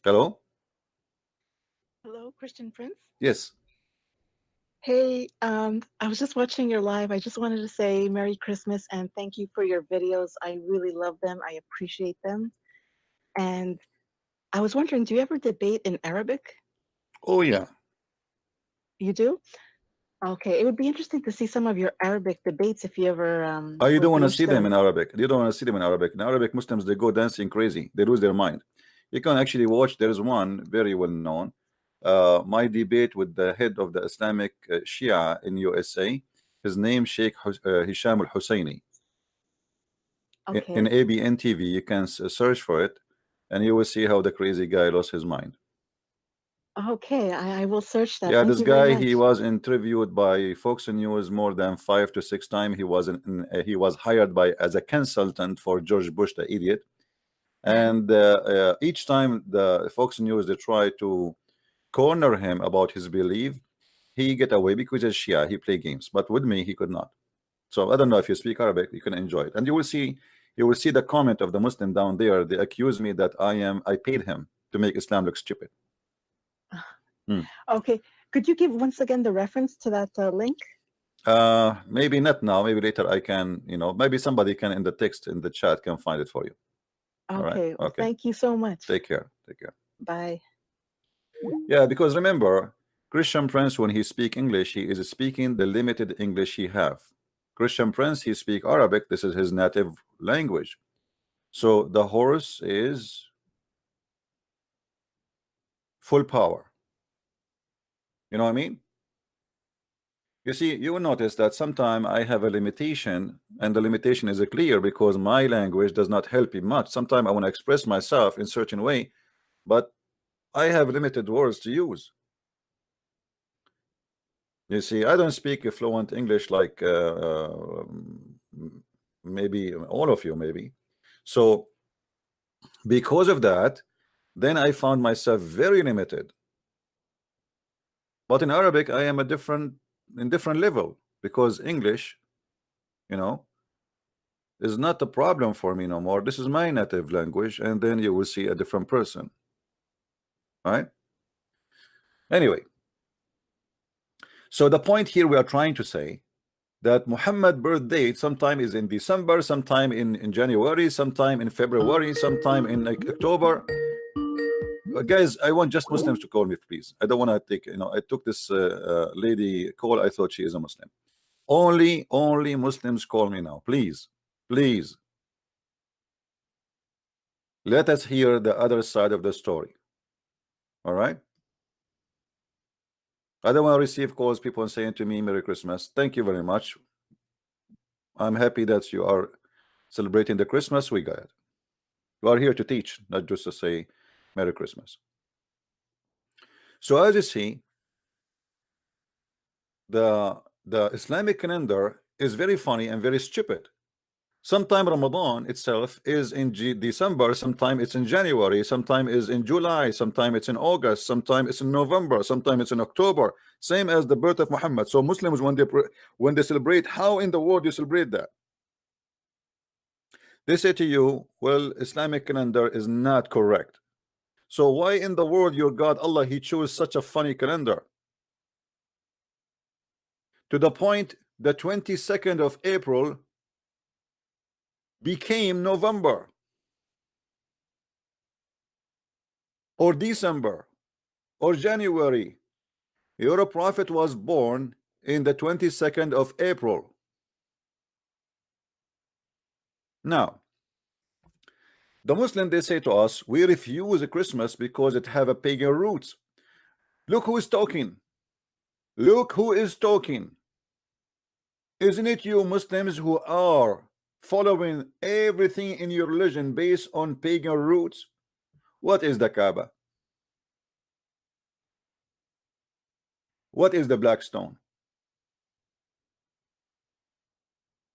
Hello? Hello, Christian Prince. Yes. Hey, I was just watching your live. I just wanted to say Merry Christmas and thank you for your videos. I really love them. I appreciate them. And I was wondering, do you ever debate in Arabic? Oh, yeah. You do? Okay, it would be interesting to see some of your Arabic debates if you ever Oh, you don't would want to wish see them to. in Arabic. You don't want to see them in Arabic. In Arabic, Muslims, they go dancing crazy. They lose their mind. You can actually watch. There is one very well known. My debate with the head of the Islamic Shia in USA. His name Sheikh Hisham Al Husseini. In Okay, ABN TV, you can search for it, and you will see how the crazy guy lost his mind. okay, I will search that. Yeah, Thank this you very guy, he much. was interviewed by Fox News more than 5 to 6 times. He was hired by as a consultant for George Bush, the idiot. And each time the Fox News they try to corner him about his belief, he get away because he's Shia. He play games, but with me he could not. So I don't know if you speak Arabic, you can enjoy it, and you will see the comment of the Muslim down there. They accuse me that I paid him to make Islam look stupid. Hmm. Okay, could you give once again the reference to that link? Maybe not now, maybe later I can, maybe somebody can in the text in the chat can find it for you. All right, Okay, well, okay. thank you so much. Take care, take care. Bye. Yeah, because remember, Christian Prince, when he speak English, he is speaking the limited English he have. Christian Prince, he speak Arabic. This is his native language. So the horse is full power. You know what I mean? You see, you will notice that sometimes I have a limitation, and the limitation is clear because my language does not help me much. Sometimes I want to express myself in certain way, but I have limited words to use. You see, I don't speak a fluent English like maybe all of you, maybe. So because of that, then I found myself very limited. But in Arabic, I am in different level because English, you know, is not a problem for me no more. This is my native language, and then you will see a different person, right? Anyway, so the point here we are trying to say that Muhammad birth date sometime is in December, sometime in January, sometime in February, sometime in like October. Guys, I want just Muslims to call me, please. I don't want to take, I took this lady call. I thought she is a Muslim. Only Muslims call me now, please, please. Let us hear the other side of the story. All right. I don't want to receive calls, people saying to me, Merry Christmas. Thank you very much. I'm happy that you are celebrating the Christmas. We got it. You are here to teach, not just to say Merry Christmas. So as you see, the Islamic calendar is very funny and very stupid. Sometime Ramadan itself is in December, sometime it's in January, sometime is in July, sometime it's in August, sometime it's in November, sometime it's in October, same as the birth of Muhammad. So Muslims, when they celebrate, how in the world you celebrate that? They say to you, well, Islamic calendar is not correct. So why in the world your God Allah he chose such a funny calendar? To the point the 22nd of April became November or December or January. Your prophet was born in the 22nd of April. Now, the Muslim they say to us, we refuse Christmas because it have a pagan roots. Look who is talking. Look who is talking. Isn't it you Muslims who are following everything in your religion based on pagan roots? What is the Kaaba? What is the black stone?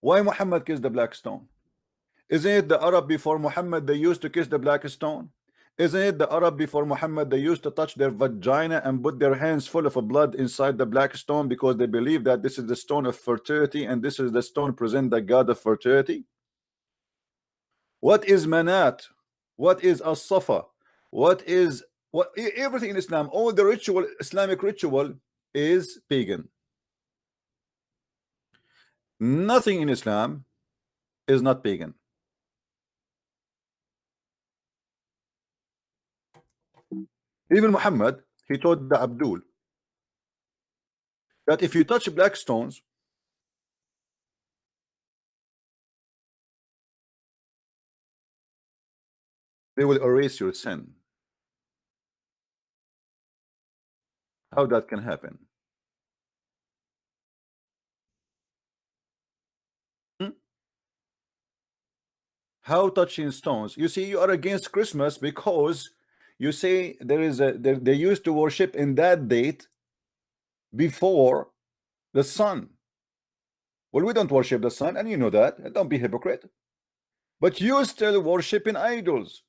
Why Muhammad kissed the black stone? Isn't it the Arab before Muhammad they used to kiss the black stone? Isn't it the Arab before Muhammad they used to touch their vagina and put their hands full of blood inside the black stone because they believe that this is the stone of fertility and this is the stone present the god of fertility? What is Manat? What is As-Safa? What is What everything in Islam, all the ritual, Islamic ritual is pagan. Nothing in Islam is not pagan. Even Muhammad, he told the Abdul that if you touch black stones, they will erase your sin. How that can happen? Hmm? How touching stones? You see, you are against Christmas because you say there is a they used to worship in that date before the sun. Well, we don't worship the sun, and you know that. Don't be hypocrite. But you still worshiping idols.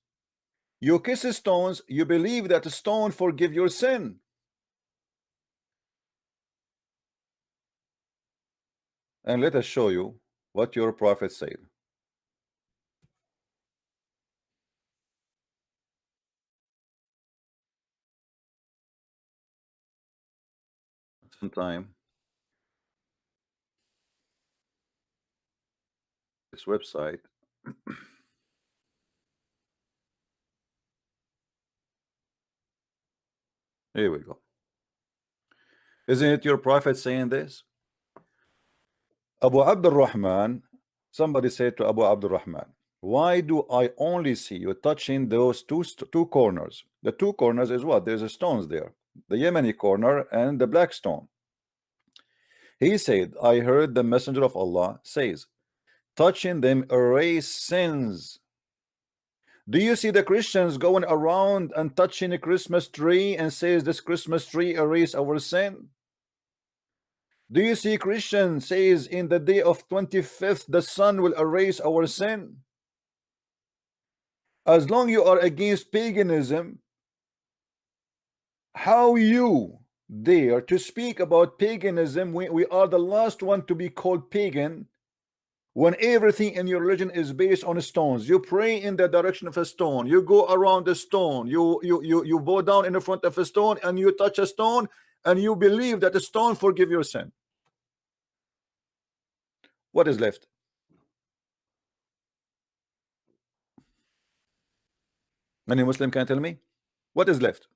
You kiss stones. You believe that a stone forgive your sin. And let us show you what your prophet said. Sometime this website. Here we go. Isn't it your prophet saying this? Abu Abdul Rahman, somebody said to Abu Abdul Rahman, why do I only see you touching those two corners? The two corners is what? There's a stones there, the Yemeni corner and the black stone. He said, I heard the messenger of Allah says, touching them erase sins. Do you see the Christians going around and touching a Christmas tree and says this Christmas tree erase our sin? Do you see Christian says in the day of 25th the sun will erase our sin? As long you are against paganism, how you dare to speak about paganism when we are the last one to be called pagan, when everything in your religion is based on stones? You pray in the direction of a stone, you go around the stone, you bow down in the front of a stone, and you touch a stone, and you believe that the stone forgive your sin. What is left? Any Muslim can tell me what is left?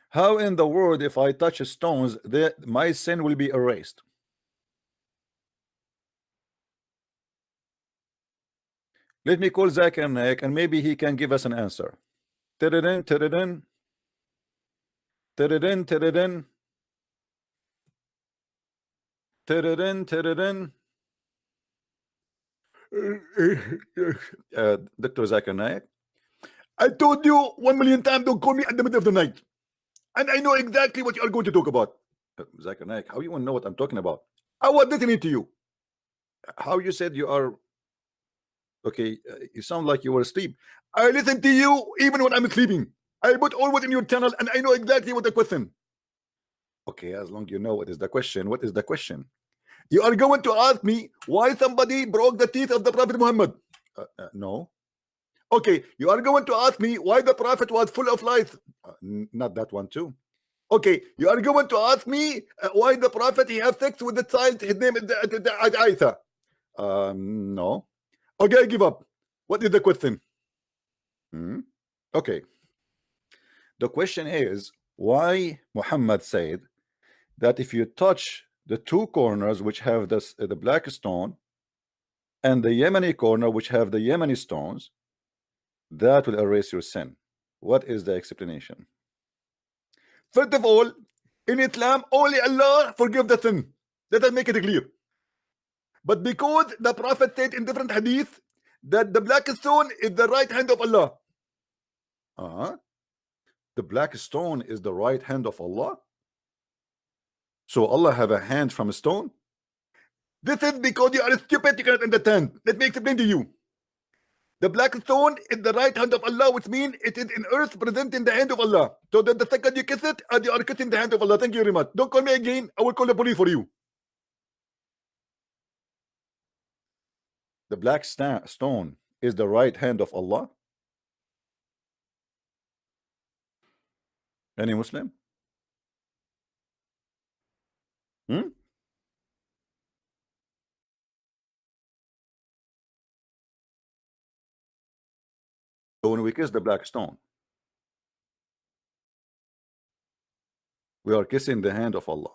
How in the world, if I touch stones, my sin will be erased? Let me call Zakir Naik, and maybe he can give us an answer. Tiridin, tiridin, tiridin, tiridin, tiridin, tiridin. Dr. Zakir Naik, I told you 1,000,000 times, don't call me at the middle of the night. And I know exactly what you are going to talk about. Zakir Naik, how you want to know what I'm talking about? I was listening to you. How you said you are... Okay, you sound like you were asleep. I listen to you even when I'm sleeping. I put all within your channel, and I know exactly what the question. Okay, as long you know what is the question, what is the question? You are going to ask me why somebody broke the teeth of the Prophet Muhammad. No. Okay, you are going to ask me why the Prophet was full of lies. Not that one too. Okay, you are going to ask me why the Prophet he have sex with the child. His name is Aisha. No. Okay, I give up. What is the question? Okay. The question is why Muhammad said that if you touch the two corners which have the black stone and the Yemeni corner which have the Yemeni stones, that will erase your sin. What is the explanation? First of all, in Islam, only Allah forgive the sin. Let us make it clear. But because the Prophet said in different hadith that the black stone is the right hand of Allah. The black stone is the right hand of Allah. So Allah have a hand from a stone? This is because you are stupid, you cannot understand. Let me explain to you. The black stone is the right hand of Allah, which means it is in earth present in the hand of Allah. So that the second you kiss it, and you are kissing the hand of Allah. Thank you very much. Don't call me again. I will call the police for you. The black stone is the right hand of Allah. Any Muslim? Hmm? So when we kiss the black stone, we are kissing the hand of Allah.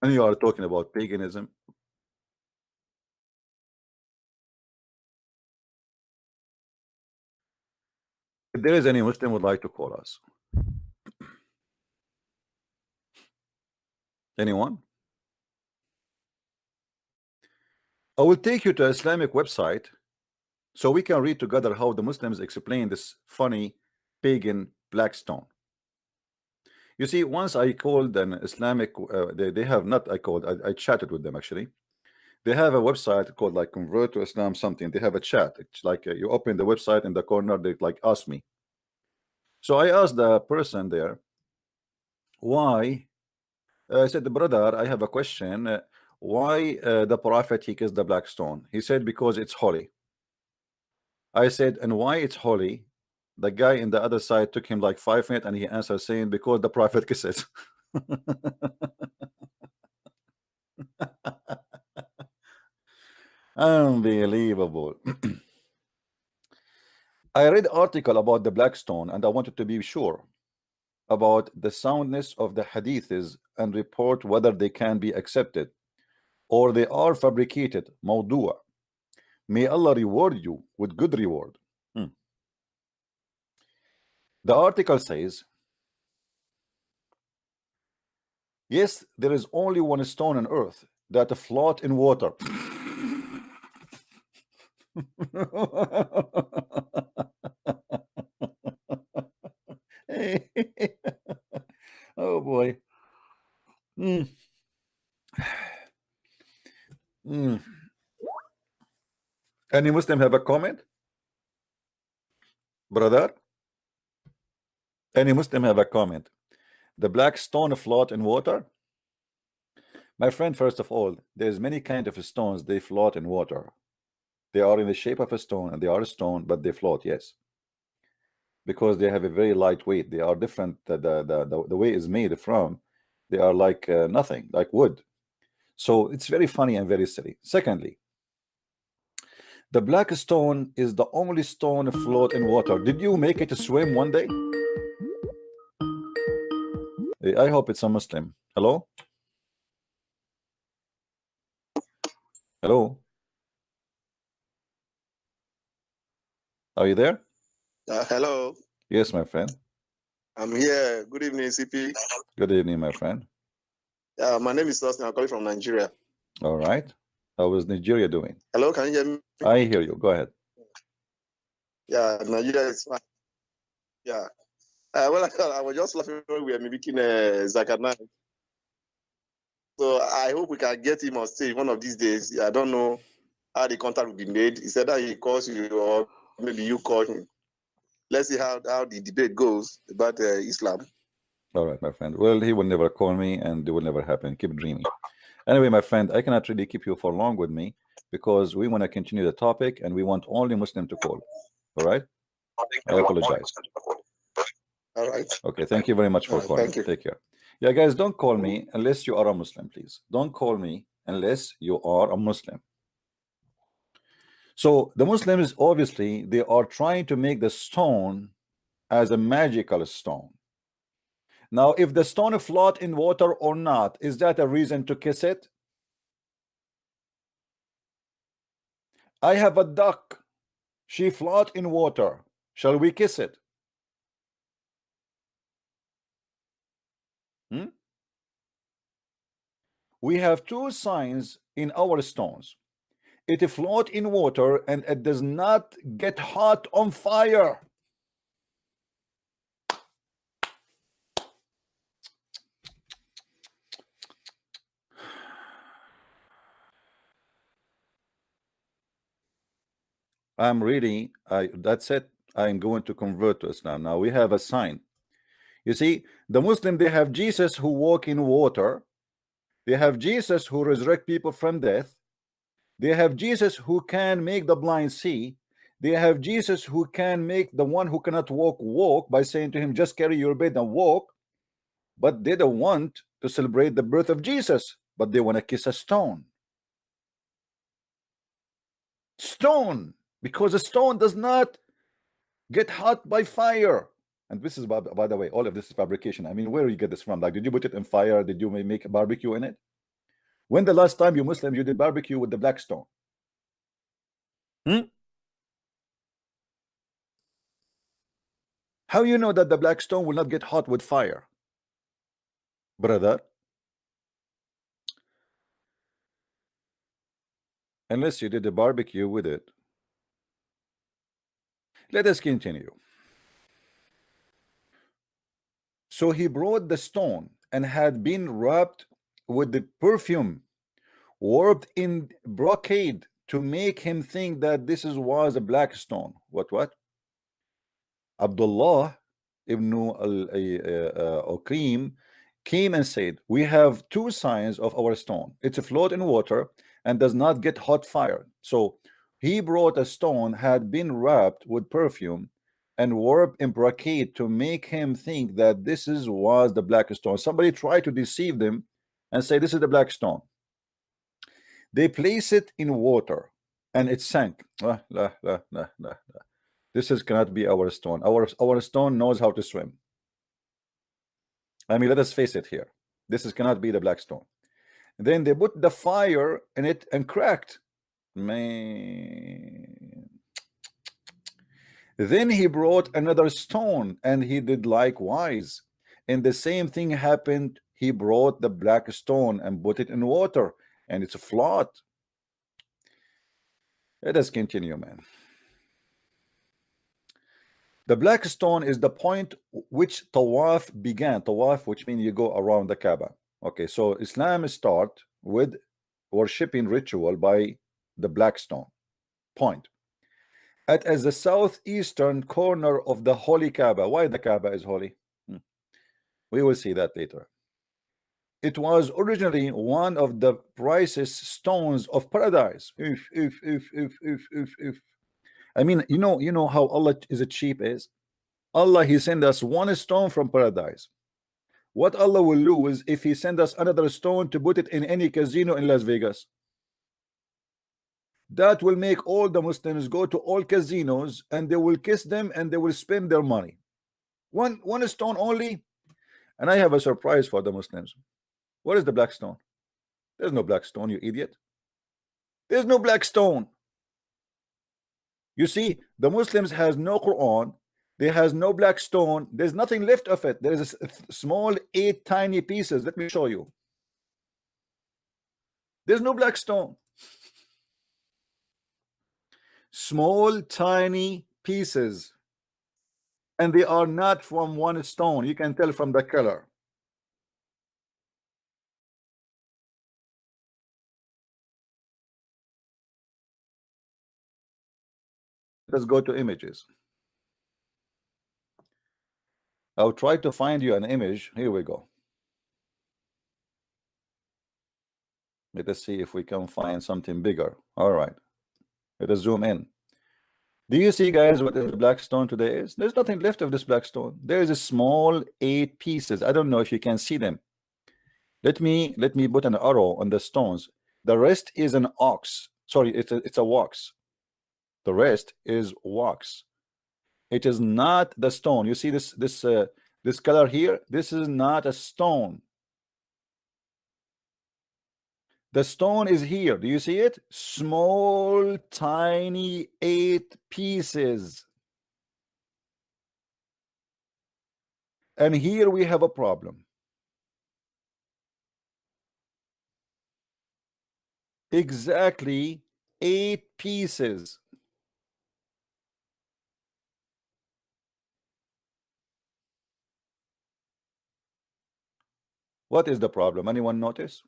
And you are talking about paganism. If there is any Muslim would like to call us. Anyone? I will take you to an Islamic website so we can read together how the Muslims explain this funny pagan black stone. You see, once I called an Islamic, they have not, I chatted with them actually. They have a website called like Convert to Islam something. They have a chat. It's like you open the website in the corner, they like ask me. So I asked the person there, why? I said, brother, I have a question. Why the Prophet he kissed the black stone? He said, because it's holy. I said, and why it's holy? The guy in the other side took him like 5 minutes and he answered saying, because the Prophet kisses. Unbelievable. I read article about the black stone and I wanted to be sure about the soundness of the hadiths and report whether they can be accepted or they are fabricated. Mawdua. May Allah reward you with good reward. The article says, yes, there is only one stone on earth that float in water. Oh boy. Any Muslim have a comment? Brother? Any Muslim have a comment? The black stone float in water? My friend, first of all, there's many kind of stones, they float in water. They are in the shape of a stone and they are a stone, but they float, yes. Because they have a very light weight. They are different. The way is made from, they are like nothing, like wood. So it's very funny and very silly. Secondly, the black stone is the only stone float in water. Did you make it swim one day? I hope it's a Muslim. Hello? Hello? Are you there? Hello. Yes, my friend. I'm here. Good evening, CP. Good evening, my friend. My name is Austin. I'm calling from Nigeria. All right. How is Nigeria doing? Hello, can you hear me? I hear you. Go ahead. Yeah, Nigeria is fine. Yeah. Well, I was just laughing when we were making Zakir Naik. So I hope we can get him on stage one of these days. I don't know how the contact will be made. He said that he calls you or maybe you call him. Let's see how the debate goes about Islam. All right, my friend. Well, he will never call me and it will never happen. Keep dreaming. Anyway, my friend, I cannot really keep you for long with me because we want to continue the topic and we want only Muslim to call. All right? I apologize. All right. Okay, thank you very much for calling. Thank you. Take care. Yeah, guys, don't call me unless you are a Muslim, please. Don't call me unless you are a Muslim. So the Muslims, obviously, they are trying to make the stone as a magical stone. Now, if the stone float in water or not, is that a reason to kiss it? I have a duck. She float in water. Shall we kiss it? We have two signs in our stones. It float in water and it does not get hot on fire. I'm reading. That's it. I'm going to convert to Islam. Now we have a sign. You see, the Muslim, they have Jesus who walk in water. They have Jesus who resurrect people from death. They have Jesus who can make the blind see. They have Jesus who can make the one who cannot walk by saying to him, just carry your bed and walk. But they don't want to celebrate the birth of Jesus, but they want to kiss a stone. Stone, because a stone does not get hot by fire. And this is, by the way, all of this is fabrication. I mean, where do you get this from? Like, did you put it in fire? Did you make a barbecue in it? When the last time you Muslims you did barbecue with the black stone? How you know that the black stone will not get hot with fire, brother? Unless you did a barbecue with it. Let us continue. So he brought the stone and had been wrapped with the perfume, warped in brocade to make him think that this was a black stone. What? Abdullah ibn al-Aqim came and said, we have two signs of our stone. It's afloat in water and does not get hot fire. So he brought a stone, had been wrapped with perfume and warped in brocade to make him think that this was the black stone. Somebody tried to deceive them and say this is the black stone. They place it in water and it sank. This cannot be our stone. Our stone knows how to swim. I mean, let us face it here. This cannot be the black stone. Then they put the fire in it and cracked. Man. Then he brought another stone and he did likewise. And the same thing happened. He brought the black stone and put it in water and it's afloat. Let us continue, man. The black stone is the point which Tawaf began. Tawaf, which means you go around the Kaaba. Okay, so Islam start with worshipping ritual by the black stone point. As the southeastern corner of the holy Kaaba. Why the Kaaba is holy? We will see that later. It was originally one of the pricious stones of paradise. I mean, you know how Allah is a cheap is. Allah, he sent us one stone from paradise. What Allah will lose if he send us another stone to put it in any casino in Las Vegas? That will make all the Muslims go to all casinos and they will kiss them and they will spend their money. One stone only. And I have a surprise for the Muslims. What is the black stone? There's no black stone, you idiot. There's no black stone. You see, the Muslims has no Quran. There has no black stone. There's nothing left of it. There is a small 8 tiny pieces. Let me show you. There's no black stone. Small tiny pieces. And they are not from one stone. You can tell from the color. Let's go to images. I'll try to find you an image. Here we go. Let us see if we can find something bigger. All right. Let us zoom in. Do you see, guys, what the black stone today is? There's nothing left of this black stone. There is a small 8 pieces. I don't know if you can see them. Let me put an arrow on the stones. The rest is an ox. Sorry, it's a wax. The rest is wax. It is not the stone. You see this color here? This is not a stone. The stone is here. Do you see it? Small, tiny 8 pieces. And here we have a problem. Exactly 8 pieces. What is the problem? Anyone notice?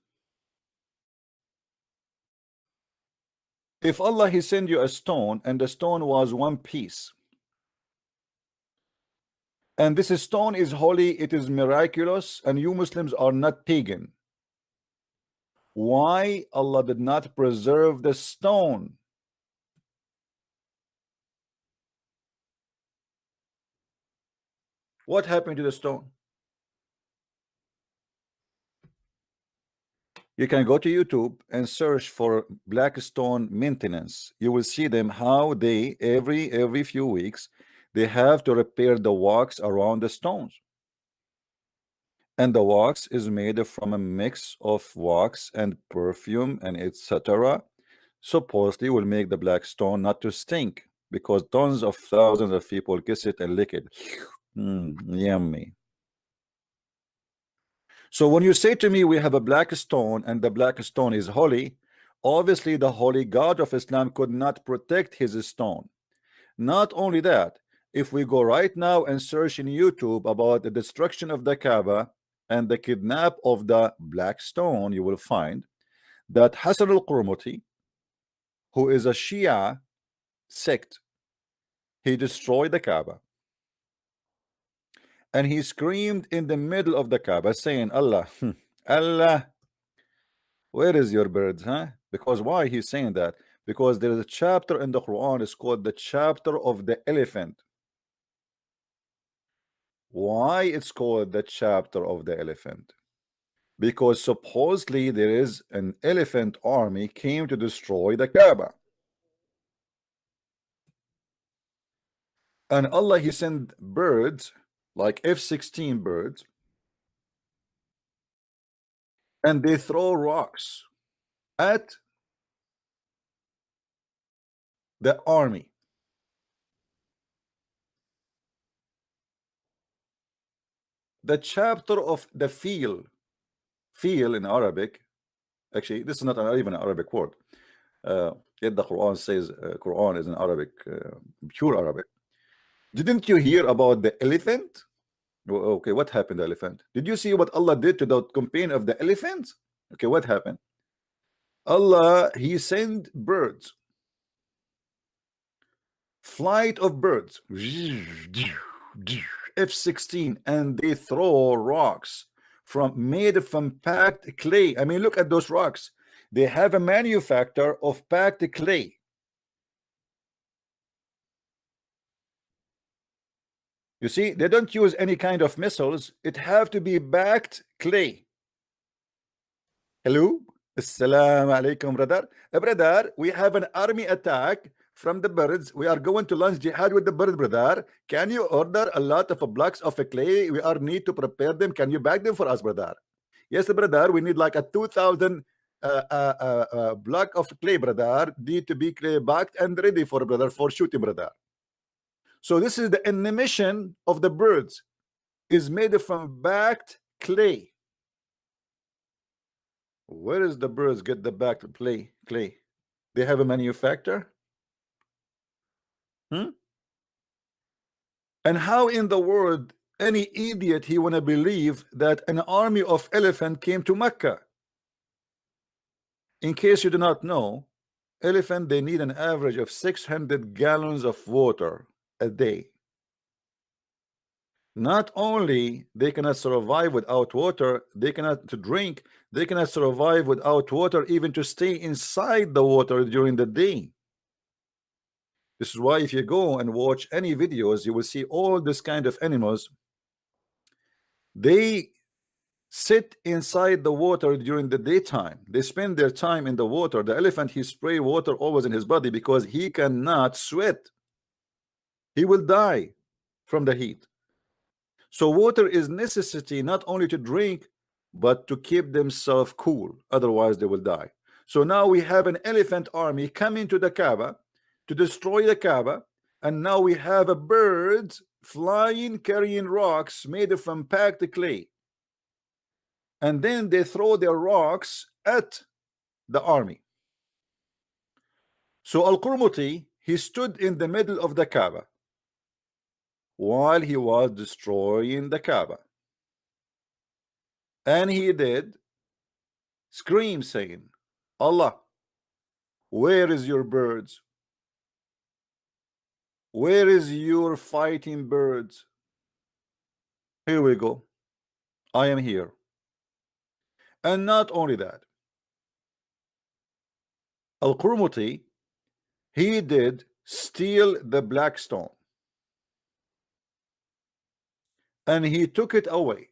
If Allah he send you a stone and the stone was 1 piece, and this stone is holy, it is miraculous, and you Muslims are not pagan, why Allah did not preserve the stone? What happened to the stone? You can go to YouTube and search for black stone maintenance. You will see them how they every few weeks they have to repair the wax around the stones. And the wax is made from a mix of wax and perfume and etc. Supposedly will make the black stone not to stink because tons of thousands of people kiss it and lick it. Yummy. So when you say to me we have a black stone and the black stone is holy, obviously the holy God of Islam could not protect his stone. Not only that, if we go right now and search in YouTube about the destruction of the Kaaba and the kidnap of the black stone, you will find that Hassan al-Qurmuti, who is a Shia sect, he destroyed the Kaaba. And he screamed in the middle of the Kaaba saying, Allah, Allah, where is your birds, huh? Because why he's saying that? Because there is a chapter in the Quran, it's called the chapter of the elephant. Why it's called the chapter of the elephant? Because supposedly there is an elephant army came to destroy the Kaaba. And Allah, he sent birds like F-16 birds, and they throw rocks at the army. The chapter of the feel in Arabic, actually this is not even an Arabic word, yet the Quran says Quran is an Arabic, pure Arabic. Didn't you hear about the elephant? Okay, what happened to the elephant? Did you see what Allah did to the companion of the elephant? Okay, what happened? Allah, he sent birds, flight of birds, F-16, and they throw rocks made from packed clay. I mean, look at those rocks. They have a manufacturer of packed clay. You see, they don't use any kind of missiles. It have to be packed clay. Hello, assalamu alaikum, brother. Brother, we have an army attack from the birds. We are going to launch jihad with the bird, brother. Can you order a lot of blocks of clay? We are need to prepare them. Can you bag them for us, brother? Yes, brother. We need like a 2,000 block of clay, brother. Need to be clay bagged and ready for brother for shooting, brother. So this is the emission of the birds is made from backed clay. Where is the birds get the backed clay? They have a manufacturer. And how in the world any idiot he wanna believe that an army of elephant came to Mecca? In case you do not know, elephant they need an average of 600 gallons of water a day. Not only they cannot survive without water, they cannot drink, they cannot survive without water even to stay inside the water during the day. This is why if you go and watch any videos, you will see all this kind of animals. They sit inside the water during the daytime. They spend their time in the water. The elephant, he spray water always in his body because he cannot sweat. He will die from the heat. So water is necessity not only to drink, but to keep themselves cool. Otherwise, they will die. So now we have an elephant army coming to the Kaaba to destroy the Kaaba, and now we have a birds flying, carrying rocks made from packed clay. And then they throw their rocks at the army. So Al-Qurmuti, he stood in the middle of the Kaaba while he was destroying the Kaaba, and he did scream saying, Allah, where is your birds? Where is your fighting birds? Here we go. I am here. And not only that, Al-Qurmuti, he did steal the black stone. and he took it away,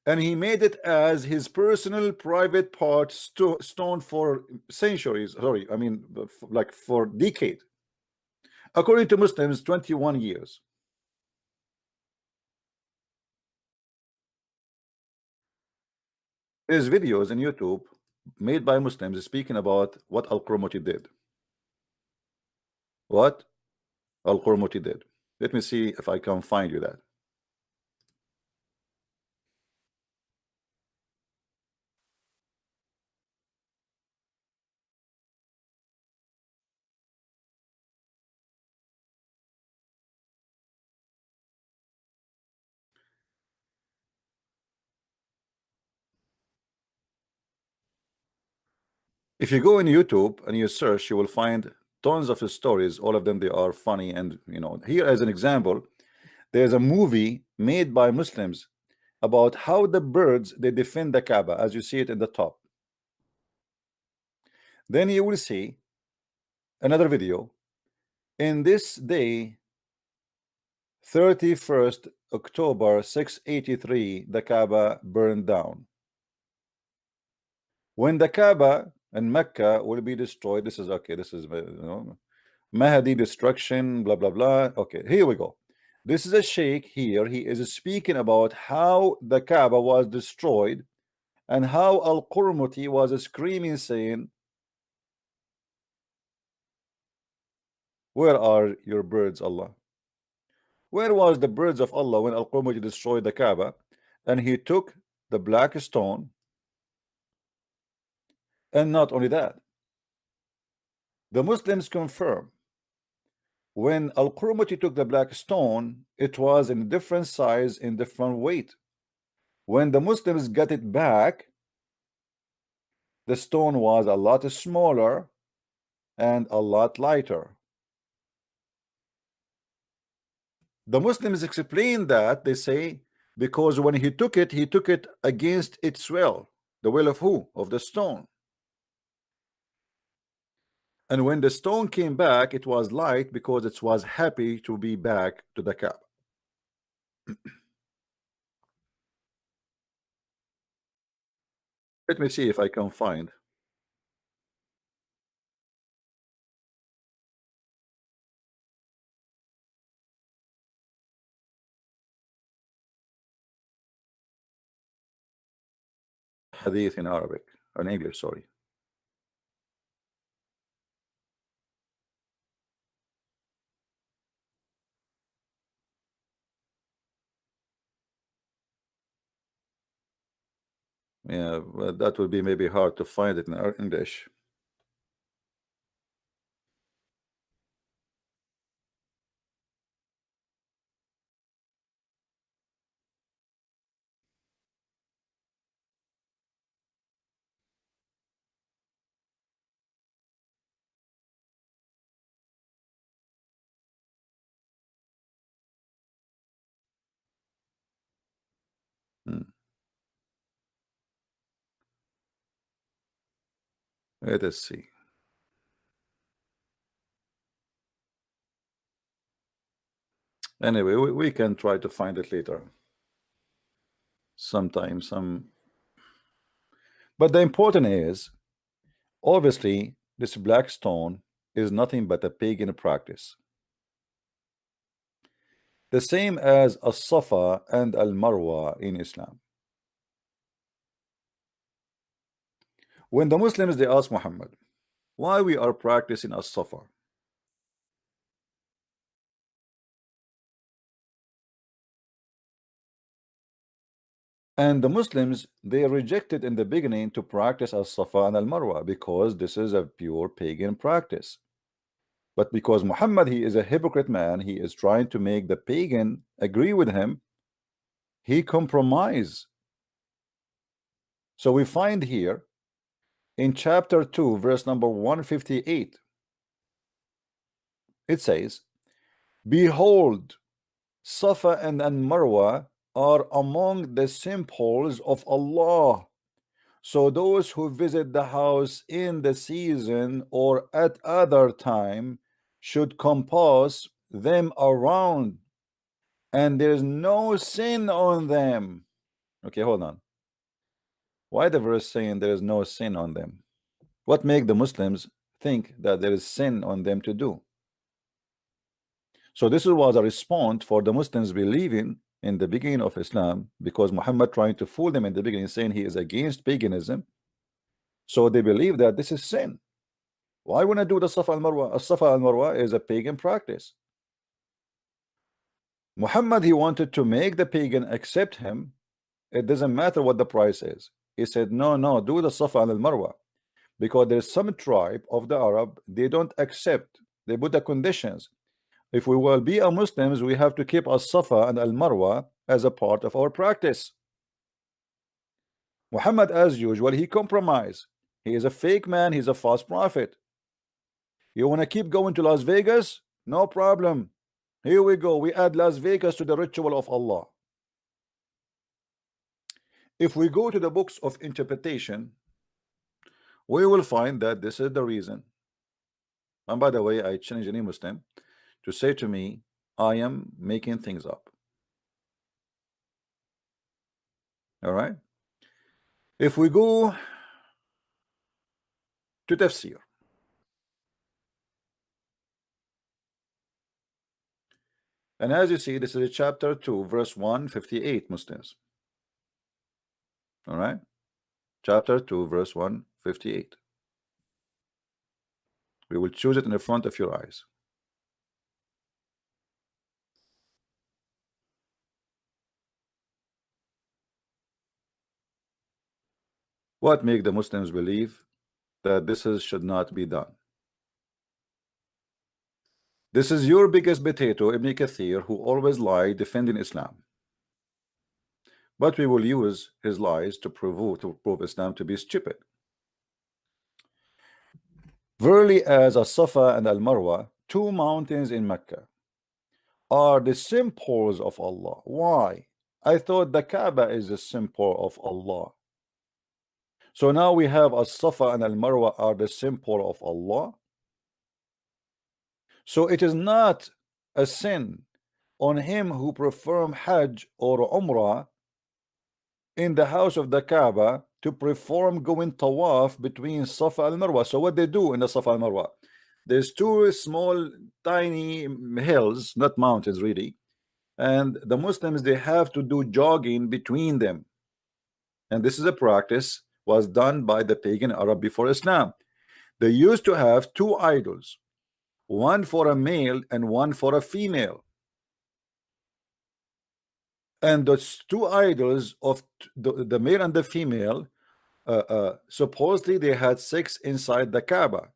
and he made it as his personal private part stone for centuries. Sorry, I mean, like for decades. According to Muslims, 21 years. There's videos on YouTube made by Muslims speaking about what Al-Qurmuti did. What Al-Qurmuti did. Let me see if I can find you that. If you go in YouTube and you search, you will find tons of stories. All of them, they are funny. And here as an example, there's a movie made by Muslims about how the birds, they defend the Kaaba, as you see it in the top. Then you will see another video. In this day, 31st October 683, the Kaaba burned down. When the Kaaba and Mecca will be destroyed, this is okay, this is Mahdi destruction, blah blah blah. Okay, here we go. This is a sheikh here. He is speaking about how the Kaaba was destroyed and how Al-Qurmuti was screaming, saying, where are your birds, Allah? Where was the birds of Allah when Al-Qurmuti destroyed the Kaaba? And he took the black stone. And not only that, the Muslims confirm when Al-Qurmuti took the black stone, it was in different size, in different weight. When the Muslims got it back, the stone was a lot smaller and a lot lighter. The Muslims explain that, they say, because when he took it against its will. The will of who? Of the stone. And when the stone came back, it was light because it was happy to be back to the Kaaba. Let me see if I can find. Hadith in Arabic, or in English, sorry. Yeah, well, that would be maybe hard to find it in English. Let us see. Anyway, we can try to find it later. Sometime, but the important is, obviously, this black stone is nothing but a pagan practice. The same as As-Safa and Al-Marwa in Islam. When the Muslims, they ask Muhammad, why we are practicing As-Safa? And the Muslims, they rejected in the beginning to practice As-Safa and Al-Marwa because this is a pure pagan practice. But because Muhammad, he is a hypocrite man, he is trying to make the pagan agree with him, he compromised. So we find here in chapter 2, verse number 158, it says, behold, Safa and Marwa are among the symbols of Allah. So those who visit the house in the season or at other time should compass them around and there is no sin on them. Okay, hold on. Why the verse saying there is no sin on them? What make the Muslims think that there is sin on them to do? So this was a response for the Muslims believing in the beginning of Islam, because Muhammad trying to fool them in the beginning, saying he is against paganism. So they believe that this is sin. Why wouldn't I do the Safa and Marwa? Safa and Marwa is a pagan practice. Muhammad, he wanted to make the pagan accept him. It doesn't matter what the price is. He said, no, do the Safa and Marwa, because there's some tribe of the Arab, they don't accept. They put the conditions. If we will be a Muslims, we have to keep as-Safa and al-Marwa as a part of our practice. Muhammad, as usual, he compromised. He is a fake man. He's a false prophet. You want to keep going to Las Vegas? No problem. Here we go. We add Las Vegas to the ritual of Allah. If we go to the books of interpretation, we will find that this is the reason. And by the way, I challenge any Muslim to say to me, I am making things up. All right. If we go to tafsir, and as you see, this is chapter 2, verse 158, Muslims. All right. Chapter 2, verse 158. We will choose it in the front of your eyes. What make the Muslims believe that this should not be done? This is your biggest potato, Ibn Kathir, who always lie defending Islam. But we will use his lies to prove Islam to be stupid. Verily, as as-Safa and al-Marwa, two mountains in Mecca, are the symbols of Allah. Why? I thought the Kaaba is the symbol of Allah. So now we have as-Safa and al-Marwa are the symbol of Allah. So it is not a sin on him who perform Hajj or Umrah in the house of the Kaaba to perform going tawaf between Safa and Marwa. So what they do in the Safa and Marwa, there's two small tiny hills, not mountains really, and the Muslims, they have to do jogging between them. And this is a practice was done by the pagan Arab before Islam. They used to have two idols, one for a male and one for a female. And those two idols of the male and the female, supposedly they had sex inside the Kaaba.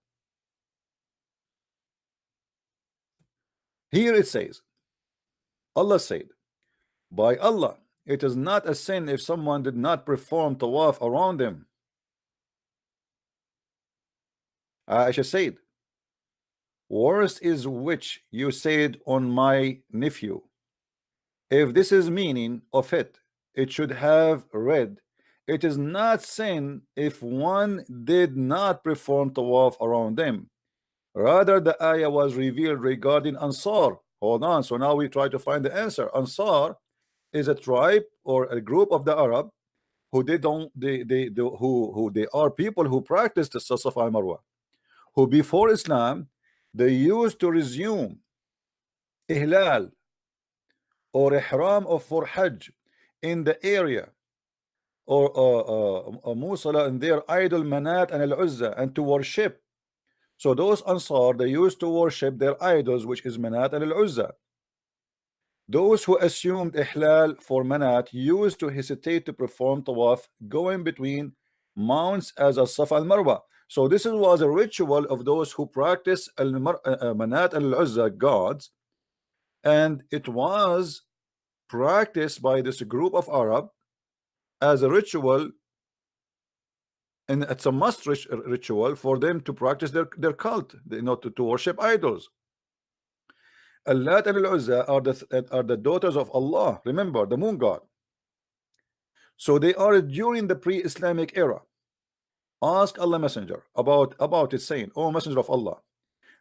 Here it says, Allah said, by Allah, it is not a sin if someone did not perform tawaf around them. Aisha said, worst is which you said on my nephew. If this is meaning of it, it should have read, it is not sin if one did not perform tawaf around them. Rather, the ayah was revealed regarding Ansar. Hold on, so now we try to find the answer. Ansar is a tribe or a group of the Arab who they are people who practice the Safa and Marwa, who before Islam they used to resume ihlal or ihram of for Hajj in the area, or musala in their idol Manat and Al-Uzza, and to worship. So those Ansar, they used to worship their idols, which is Manat and Al-Uzza. Those who assumed ihlal for Manat used to hesitate to perform tawaf going between mounts as a Safa and Marwa. So this was a ritual of those who practice Manat and Al-Uzza gods, and it was practiced by this group of Arab as a ritual, and it's a must ritual for them to practice their cult, to worship idols. Al-Lat and Al-Uzza are the daughters of Allah, remember, the moon god. So they are during the pre-Islamic era. Ask Allah Messenger about it, saying, O Messenger of Allah,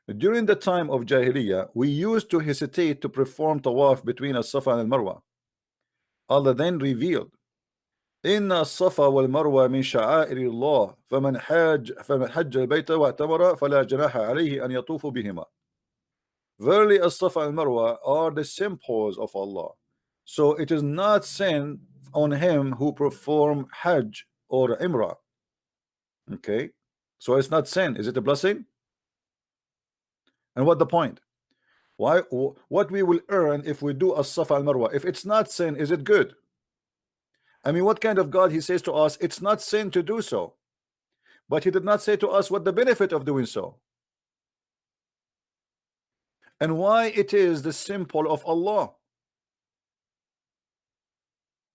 During the time of Jahiliyyah, we used to hesitate to perform tawaf between as-Safa and al-Marwa. Allah then revealed, Inna as-Safa wal-Marwa min sha'airi Allah, faman hajja al-bayta wa'tamara fala janaha alayhi an yatufu bihima. Verily, as-Safa and al-Marwa are the symbols of Allah. So it is not sin on him who perform Hajj or Umrah. Okay, so it's not sin. Is it a blessing? And what the point? Why? What we will earn if we do as-Safa and Marwa? If it's not sin, is it good? I mean, what kind of God? He says to us, it's not sin to do so, but he did not say to us what the benefit of doing so, and why it is the symbol of Allah.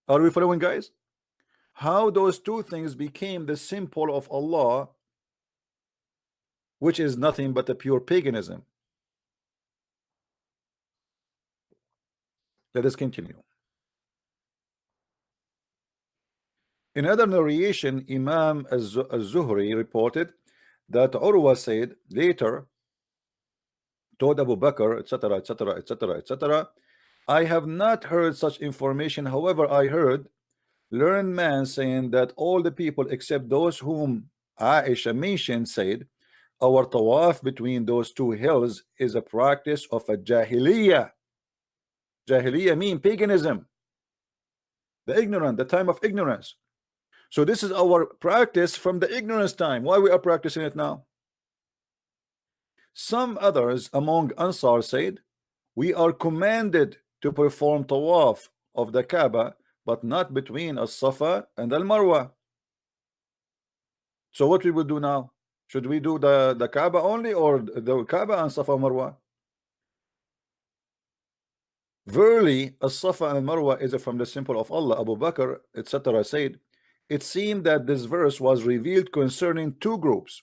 Are we following, guys? How those two things became the symbol of Allah, which is nothing but a pure paganism. Let us continue. In another narration, Imam Az-Zuhri reported that Urwa said later, told Abu Bakr, etc., etc., etc., etc., I have not heard such information. However, I heard learned man saying that all the people except those whom Aisha mentioned said, our tawaf between those two hills is a practice of a Jahiliyyah. Jahiliyyah mean paganism, the ignorant, the time of ignorance. So this is our practice from the ignorance time. Why we are practicing it now? Some others among Ansar said, we are commanded to perform tawaf of the Kaaba, but not between as-Safa and al-Marwa. So what we will do now? Should we do the Kaaba only, or the Kaaba and Safa Marwa? Verily, as-Safa and Marwa is from the symbol of Allah. Abu Bakr, etc. said, it seemed that this verse was revealed concerning two groups.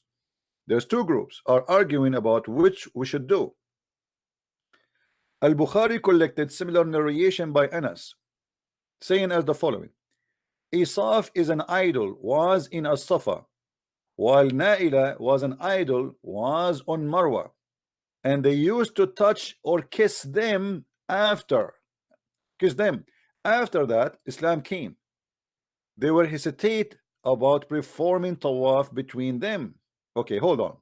There's two groups are arguing about which we should do. Al-Bukhari collected similar narration by Anas, saying as the following: Isaf is an idol, was in as-Safa, while Naila was an idol, was on Marwa, and they used to touch or kiss them after. After that, Islam came. They were hesitate about performing tawaf between them. Okay, hold on.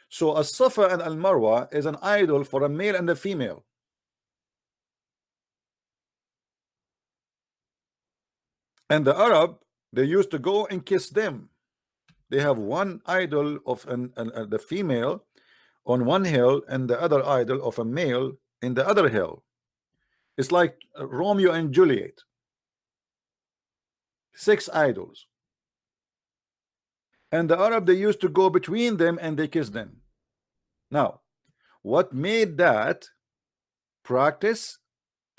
So as-Safa and al-Marwa is an idol for a male and a female. And the Arab, they used to go and kiss them. They have one idol of the female on one hill and the other idol of a male in the other hill. It's like Romeo and Juliet. 6 idols. And the Arab, they used to go between them and they kiss them. Now, what made that practice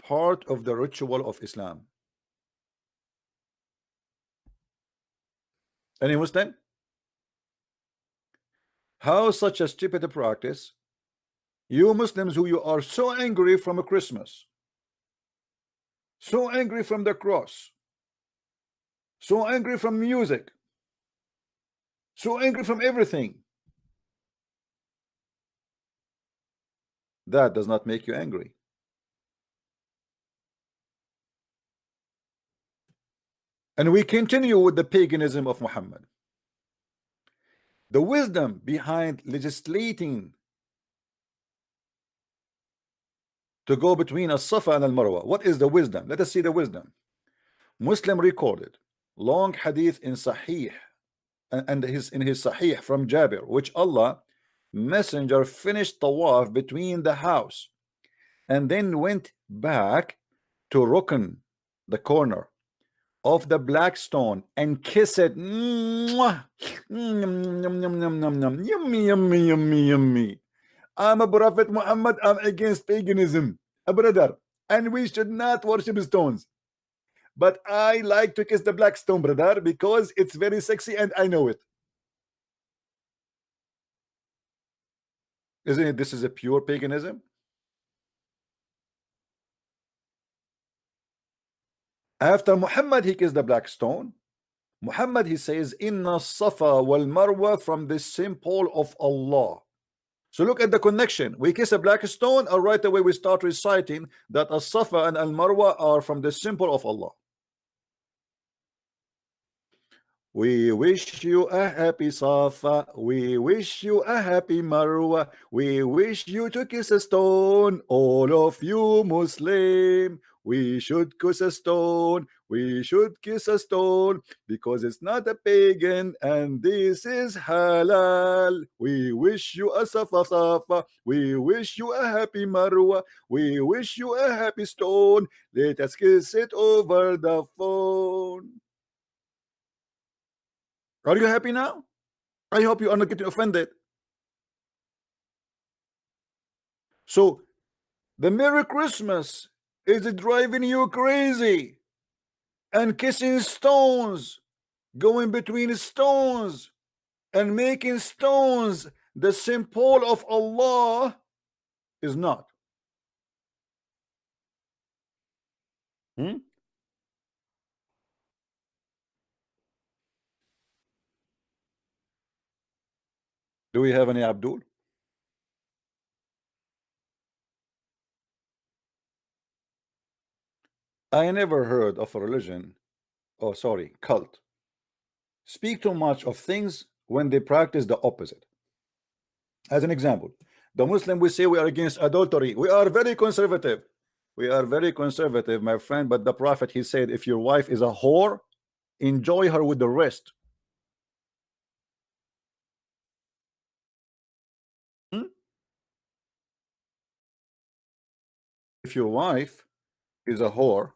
part of the ritual of Islam? Any Muslim? How such a stupid practice? You Muslims who you are so angry from a Christmas, so angry from the cross, so angry from music, so angry from everything. That does not make you angry. And we continue with the paganism of Muhammad. The wisdom behind legislating to go between as-Safa and al-Marwa. What is the wisdom? Let us see the wisdom. Muslim recorded long hadith in Sahih and in his Sahih from Jabir, which Allah Messenger finished tawaf between the house and then went back to Rukn, the corner of the black stone, and kiss it. Yummy, yummy, yummy, yummy. I'm a Prophet Muhammad. I'm against paganism, a brother, and we should not worship stones. But I like to kiss the black stone, brother, because it's very sexy and I know it. Isn't it? This is a pure paganism. After Muhammad, he kissed the black stone. Muhammad, he says, Inna Safa wal Marwa from the symbol of Allah. So look at the connection. We kiss a black stone, and right away we start reciting that As-Safa and Al-Marwa are from the symbol of Allah. We wish you a happy Safa, we wish you a happy Marwa, we wish you to kiss a stone, all of you Muslim. We should kiss a stone, we should kiss a stone, because it's not a pagan and this is halal. We wish you a Safa Safa, we wish you a happy Marwa, we wish you a happy stone, let us kiss it over the phone. Are you happy now? I hope you are not getting offended. So the Merry Christmas is driving you crazy, and kissing stones, going between stones and making stones the symbol of Allah is not. Hmm? Do we have any Abdul? I never heard of a religion, oh sorry, cult, speak too much of things when they practice the opposite. As an example, the Muslim, we say we are against adultery. We are very conservative. We are very conservative, my friend. But the Prophet, he said, if your wife is a whore, enjoy her with the rest. Hmm? If your wife is a whore,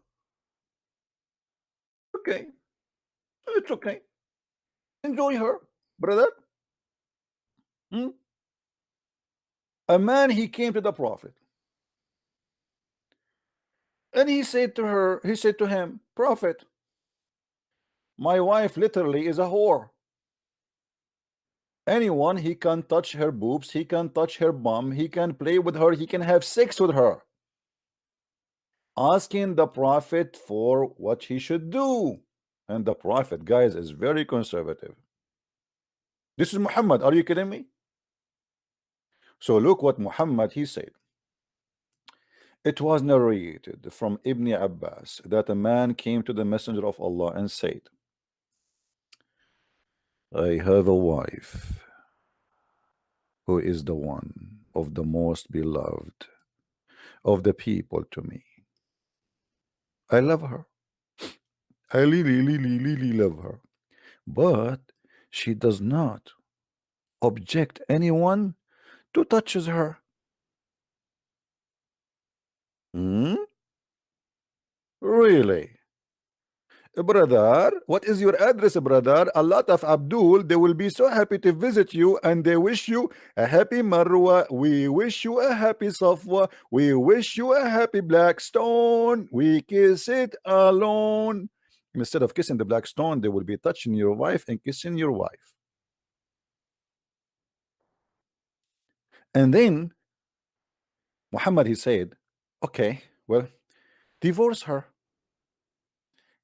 okay, it's okay. Enjoy her, brother. Hmm? A man, he came to the Prophet and he said to her, he said to him, Prophet, my wife literally is a whore. Anyone, he can touch her boobs, he can touch her bum, he can play with her, he can have sex with her. Asking the Prophet for what he should do. And the Prophet, guys, is very conservative. This is Muhammad. Are you kidding me? So look what Muhammad, he said. It was narrated from Ibn Abbas that a man came to the Messenger of Allah and said, I have a wife who is the one of the most beloved of the people to me. I love her. I really love her. But she does not object anyone to touches her. Hmm? Really? Brother, what is your address, brother? A lot of Abdul, they will be so happy to visit you and they wish you a happy Marwa. We wish you a happy Safwa. We wish you a happy black stone. We kiss it alone. Instead of kissing the black stone, they will be touching your wife and kissing your wife. And then Muhammad, he said, okay, well, divorce her.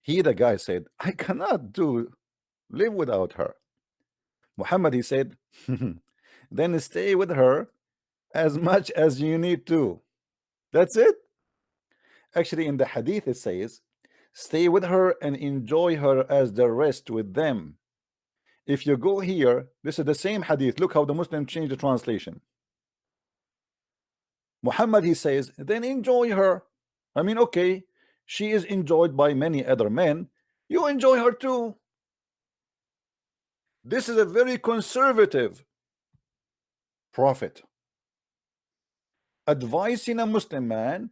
He, the guy, said, I cannot live without her. Muhammad, he said, then stay with her as much as you need to. That's it. Actually, in the hadith, it says, stay with her and enjoy her as the rest with them. If you go here, this is the same hadith. Look how the Muslim changed the translation. Muhammad, he says, then enjoy her. I mean, okay, she is enjoyed by many other men. You enjoy her too. This is a very conservative prophet advising a Muslim man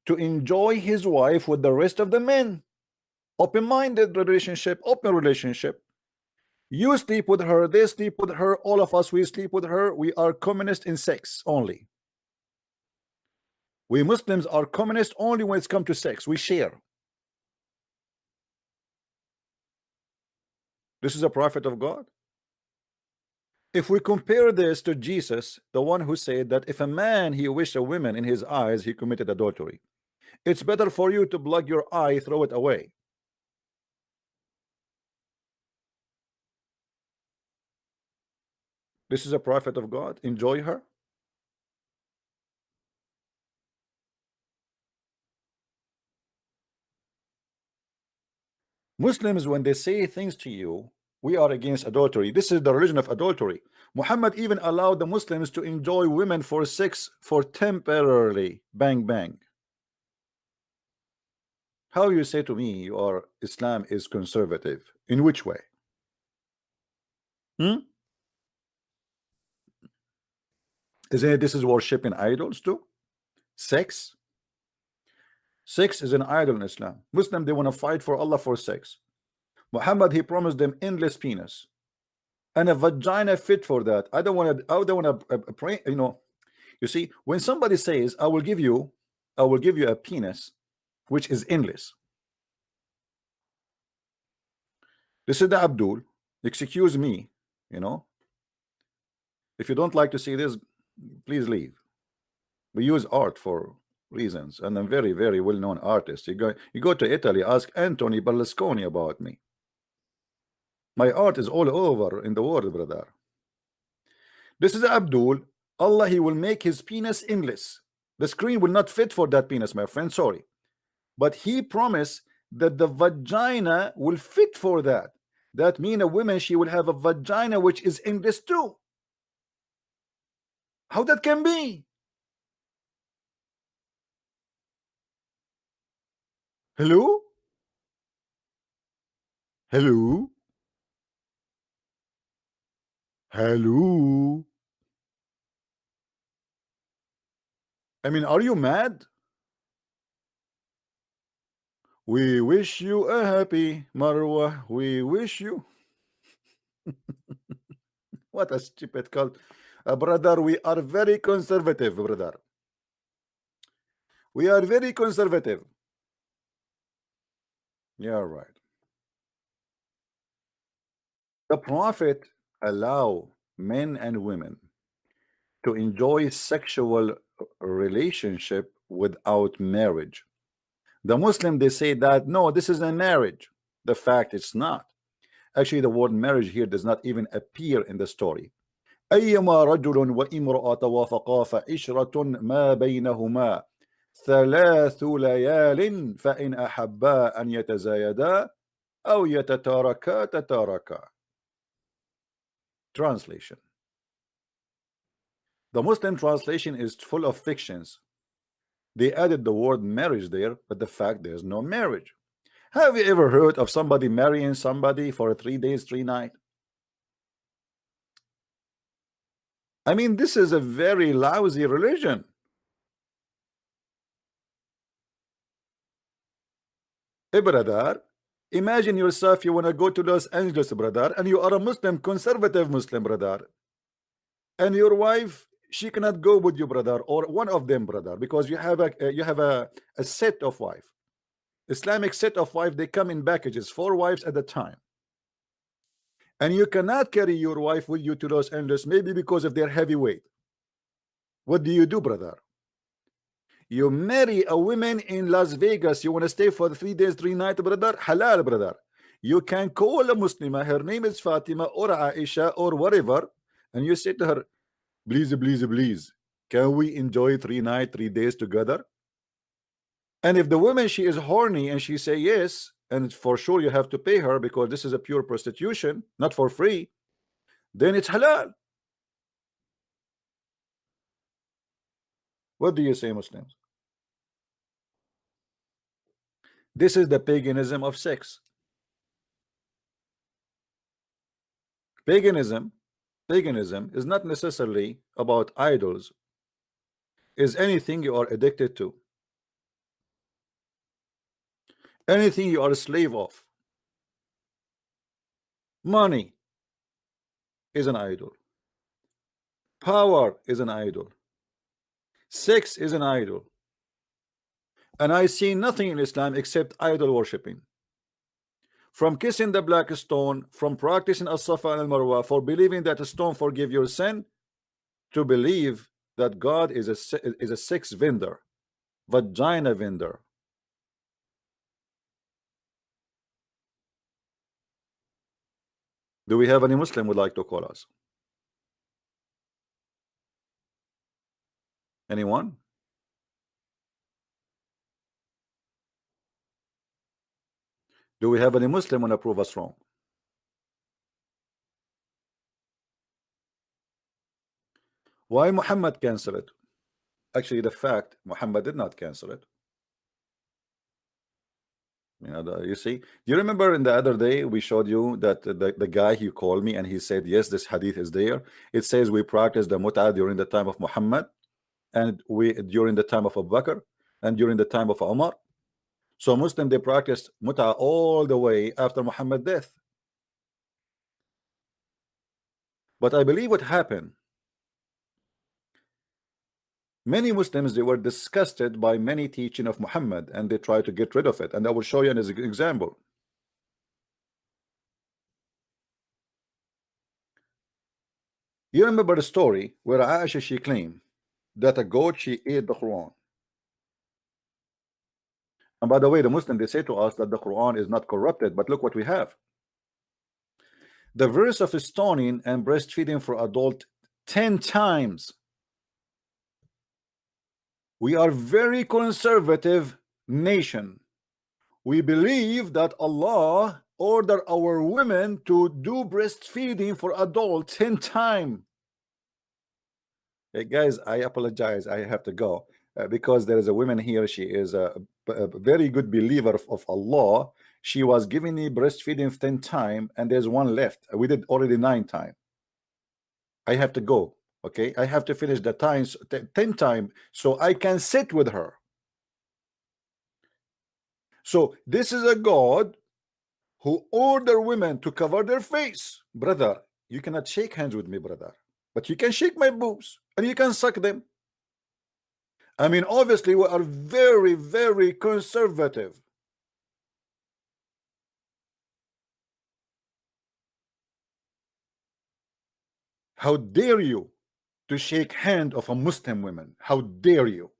to enjoy his wife with the rest of the men. Open-minded relationship, open relationship. You sleep with her, they sleep with her, all of us, we sleep with her. We are communist in sex only. We Muslims are communist only when it's come to sex. We share. This is a prophet of God. If we compare this to Jesus, the one who said that if a man he wished a woman in his eyes, he committed adultery. It's better for you to plug your eye, throw it away. This is a prophet of God. Enjoy her. Muslims, when they say things to you, we are against adultery. This is the religion of adultery. Muhammad even allowed the Muslims to enjoy women for sex for temporarily. Bang, bang. How you say to me your Islam is conservative? In which way? Isn't it this is worshiping idols too? Sex? Sex is an idol in Islam. Muslim, they want to fight for Allah for sex. Muhammad, he promised them endless penis and a vagina fit for that. I don't want to pray, you know. You see, when somebody says I will give you a penis which is endless, this is the Abdul, excuse me, you know, if you don't like to see this, please leave. We use art for reasons, and I'm very, very well-known artist. You go to Italy, ask Anthony Berlusconi about me. My art is all over in the world, brother. This is Abdul. Allah, he will make his penis endless. The screen will not fit for that penis, my friend, sorry. But he promised that the vagina will fit for that. That means a woman, she will have a vagina which is endless too. How that can be? Hello? Hello? Hello? I mean, are you mad? We wish you a happy Marwa. We wish you. What a stupid cult. Brother, we are very conservative, brother. We are very conservative. Yeah, right. The Prophet allow men and women to enjoy sexual relationship without marriage. The Muslim, they say that no, this is a marriage. The fact it's not. Actually, the word marriage here does not even appear in the story. أيما رجل وامرأة وافقا فعشرة ما بينهما 3 ليال فإن أحبا أن يتزايدا أو يتتاركا تتاركا. Translation. The Muslim translation is full of fictions. They added the word marriage there, but the fact there's no marriage. Have you ever heard of somebody marrying somebody for 3 days, 3 nights? I mean, this is a very lousy religion. Hey, brother, imagine yourself, you want to go to Los Angeles, brother, and you are a Muslim, conservative Muslim, brother, and your wife, she cannot go with you, brother, or one of them, brother, because you have a set of wife, Islamic set of wife. They come in packages, 4 wives at a time, and you cannot carry your wife with you to Los Angeles, maybe because of their heavy weight. What do you do, brother? You marry a woman in Las Vegas. You want to stay for 3 days, 3 nights, brother? Halal, brother. You can call a Muslima. Her name is Fatima or Aisha or whatever, and you say to her, please, please, please, can we enjoy 3 nights, 3 days together? And if the woman, she is horny and she say yes, and for sure you have to pay her because this is a pure prostitution, not for free, then it's halal. What do you say, Muslims? This is the paganism of sex. Paganism is not necessarily about idols. Is anything you are addicted to, anything you are a slave of. Money is an idol. Power is an idol. Sex is an idol. And I see nothing in Islam except idol worshipping. From kissing the black stone, from practicing as-Safa and al-Marwa, for believing that a stone forgive your sin, to believe that God is a sex vendor, vagina vendor. Do we have any Muslim would like to call us? Anyone? Do we have any Muslim want to prove us wrong? Why Muhammad cancel it? Actually, the fact Muhammad did not cancel it. You know, you see, do you remember in the other day we showed you that the guy, he called me and he said, yes, this hadith is there. It says we practiced the mut'ah during the time of Muhammad, and we during the time of Abu Bakr, and during the time of Umar. So Muslim, they practiced mut'ah all the way after Muhammad's death. But I believe what happened, many Muslims, they were disgusted by many teaching of Muhammad and they tried to get rid of it. And I will show you an example. You remember the story where Aisha, she claimed that a goat, she ate the Quran. And by the way, the Muslim, they say to us that the Quran is not corrupted, but look what we have. The verse of stoning and breastfeeding for adult 10 times. We are very conservative nation. We believe that Allah ordered our women to do breastfeeding for adults 10 times. Hey guys, I apologize. I have to go because there is a woman here. She is a very good believer of Allah. She was giving me breastfeeding 10 times and there's one left. We did already 9 times. I have to go. Okay, I have to finish the times 10 times so I can sit with her. So this is a God who order women to cover their face. Brother, you cannot shake hands with me, brother, but you can shake my boobs and you can suck them. I mean, obviously we are very, very conservative. How dare you to shake hand of a Muslim woman? How dare you?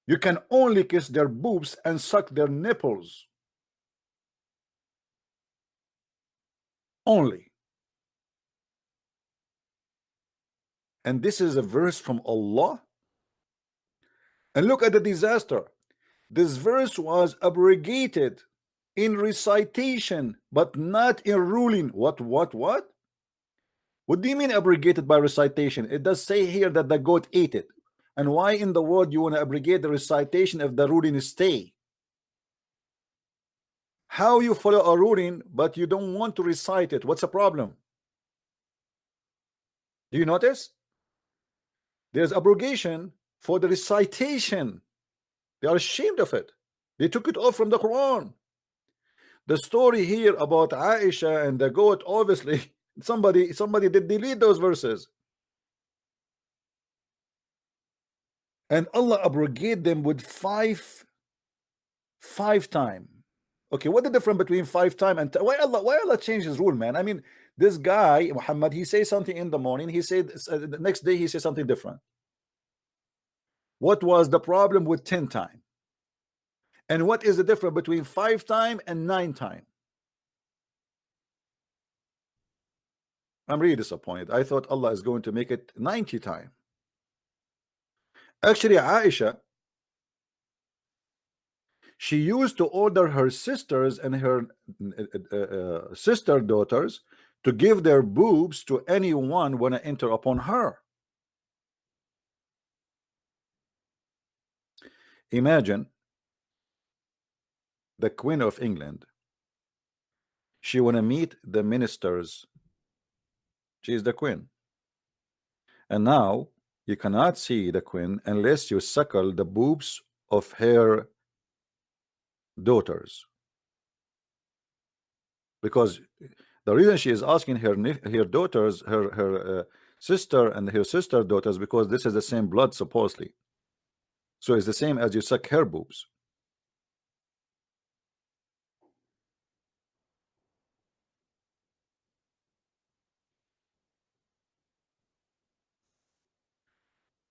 You can only kiss their boobs and suck their nipples. Only. And this is a verse from Allah. And look at the disaster. This verse was abrogated in recitation, but not in ruling. What? What do you mean abrogated by recitation? It does say here that the goat ate it. And why in the world you want to abrogate the recitation if the ruling stay? How you follow a ruling but you don't want to recite it? What's the problem? Do you notice? There's abrogation for the recitation. They are ashamed of it. They took it off from the Quran. The story here about Aisha and the goat, obviously somebody did delete those verses. And Allah abrogate them with five times. Okay, what the difference between 5 times and why Allah changed his rule, man? I mean, this guy Muhammad, he says something in the morning, he said the next day he says something different. What was the problem with 10 times? And what is the difference between 5 times and 9 times? I'm really disappointed. I thought Allah is going to make it 90 times. Actually, Aisha, she used to order her sisters and her sister daughters to give their boobs to anyone when I enter upon her. Imagine the Queen of England. She want to meet the ministers. She is the Queen. And now you cannot see the Queen unless you suckle the boobs of her daughters. Because the reason she is asking her daughters, her sister and her sister daughters, because this is the same blood supposedly. So it's the same as you suck her boobs.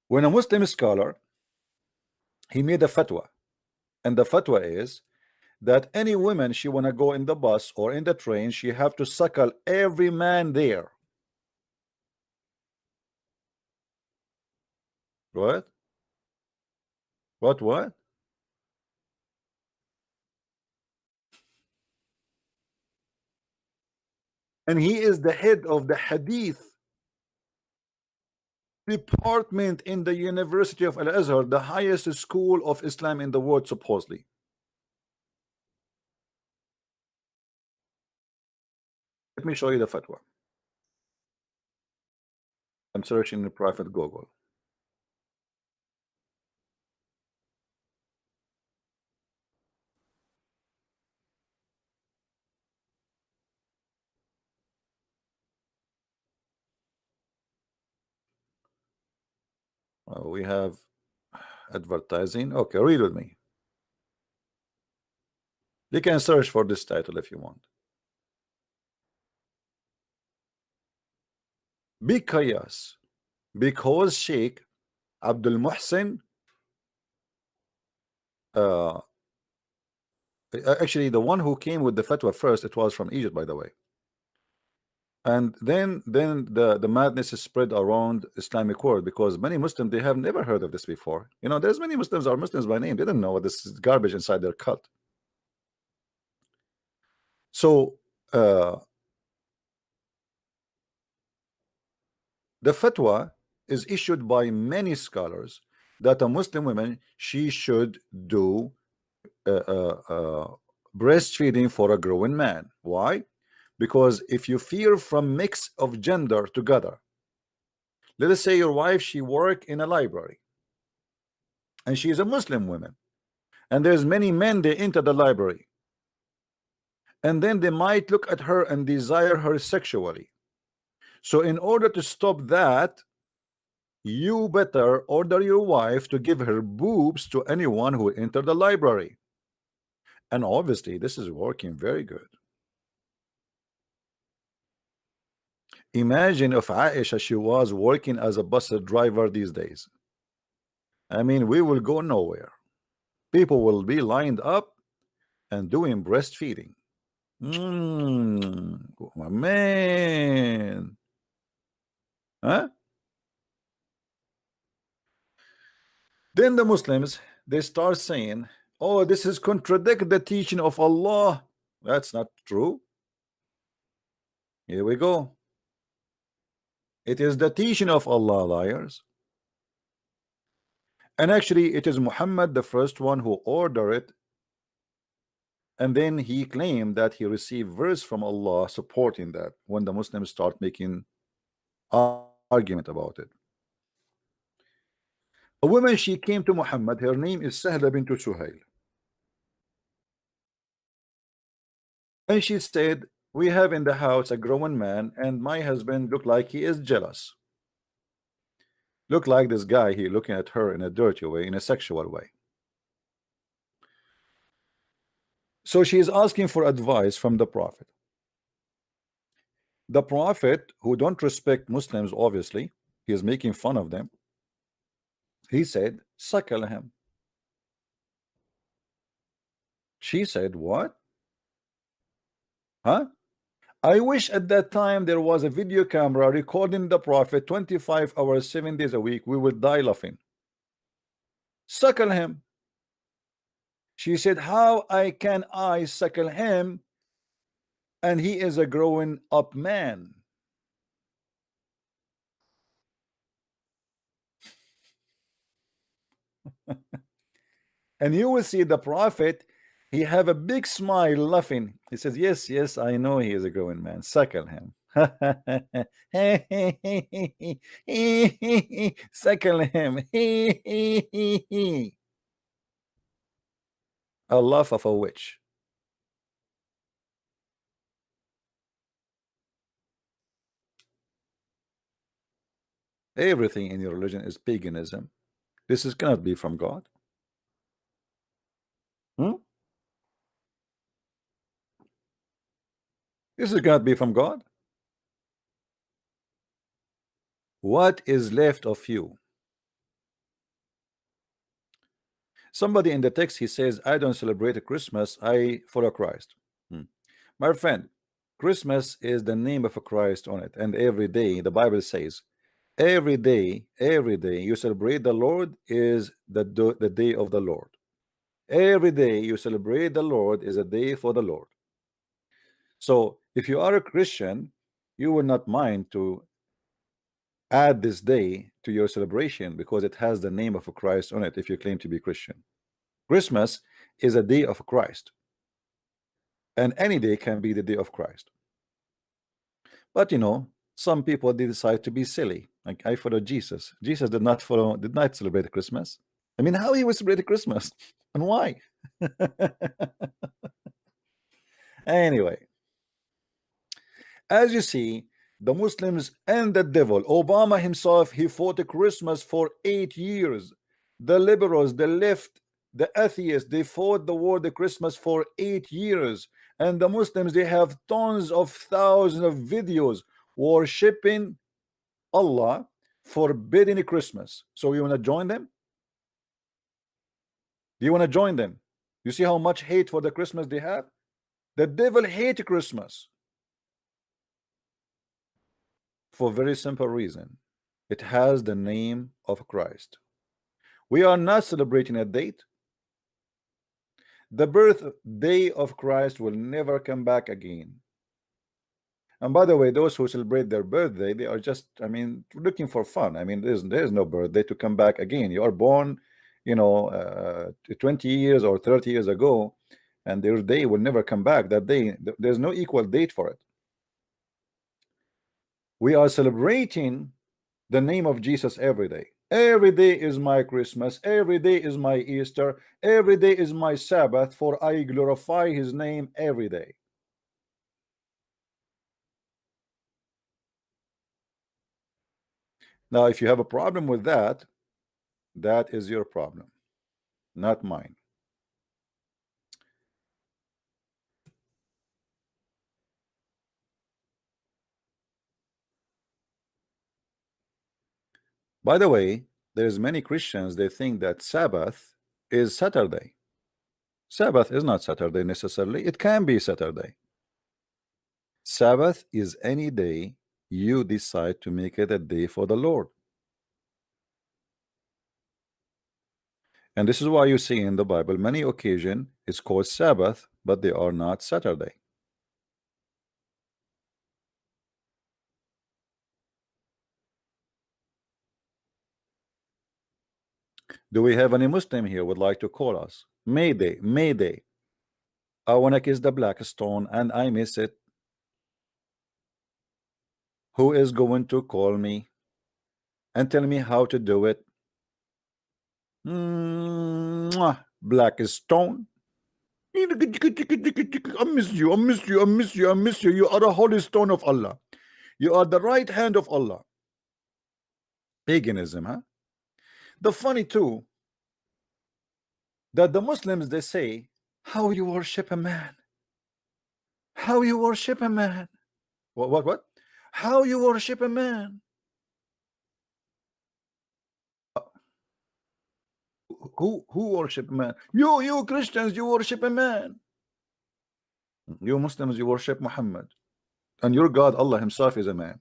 When a Muslim scholar, he made a fatwa, and the fatwa is that any woman she want to go in the bus or in the train, she have to suckle every man there. What? What? and he is the head of the Hadith department in the University of Al-Azhar, the highest school of Islam in the world, supposedly. Let me show you the fatwa. I'm searching in the private Google. We have advertising. Okay, read with me. You can search for this title if you want. Because Sheikh Abdul Muhsin, actually the one who came with the fatwa first, it was from Egypt, by the way. And then the madness is spread around Islamic world, because many Muslims, they have never heard of this before. You know, there's many Muslims are Muslims by name. They don't know what this is garbage inside their cult. So the fatwa is issued by many scholars that a Muslim woman, she should do breastfeeding for a growing man. Why? Because if you fear from mix of gender together, let us say your wife, she work in a library and she is a Muslim woman, and there's many men, they enter the library, and then they might look at her and desire her sexually. So in order to stop that, you better order your wife to give her boobs to anyone who enter the library. And obviously this is working very good. Imagine if Aisha, she was working as a bus driver these days. I mean, we will go nowhere. People will be lined up and doing breastfeeding. My man. Huh? Then the Muslims, they start saying, oh, this is contradict the teaching of Allah. That's not true. Here we go. It is the teaching of Allah, liars. And actually it is Muhammad, the first one, who ordered it, and then he claimed that he received verse from Allah supporting that, when the Muslims start making argument about it. A woman, she came to Muhammad, her name is Sahla bint Suhail, and she said, we have in the house a grown man, and my husband look like he is jealous. Look like this guy, he looking at her in a dirty way, in a sexual way. So she is asking for advice from the Prophet. The Prophet, who don't respect Muslims, obviously, he is making fun of them. He said, suckle him. She said, what? Huh? I wish at that time there was a video camera recording the Prophet 25 hours, 7 days a week. We would die laughing. Suckle him. She said, how can I suckle him, and he is a growing up man? And you will see the Prophet, he have a big smile laughing. He says, yes, yes, I know he is a growing man. Suckle him. Suckle him. A laugh of a witch. Everything in your religion is paganism. This is cannot be from God. This is cannot be from God. What is left of you? Somebody in the text, he says, I don't celebrate Christmas, I follow Christ. My friend, Christmas is the name of a Christ on it, and every day the Bible says, every day you celebrate the Lord is the day of the Lord. Every day you celebrate the Lord is a day for the Lord. So If you are a Christian, you will not mind to add this day to your celebration because it has the name of Christ on it. If you claim to be Christian, Christmas is a day of Christ, and any day can be the day of Christ. But you know, some people, they decide to be silly. Like, I follow Jesus. Jesus did not celebrate Christmas. I mean, how he was celebrating Christmas and why? Anyway, as you see, the Muslims and the devil, Obama himself, he fought Christmas for 8 years. The liberals, the left, the atheists, they fought the war, the Christmas, for 8 years. And the Muslims, they have tons of thousands of videos worshipping Allah, forbidding Christmas. So you want to join them? Do you want to join them? You see how much hate for the Christmas they have? The devil hates Christmas for a very simple reason. It has the name of Christ. We are not celebrating a date. The birthday of Christ will never come back again. And by the way, those who celebrate their birthday, they are just, I mean, looking for fun. I mean, there's no birthday to come back again. You are born, you know, 20 years or 30 years ago, and their day will never come back. That day, there's no equal date for it. We are celebrating the name of Jesus every day. Every day is my Christmas. Every day is my Easter. Every day is my Sabbath, for I glorify his name every day. Now, if you have a problem with that, that is your problem, not mine. By the way, there's many Christians, they think that Sabbath is Saturday. Sabbath is not Saturday necessarily. It can be Saturday. Sabbath is any day you decide to make it a day for the Lord. And this is why you see in the Bible many occasions it's called Sabbath, but they are not Saturday. Do we have any Muslim here would like to call us? Mayday, Mayday. I want to kiss the black stone and I miss it. Who is going to call me and tell me how to do it? Black stone. I miss you, I miss you, I miss you, I miss you. You are the holy stone of Allah. You are the right hand of Allah. Paganism, huh? The funny too, that the Muslims, they say, how you worship a man? How you worship a man? What? How you worship a man? Who worship a man? You Christians, you worship a man. You Muslims, you worship Muhammad. And your God, Allah himself, is a man.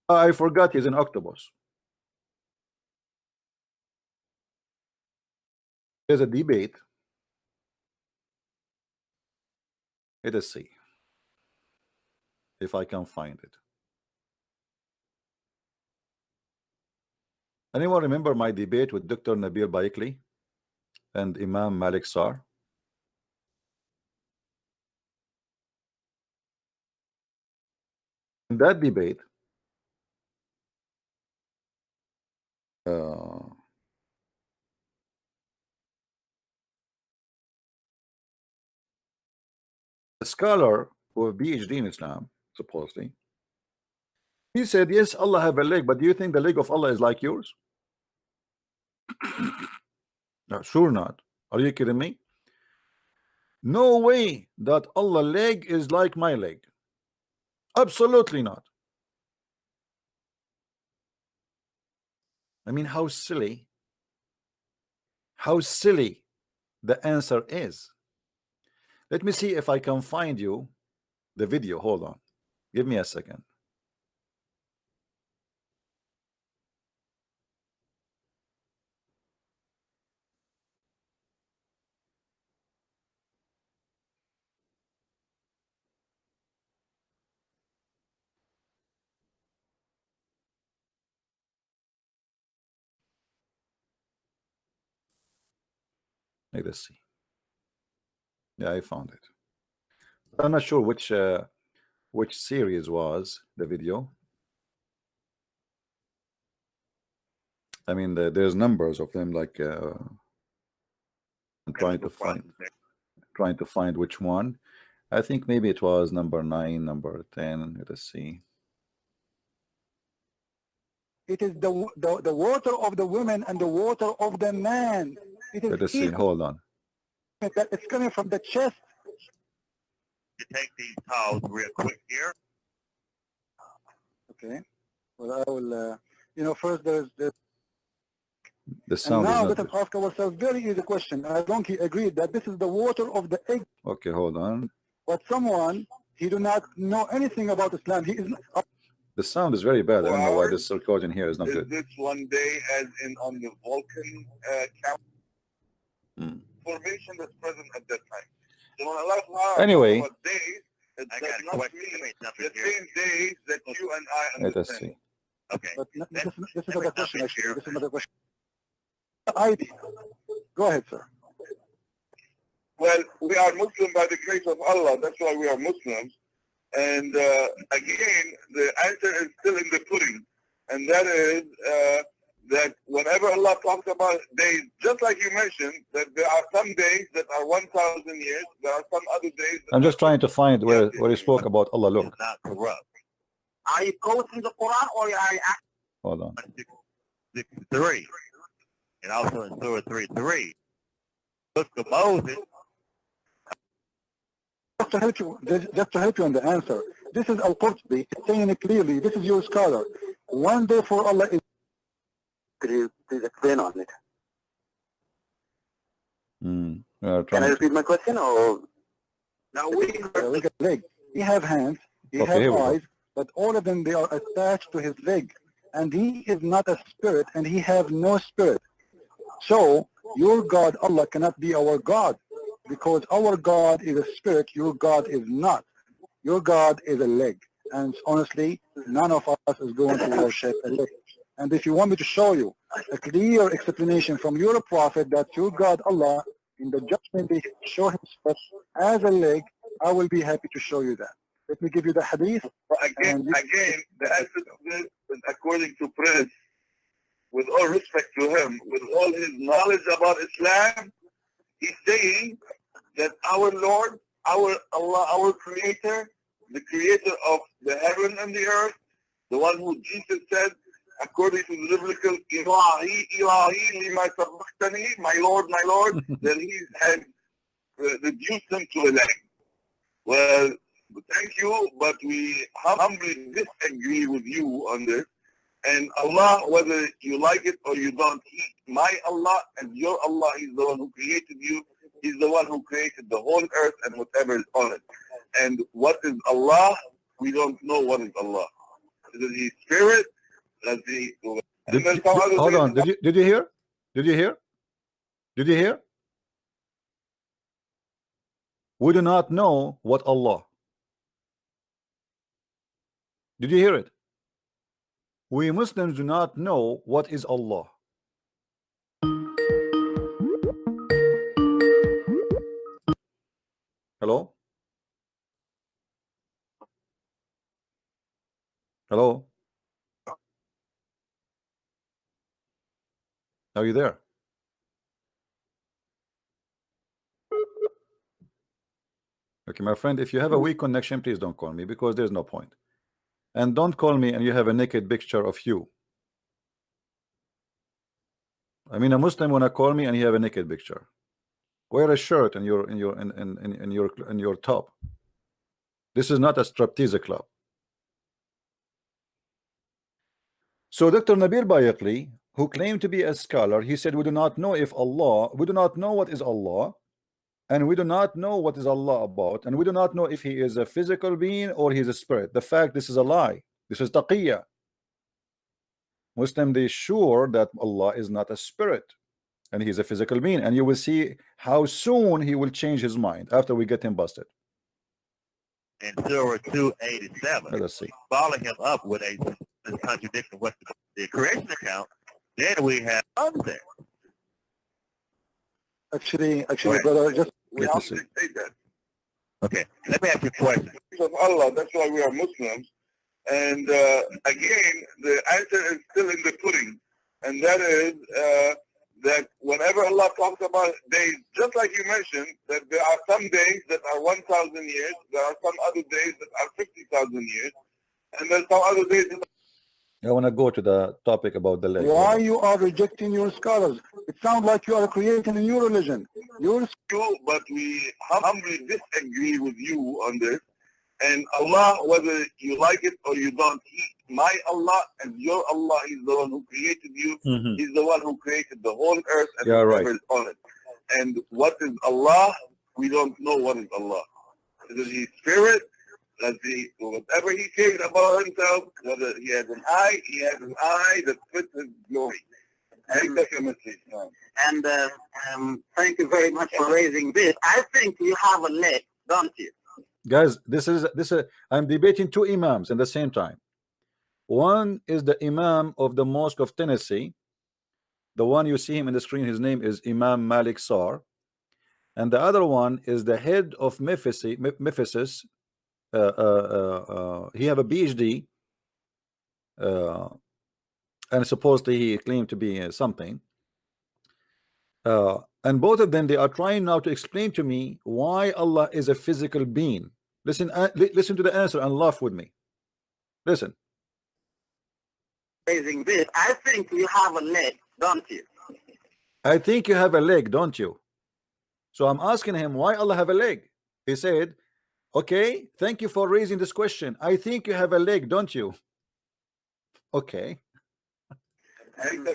I forgot he's an octopus. There's a debate. Let us see if I can find it. Anyone remember my debate with Dr. Nabil Baikli and Imam Malik Sar? In that debate, a scholar who have PhD in Islam, supposedly, he said, yes, Allah have a leg, but do you think the leg of Allah is like yours? No, sure not. Are you kidding me? No way that Allah leg is like my leg. Absolutely not. I mean, how silly the answer is. Let me see if I can find you the video. Hold on, give me a second. Let us see. Yeah, I found it. I'm not sure which series was the video. I mean, there's numbers of them. Like I'm trying to find which one. I think maybe it was number 9, number 10. Let us see. It is the water of the women and the water of the man. It is Let us see. Hold on. That it's coming from the chest. To take these towels real quick here. Okay. Well, I will. You know, first there's this. The sound and now is let not us ask ourselves very easy question. I don't agree that this is the water of the egg. okay. Hold on. But someone, he do not know anything about Islam. He is not. The sound is very bad. I don't know why this recording here is not good. This one day as in on the Vulcan count formation that's present at that time. So when Allah Anyway, about days, it does not mean the same days that you and I understand. let us see. Okay. But this is another question. Actually, this is another question. ID. Go ahead, sir. Well, we are Muslim by the grace of Allah. That's why we are Muslims. And again, the answer is still in the pudding. And that is that whenever Allah talks about days, just like you mentioned, that there are some days that are 1,000 years, there are some other days. I'm just trying to find where he spoke about Allah. Look. It's not corrupt. Are you quoting the Quran or are you Hold on. 63? And also in Surah 3:3. Book of Moses. Just to help you on the answer, this is Al-Qurtubi saying it clearly. This is your scholar. One day for Allah is. Could you please explain on it? Can I repeat my question or? Now we leg. He have hands. He have eyes, but all of them they are attached to his leg, and he is not a spirit, and he have no spirit. So your God Allah cannot be our God. Because our God is a spirit, your God is not. Your God is a leg. And honestly, none of us is going to worship a leg. And if you want me to show you a clear explanation from your prophet that your God Allah, in the judgment day, show himself as a leg, I will be happy to show you that. Let me give you the hadith. Again, the answer to this is according to Prince, with all respect to him, with all his knowledge about Islam, he's saying that our Lord, our Allah, our Creator, the Creator of the heaven and the earth, the one who Jesus said, according to the biblical, Ilahi, Ilahi, lima sabaqtani, my Lord, then he had reduced him to a leg. Well, thank you, but we humbly disagree with you on this. And Allah, whether you like it or you don't, my Allah and your Allah, He's the one who created you. He's the one who created the whole earth and whatever is on it. And what is Allah? We don't know what is Allah. Is He spirit? Hold on. Did you hear? Did you hear? Did you hear? We do not know what Allah. Did you hear it? We Muslims do not know what is Allah. Hello? Hello? Are you there? Okay, my friend, if you have a weak connection, please don't call me because there's no point. And don't call me and you have a naked picture of you. I mean, a Muslim wanna call me and you have a naked picture. Wear a shirt and in your top. This is not a striptease club. So Dr. Nabil Bayaqli, who claimed to be a scholar, he said we do not know if Allah, we do not know what is Allah, and we do not know what is Allah about, and we do not know if he is a physical being or he is a spirit. The fact this is a lie. This is taqiyya. Muslim, they sure that Allah is not a spirit and he's a physical being, and you will see how soon he will change his mind after we get him busted. In Surah 287, let us see. Follow him up with a contradiction with the creation account. Then we have others there. Actually, Right. brother, just We Let me have see. to say that. Okay, let me ask you a question. Of Allah, that's why we are Muslims. And again, the answer is still in the pudding. And that is that whenever Allah talks about days, just like you mentioned, that there are some days that are 1,000 years, there are some other days that are 50,000 years, and there's some other days that I want to go to the topic about the leg. why you are rejecting your scholars? It sounds like you are creating a new religion. Your you, but we humbly disagree with you on this. And Allah, whether you like it or you don't, my Allah and your Allah, He's the one who created you. Mhm. He's the one who created the whole earth and Yeah, right. whatever is on it. And what is Allah? We don't know what is Allah. Is He spirit? Does He, whatever He says about Himself, whether He has an eye, He has an eye that fits His glory. And thank you very much for raising this. I think you have a leg, don't you? Guys, this is I'm debating two imams at the same time. One is the Imam of the Mosque of Tennessee. The one you see him in the screen, his name is Imam Malik Sar. And the other one is the head of Memphis. He have a PhD, and supposedly he claimed to be something. And both of them, they are trying now to explain to me why Allah is a physical being. Listen, listen to the answer and laugh with me. Listen. Raising this, I think you have a leg, don't you? I think you have a leg, don't you? So I'm asking him why Allah have a leg. He said, okay, thank you for raising this question. I think you have a leg, don't you? Okay. And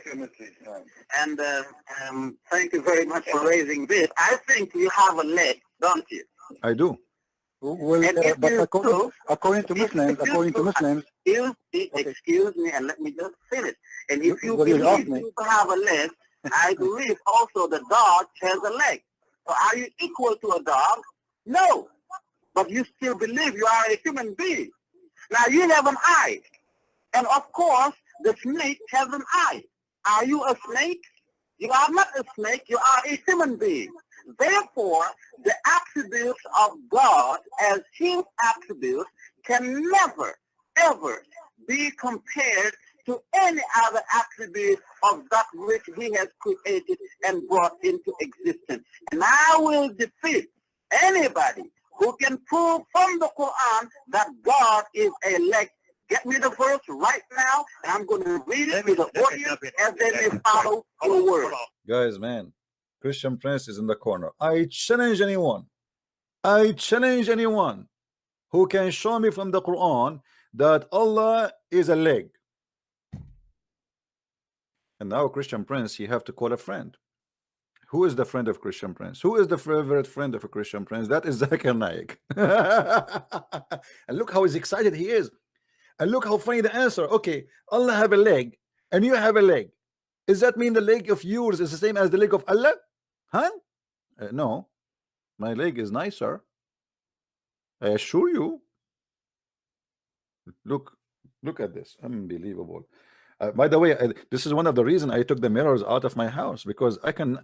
thank you very much for raising this. I think you have a leg, don't you? I do. well, And if but you according to Muslims, excuse me, and let me just finish. And if you Well, you asked believe me. you have a leg, I believe also the dog has a leg. So are you equal to a dog? No. But you still believe you are a human being. Now you have an eye. And of course, the snake has an eye. Are you a snake? You are not a snake. You are a human being. Therefore, the attributes of God as His attributes can never, ever be compared to any other attribute of that which He has created and brought into existence. And I will defeat anybody who can prove from the Quran that God is a leg. Get me the verse right now, and I'm going to read it to the audience as they may follow the word. Guys, man, Christian Prince is in the corner. I challenge anyone who can show me from the Quran that Allah is a leg. And now Christian Prince, you have to call a friend. Who is the friend of Christian Prince? Who is the favorite friend of a Christian Prince? That is Zakir Naik. And look how excited he is. And look how funny the answer. Okay, Allah have a leg and you have a leg. Does that mean the leg of yours is the same as the leg of Allah? Huh? No, my leg is nicer. I assure you. Look at this. Unbelievable. By the way, this is one of the reasons I took the mirrors out of my house, because I can,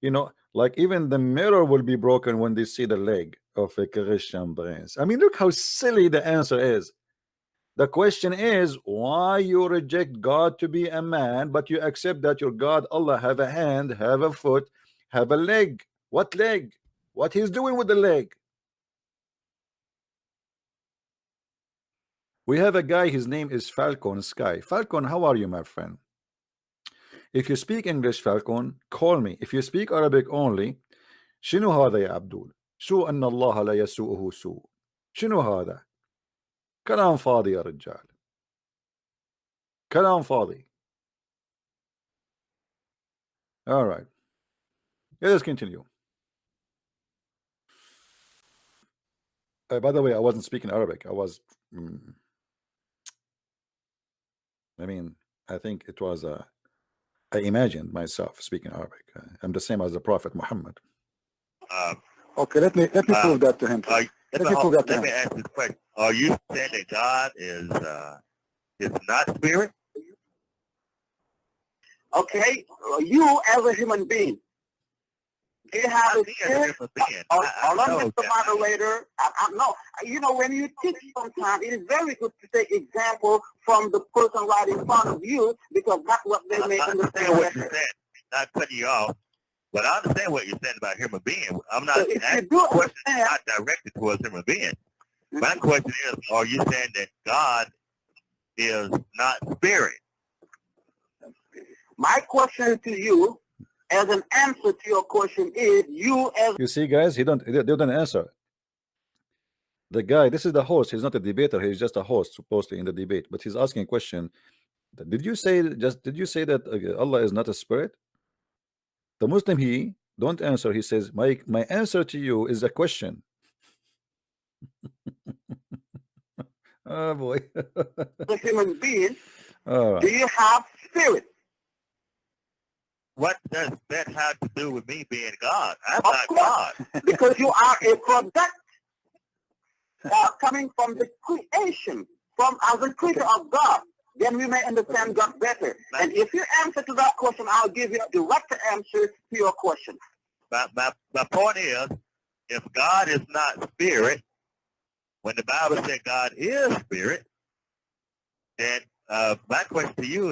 you know, like even the mirror will be broken when they see the leg of a Christian Prince. I mean, look how silly the answer is. The question is, why you reject God to be a man, but you accept that your God Allah have a hand, have a foot, have a leg? What leg? What he's doing with the leg? We have a guy, his name is Falcon Sky. Falcon, how are you, my friend? If you speak English, Falcon, call me. If you speak Arabic only, شنو هذا يا عبدول؟ شو أن الله لا يسوءه سوء؟ شنو هذا؟ كلام فاضي يا رجال. كلام فاضي. All right. Let us continue. By the way, I wasn't speaking Arabic. I was, I mean, I think it was, I imagined myself speaking Arabic. I'm the same as the Prophet Muhammad. Okay, let me prove that to him. Let me ask this question. Are you saying that God is not spirit? Okay, you as a human being, You have a spirit. Hold on, Mr. Moderator. No, you know, when you teach sometimes, it is very good to take example from the person right in front of you, because that's what they make understand. What you said, not cutting you off, but I understand what you're saying about human being. I'm not asking questions not directed towards human being. My question is, are you saying that God is not spirit? My question to you, as an answer to your question, is you as... You see, guys, they don't answer. The guy, this is the host. He's not a debater. He's just a host, supposedly in the debate. But he's asking a question. Did you say that Allah is not a spirit? The Muslim, he don't answer. He says, my answer to you is a question. Oh boy. The human being, do you have spirit? What does that have to do with me being God? I'm not God. Because you are a product coming from the creation, as a creature of God. Then we may understand God better. And if you answer to that question, I'll give you a direct answer to your question. My point is, if God is not spirit, when the Bible said God is spirit, then my question to you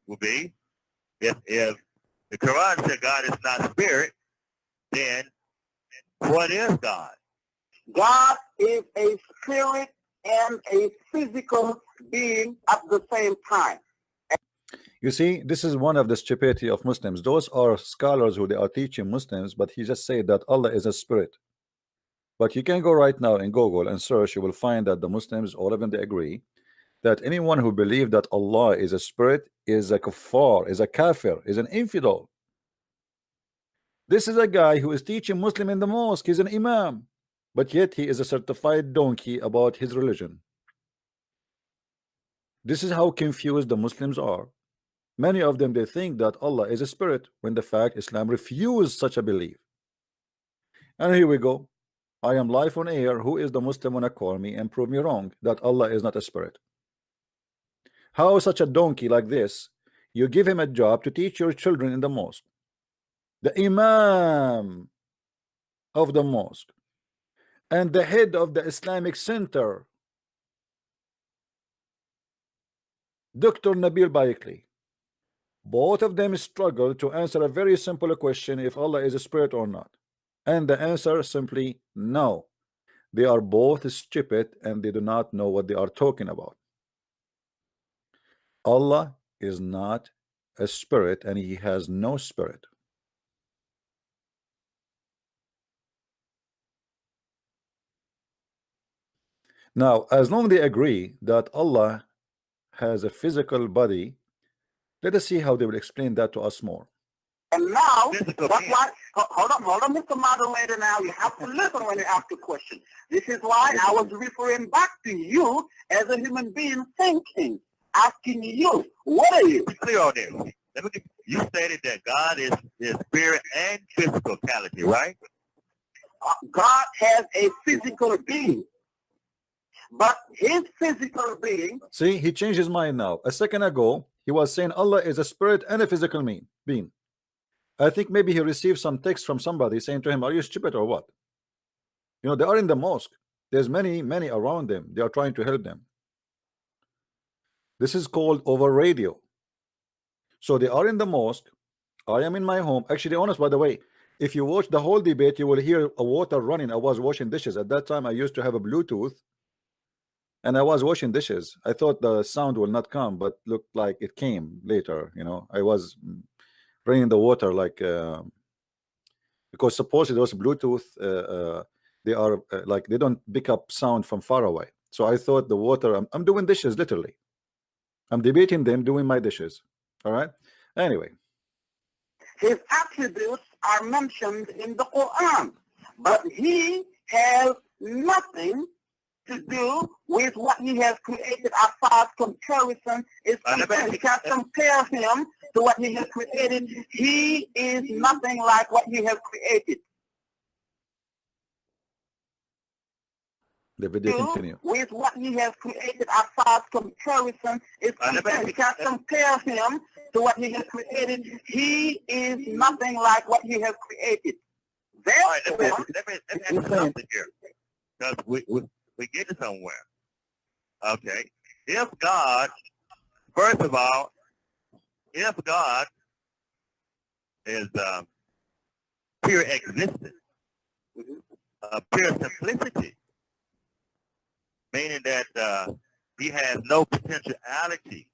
would be, if the Quran said God is not spirit, then what is God? God is a spirit and a physical being at the same time. You see, this is one of the stupidity of Muslims. Those are scholars who they are teaching Muslims, but he just said that Allah is a spirit. But you can go right now in Google and search. You will find that the Muslims, all of them, they agree that anyone who believes that Allah is a spirit is a kuffar, is a kafir, is an infidel. This is a guy who is teaching Muslim in the mosque. He's an imam, but yet he is a certified donkey about his religion. This is how confused the Muslims are. Many of them, they think that Allah is a spirit, when the fact Islam refused such a belief. And here we go. I am live on air. Who is the Muslim wanna call me and prove me wrong that Allah is not a spirit? How such a donkey like this, you give him a job to teach your children in the mosque, the imam of the mosque and the head of the Islamic Center, Dr. Nabil Baikli. Both of them struggle to answer a very simple question, if Allah is a spirit or not. And the answer simply no. They are both stupid and they do not know what they are talking about. Allah is not a spirit and he has no spirit. Now, as long as they agree that Allah has a physical body, let us see how they will explain that to us more. And now, that's why, hold on, Mr. Moderator, now you have to listen when you ask a question. This is why I was referring back to you as a human being thinking, asking you, what are you? Clear on this. You stated that God is spirit and physicality, right? God has a physical being. But his physical being... See, he changed his mind now. A second ago, he was saying Allah is a spirit and a physical being. I think maybe he received some text from somebody saying to him, are you stupid or what? You know, they are in the mosque. There's many around them. They are trying to help them. This is called over radio. So they are in the mosque. I am in my home. Actually, honest, by the way, if you watch the whole debate, you will hear a water running. I was washing dishes. At that time, I used to have a Bluetooth. And I was washing dishes. I thought the sound will not come, but looked like it came later. You know, I was running the water like because supposedly those Bluetooth they are like they don't pick up sound from far away. So I thought the water. I'm doing dishes literally. I'm debating them, doing my dishes. All right. Anyway, his attributes are mentioned in the Quran, but he has nothing to do with what he has created as far as comparison is concerned. You can't compare him to what he has created. He is nothing like what he has created. The video continue. With what he has created as far as comparison is concerned. You can't compare him to what he has created. He is nothing like what he has created. right, let me Therefore, ask you something here, because we get to somewhere. Okay, if God, first of all, if God is pure existence, pure simplicity, meaning that he has no potentiality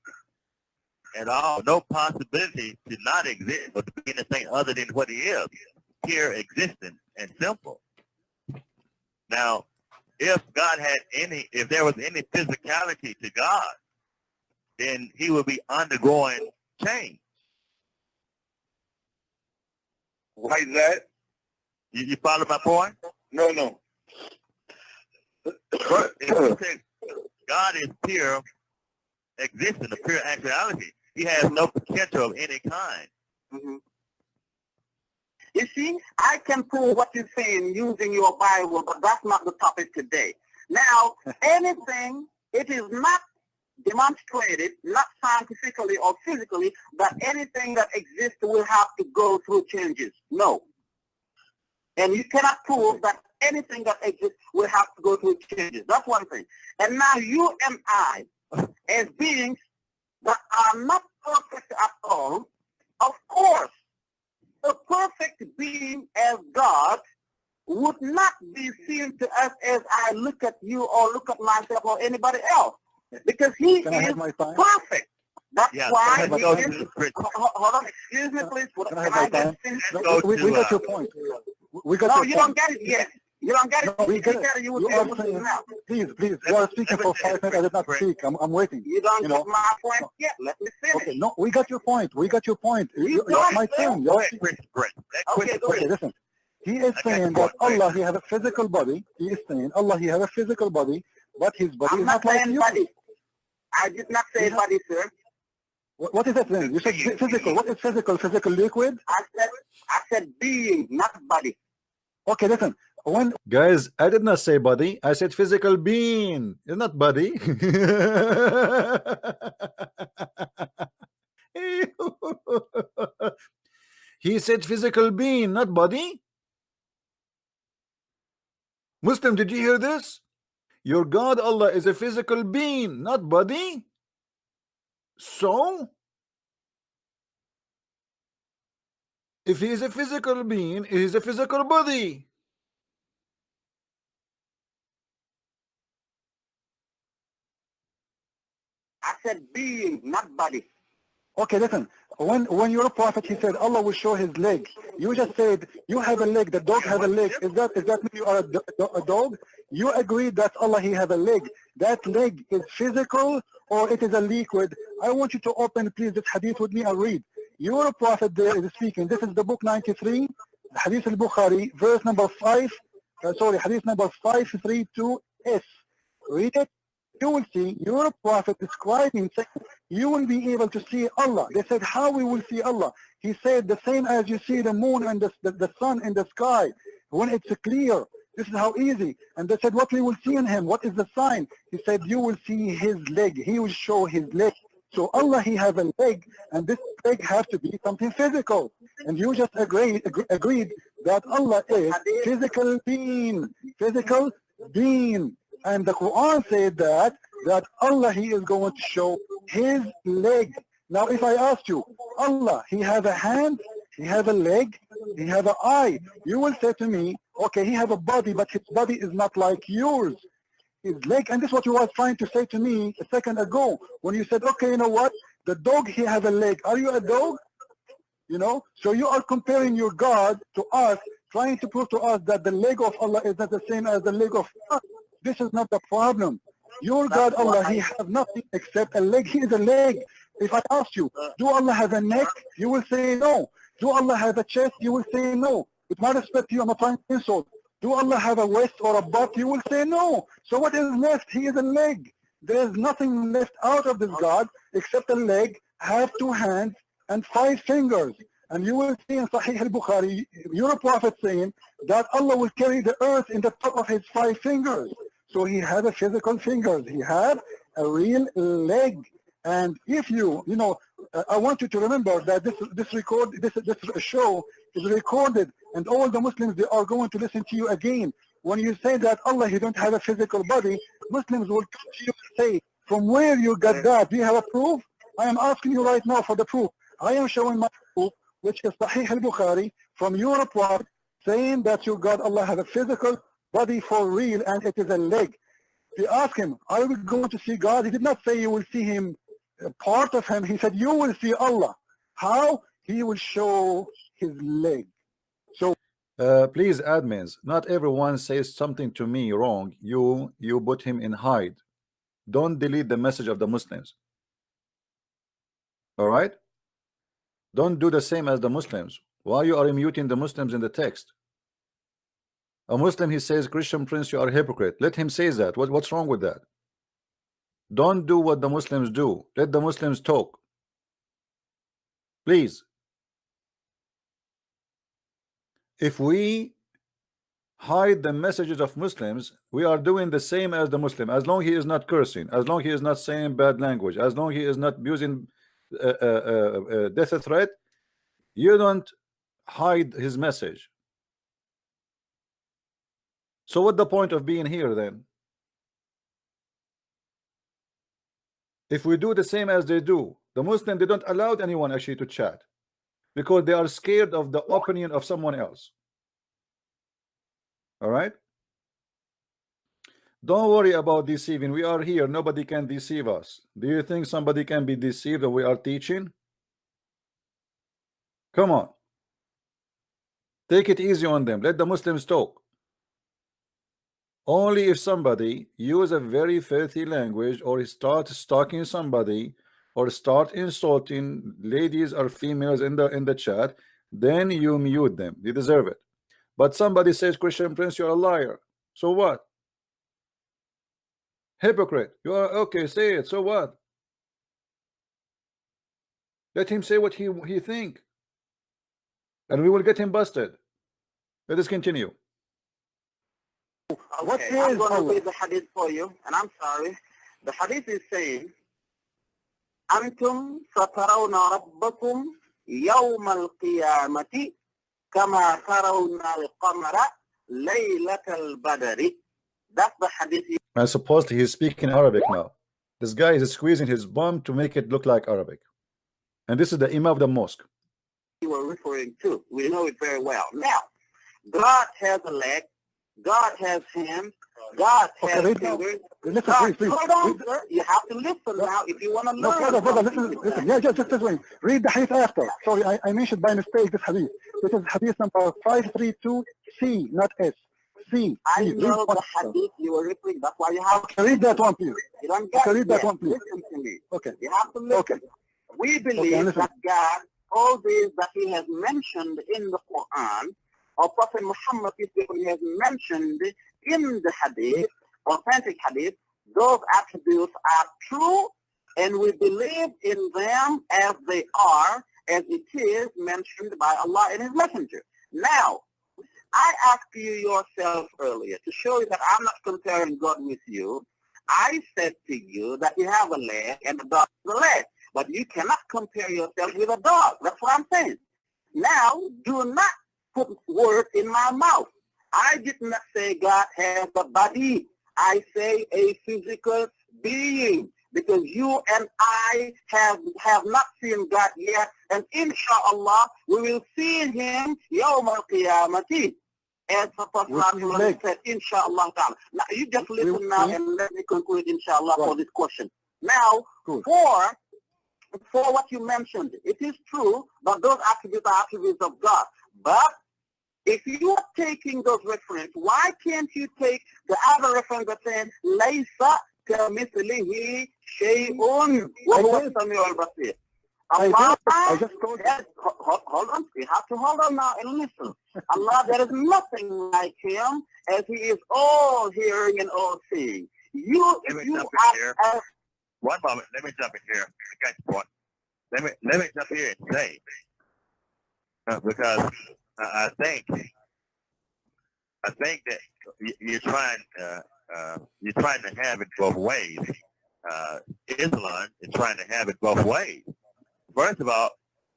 at all, no possibility to not exist or to be anything other than what he is, pure existence and simple. Now, if God had if there was any physicality to God, then he would be undergoing change. Why is that? You follow my point? No. If you say God is pure existence, a pure actuality, he has no potential of any kind. mm-hmm. You see, I can prove what you're saying using your Bible, but that's not the topic today. Now, anything, it is not demonstrated, not scientifically or physically, that anything that exists will have to go through changes. No. And you cannot prove that anything that exists will have to go through changes. That's one thing. And now you and I, as beings that are not perfect at all, of course, a perfect being as God would not be seen to us as I look at you or look at myself or anybody else, because he is perfect. That's why he is. Hold on, excuse me, please. Can I have my time? No, we got your point. We got no, your you point. don't get it yet. You don't get it. No, we get it. You are saying, please, you are speaking for 5 minutes. I did not speak. I'm waiting. You don't get my point yet. Let me finish. Okay, no, we got your point. We got your point. My turn. Okay, listen. He is saying that Allah, he has a physical body. He is saying Allah, he has a physical body, but his body is not like you. Body. I did not say body, sir. What is that then? You said physical. What is physical? Physical liquid? I said being, not body. Okay, listen. Guys, I did not say body. I said physical being. It's not body. He said physical being, not body. Muslim, did you hear this? Your God Allah is a physical being, not body. So if he is a physical being, he is a physical body. I said being, not body. Okay, listen. When you're a prophet, he said Allah will show his leg. You just said you have a leg. The dog have a leg. Is that mean you are a dog? You agreed that Allah he have a leg. That leg is physical or it is a liquid. I want you to open please this hadith with me and read. You're a prophet there is speaking. This is the book 93, Hadith al-Bukhari, verse number 5. Hadith number 532s. Read it. You will see your prophet describing, saying, you will be able to see Allah. They said, how we will see Allah? He said, the same as you see the moon and the sun in the sky. When it's clear, this is how easy. And they said, what we will see in him? What is the sign? He said, you will see his leg. He will show his leg. So Allah, he has a leg, and this leg has to be something physical. And you just agreed that Allah is physical being. Physical being. And the Quran said that Allah, he is going to show his leg. Now, if I ask you, Allah, he has a hand, he has a leg, he has an eye, you will say to me, okay, he has a body, but his body is not like yours. His leg, and this is what you were trying to say to me a second ago, when you said, okay, you know what, the dog, he has a leg. Are you a dog? You know, so you are comparing your God to us, trying to prove to us that the leg of Allah is not the same as the leg of us. This is not the problem. Your God, Allah, he has nothing except a leg. He is a leg. If I ask you, do Allah have a neck? You will say no. Do Allah have a chest? You will say no. With my respect to you, I'm not trying to insult. Do Allah have a waist or a butt? You will say no. So what is left? He is a leg. There is nothing left out of this God except a leg, have 2 hands, and 5 fingers. And you will see in Sahih al-Bukhari, your prophet saying that Allah will carry the earth in the top of his 5 fingers. So he has a physical fingers. He has a real leg. And if you know, I want you to remember that this show is recorded, and all the Muslims, they are going to listen to you again. When you say that Allah, He don't have a physical body, Muslims will come to you and say, from where you got that? Do you have a proof? I am asking you right now for the proof. I am showing my proof, which is Sahih al-Bukhari, from your report, saying that your God, Allah, has a physical body for real, and it is a leg. You ask him, are we going to see God? He did not say you will see him, part of him. He said you will see Allah. How? He will show his leg. So please, admins, not everyone says something to me wrong. You put him in hide. Don't delete the message of the Muslims. All right? Don't do the same as the Muslims. Why you are muting the Muslims in the text? A Muslim, he says, Christian Prince, you are a hypocrite. Let him say that. What's wrong with that? Don't do what the Muslims do. Let the Muslims talk. Please. If we hide the messages of Muslims, we are doing the same as the Muslim. As long as he is not cursing, as long as he is not saying bad language, as long as he is not using death threat, you don't hide his message. So what's the point of being here then? If we do the same as they do, the Muslim, they don't allow anyone actually to chat because they are scared of the opinion of someone else. All right? Don't worry about deceiving. We are here. Nobody can deceive us. Do you think somebody can be deceived that we are teaching? Come on. Take it easy on them. Let the Muslims talk. Only if somebody use a very filthy language or start stalking somebody or start insulting ladies or females in the chat, then you mute them. They deserve it. But somebody says, Christian Prince, you're a liar. So what? Hypocrite. You are okay, say it. So what? Let him say what he think. And we will get him busted. Let us continue. Okay, I'm going to read the hadith for you, and I'm sorry. The hadith is saying, أنتم سترون ربكم يوم القيامة كما ترون القمر ليلة البدر. That's the hadith. I suppose he's speaking Arabic now. This guy is squeezing his bum to make it look like Arabic. And this is the Imam of the mosque. You were referring to. We know it very well. Now, God has a leg. God has hands. God has fingers. Hold on, sir. You have to listen now if you want to learn. No, brother, listen. Yeah, just wait. Read the hadith after. Sorry, I mentioned by mistake this hadith. This is hadith number 532C, not S. C. I know the hadith you were referring. That's why you have to read that one, please. You don't get read that one, please. Listen to me. Okay. You have to listen. Okay. We believe that God, all these that He has mentioned in the Quran, or Prophet Muhammad has mentioned in the hadith, authentic hadith, those attributes are true, and we believe in them as they are, as it is mentioned by Allah and His Messenger. Now, I asked you yourself earlier to show you that I'm not comparing God with you. I said to you that you have a leg and a dog has a leg, but you cannot compare yourself with a dog. That's what I'm saying. Now, do not put words in my mouth. I did not say God has a body. I say a physical being, because you and I have not seen God yet, and inshallah we will see Him yawm al-qiyamati, as the Prophet said, inshallah ta'ala. Now you just listen now and let me conclude inshallah for this question. Now, for what you mentioned, it is true, but those attributes are attributes of God. But if you are taking those references, why can't you take the other reference that says, Laysa kamithlihi shay'un wa huwa as-sami'ul basir? I just told you. Hold on. You have to hold on now and listen. Allah, there is nothing like Him, as He is all hearing and all seeing. One moment. Let me jump in here. I got your point. Let me jump here and say, because I think that you're trying to have it both ways. Islam is trying to have it both ways. first of all,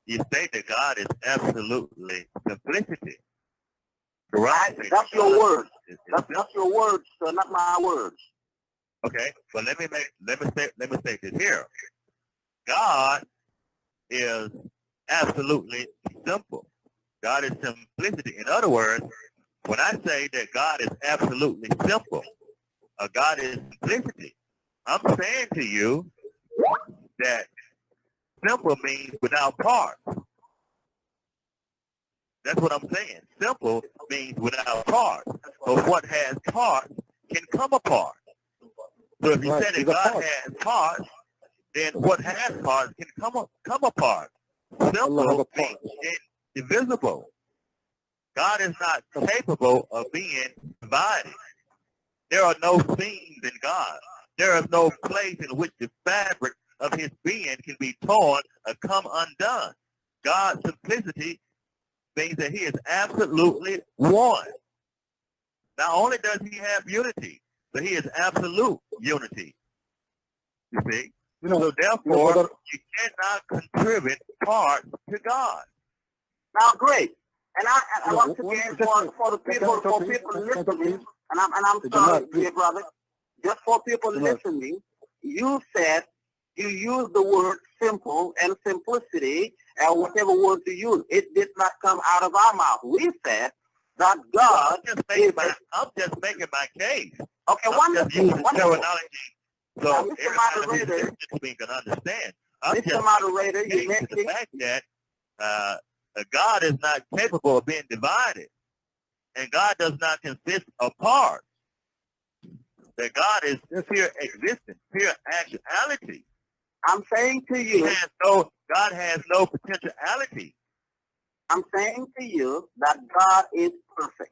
you state that God is absolutely simplicity. Right? That's your words. That's your words, sir, not my words. Okay, but let me state this here. God is absolutely simple. God is simplicity. In other words, when I say that God is absolutely simple, God is simplicity, I'm saying to you that simple means without parts. That's what I'm saying. Simple means without parts. But what has parts can come apart. So if you say that God has parts, then what has parts can come apart. Simple means indivisible. God is not capable of being divided. There are no seams in God. There is no place in which the fabric of his being can be torn or come undone. God's simplicity means that he is absolutely one. Not only does he have unity, but he is absolute unity. You see? So therefore, you cannot contribute parts to God. Now, great. And I once again, for the people listening, and I'm sorry, dear brother, just for people listening, you said you used the word simple and simplicity, and whatever word you use, it did not come out of our mouth. We said that God I'm just making my case. Okay, wonderful. Terminology, so Mr. Moderator, we can understand. Mr. Moderator, you mentioned the fact that God is not capable of being divided, and God does not consist of parts. That God is pure existence, pure actuality. I'm saying to you, God has no potentiality. I'm saying to you that God is perfect.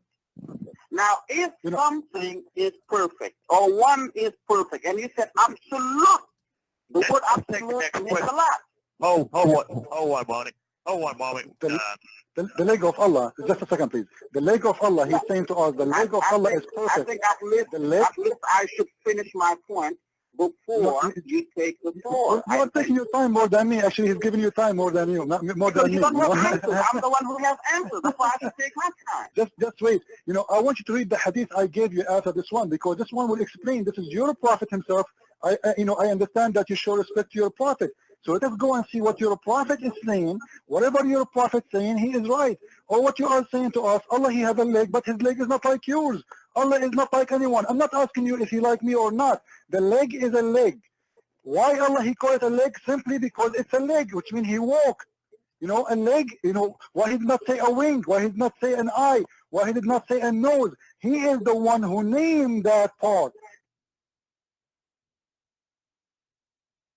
Now, if something is perfect, or one is perfect, and you said absolute, the word absolute means a lot. Hold one moment. The leg of Allah, just a second please. The leg of Allah, he's saying to us, the leg of Allah is perfect. I think at least I should finish my point before you take the floor. You are taking your time more than me. Actually, he's giving you time more than you, not more than me. You don't have answers. I'm the one who has answers. That's why I should take my time. Just wait. I want you to read the hadith I gave you after this one, because this one will explain. This is your prophet himself. I understand that you show respect to your prophet. So let us go and see what your prophet is saying. Whatever your prophet is saying, he is right. Or what you are saying to us, Allah, he has a leg, but his leg is not like yours. Allah is not like anyone. I'm not asking you if he like me or not. The leg is a leg. Why Allah, he call it a leg? Simply because it's a leg, which means he walk. A leg, why he did not say a wing? Why he did not say an eye? Why he did not say a nose? He is the one who named that part.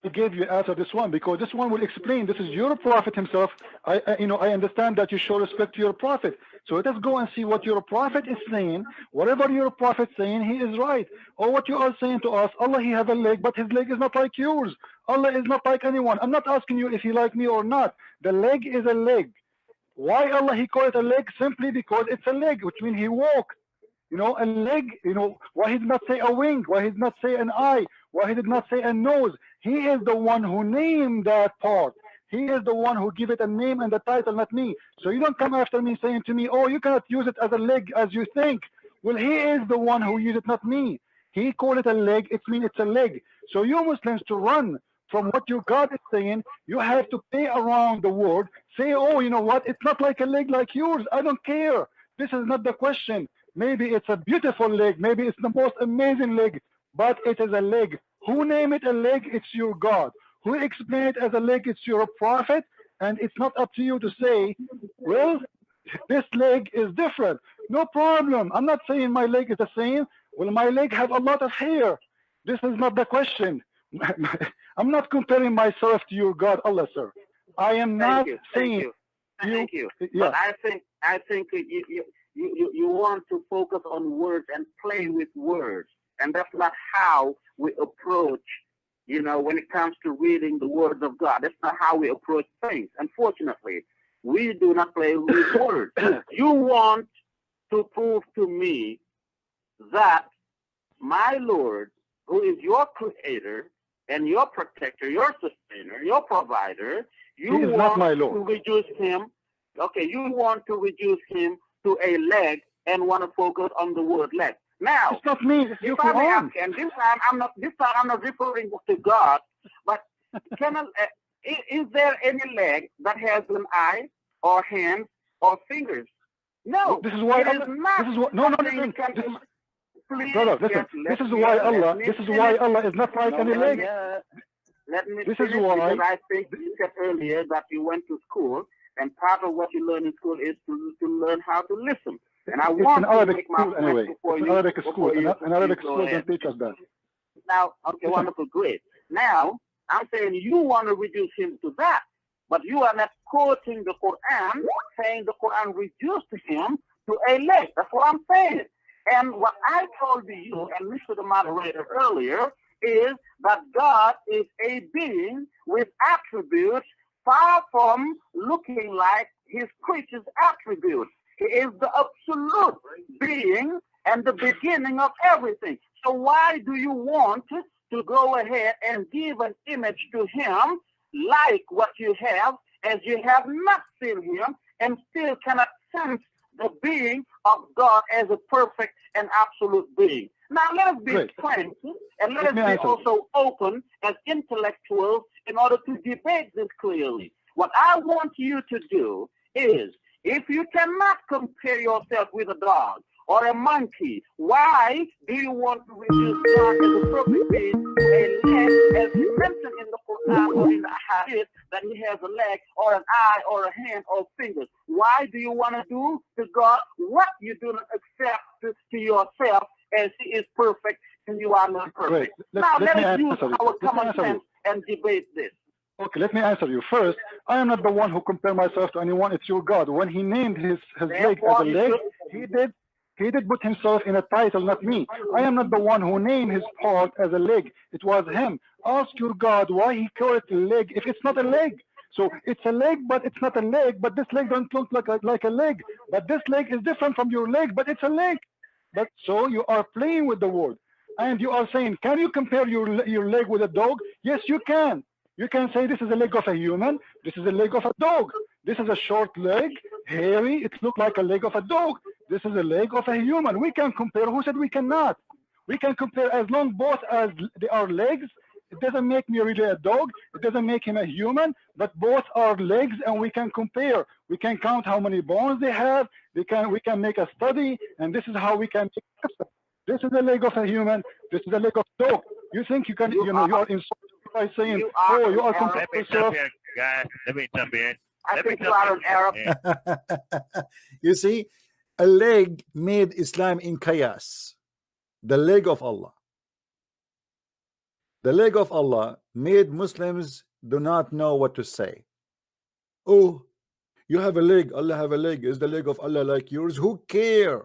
I gave you after this one, because this one will explain. This is your prophet himself. I understand that you show respect to your prophet. So let us go and see what your prophet is saying. Whatever your prophet is saying, he is right. Or what you are saying to us, Allah, he has a leg, but his leg is not like yours. Allah is not like anyone. I'm not asking you if he like me or not. The leg is a leg. Why Allah, he call it a leg? Simply because it's a leg, which means he walk. A leg, why he did not say a wing? Why he did not say an eye? Why he did not say a nose? He is the one who named that part. He is the one who give it a name and a title, not me. So you don't come after me saying to me, oh, you cannot use it as a leg as you think. Well, he is the one who used it, not me. He called it a leg. It means it's a leg. So you Muslims, to run from what your God is saying, you have to play around the word. Say, oh, you know what? It's not like a leg like yours. I don't care. This is not the question. Maybe it's a beautiful leg. Maybe it's the most amazing leg. But it is a leg. Who named it a leg? It's your God. Who explained it as a leg? It's your prophet. And it's not up to you to say, well, this leg is different. No problem. I'm not saying my leg is the same. Well, my leg has a lot of hair. This is not the question. I'm not comparing myself to your God, Allah, sir. I am not saying. Thank you. Yeah. But I think you want to focus on words and play with words, and that's not how we approach. When it comes to reading the words of God, that's not how we approach things. Unfortunately, we do not play with words. You want to prove to me that my Lord, who is your creator and your protector, your sustainer, your provider, You He is want not my to Lord. reduce him. Okay, you want to reduce him to a leg and want to focus on the word leg. Now, It's not me. It's your if I may Quran. ask, and this time I'm not referring to God, but is there any leg that has an eye or hand or fingers? No. This is why it is Allah. not. This is what. No, no, something listen. that can- This is, Please, brother, listen. just This let is me- why let Allah. me This is finish. why Allah is not like No, any leg. Let me This finish is why. because I think you said earlier that you went to school, and part of what you learn in school is to learn how to listen. And I It's want an to Arabic make my school point anyway. before It's an you. Arabic school. before you- An Arabic you go school ahead. don't teach us that. Now, okay, wonderful, great. Now, I'm saying you want to reduce him to that, but you are not quoting the Quran, saying the Quran reduced him to a leg. That's what I'm saying. And what I told you and Mr. the moderator earlier is that God is a being with attributes far from looking like his creatures' attributes. He is the absolute being and the beginning of everything. So why do you want to go ahead and give an image to him like what you have, as you have not seen him and still cannot sense the being of God as a perfect and absolute being? Now let us be Great. frank and let Let me us be answer. also open as intellectuals in order to debate this clearly. What I want you to do is, if you cannot compare yourself with a dog or a monkey, why do you want to reduce God as a perfect being to a leg, as he mentioned in the Quran or in the Hadith, that he has a leg or an eye or a hand or fingers? Why do you want to do to God what you do not accept to yourself, as he is perfect and you are not perfect? Great. Now Let me let us use answer you. our Let me common answer you. sense and debate this. Okay, let me answer you. First, I am not the one who compare myself to anyone. It's your God. When he named his leg as a Therefore, you leg, should- he did put himself in a title, not me. I am not the one who named his part as a leg. It was him. Ask your God why he called it a leg if it's not a leg. So it's a leg, but it's not a leg. But this leg don't look like a leg. But this leg is different from your leg, but it's a leg. But so you are playing with the word, and you are saying, can you compare your leg with a dog? Yes, you can. You can say this is a leg of a human, this is a leg of a dog. This is a short leg, hairy, it looks like a leg of a dog. This is a leg of a human. We can compare. Who said we cannot? We can compare as long both as they are legs. It doesn't make me really a dog. It doesn't make him a human, but both are legs and we can compare. We can count how many bones they have. We can make a study, and this is how we can make a This is the leg of a human. This is the leg of a dog. You think you can, you are insulting by saying, you are comparing Let me jump in, guys. Let me jump in. I think you are an Arab. You see, a leg made Islam in chaos. The leg of Allah. The leg of Allah made Muslims do not know what to say. Oh, you have a leg, Allah have a leg. Is the leg of Allah like yours? Who care?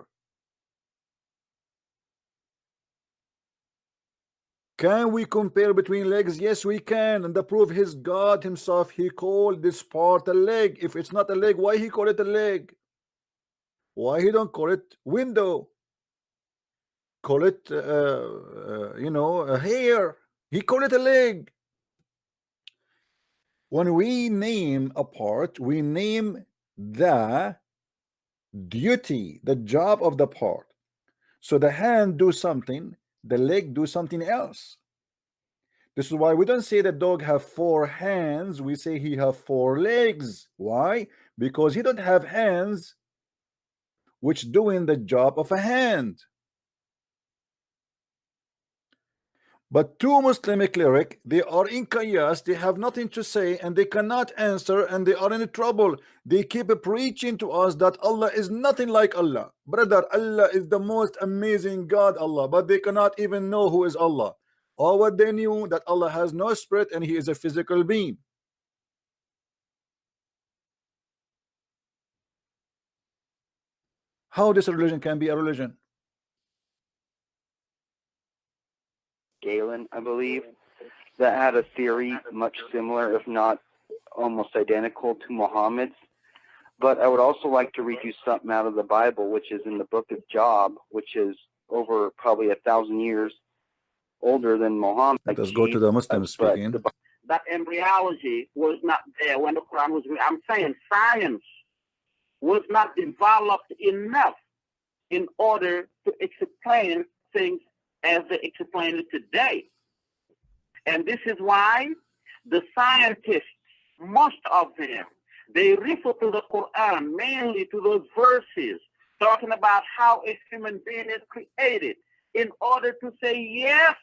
Can we compare between legs? Yes, we can. And the proof is God himself. He called this part a leg. If it's not a leg, why he call it a leg? Why he don't call it window? Call it, you know, a hair. He call it a leg. When we name a part, we name the duty, the job of the part. So the hand do something, the leg do something else. This is why we don't say the dog have 4 hands. We say he have 4 legs. Why? Because he don't have hands which doing the job of a hand. But two Muslim cleric, they are in chaos, they have nothing to say and they cannot answer and they are in trouble. They keep preaching to us that Allah is nothing like Allah. Brother, Allah is the most amazing God, Allah, but they cannot even know who is Allah. All what they knew that Allah has no spirit and he is a physical being. How this religion can be a religion? Galen, I believe, that had a theory much similar, if not almost identical to Muhammad's. But I would also like to read you something out of the Bible, which is in the book of Job, which is over probably 1,000 years older than Muhammad. Let's go to the Muslim speaking. that embryology was not there when the Quran was written. I'm saying science was not developed enough in order to explain things as they explain it today. And this is why the scientists, most of them, they refer to the Quran, mainly to those verses, talking about how a human being is created, in order to say, yes,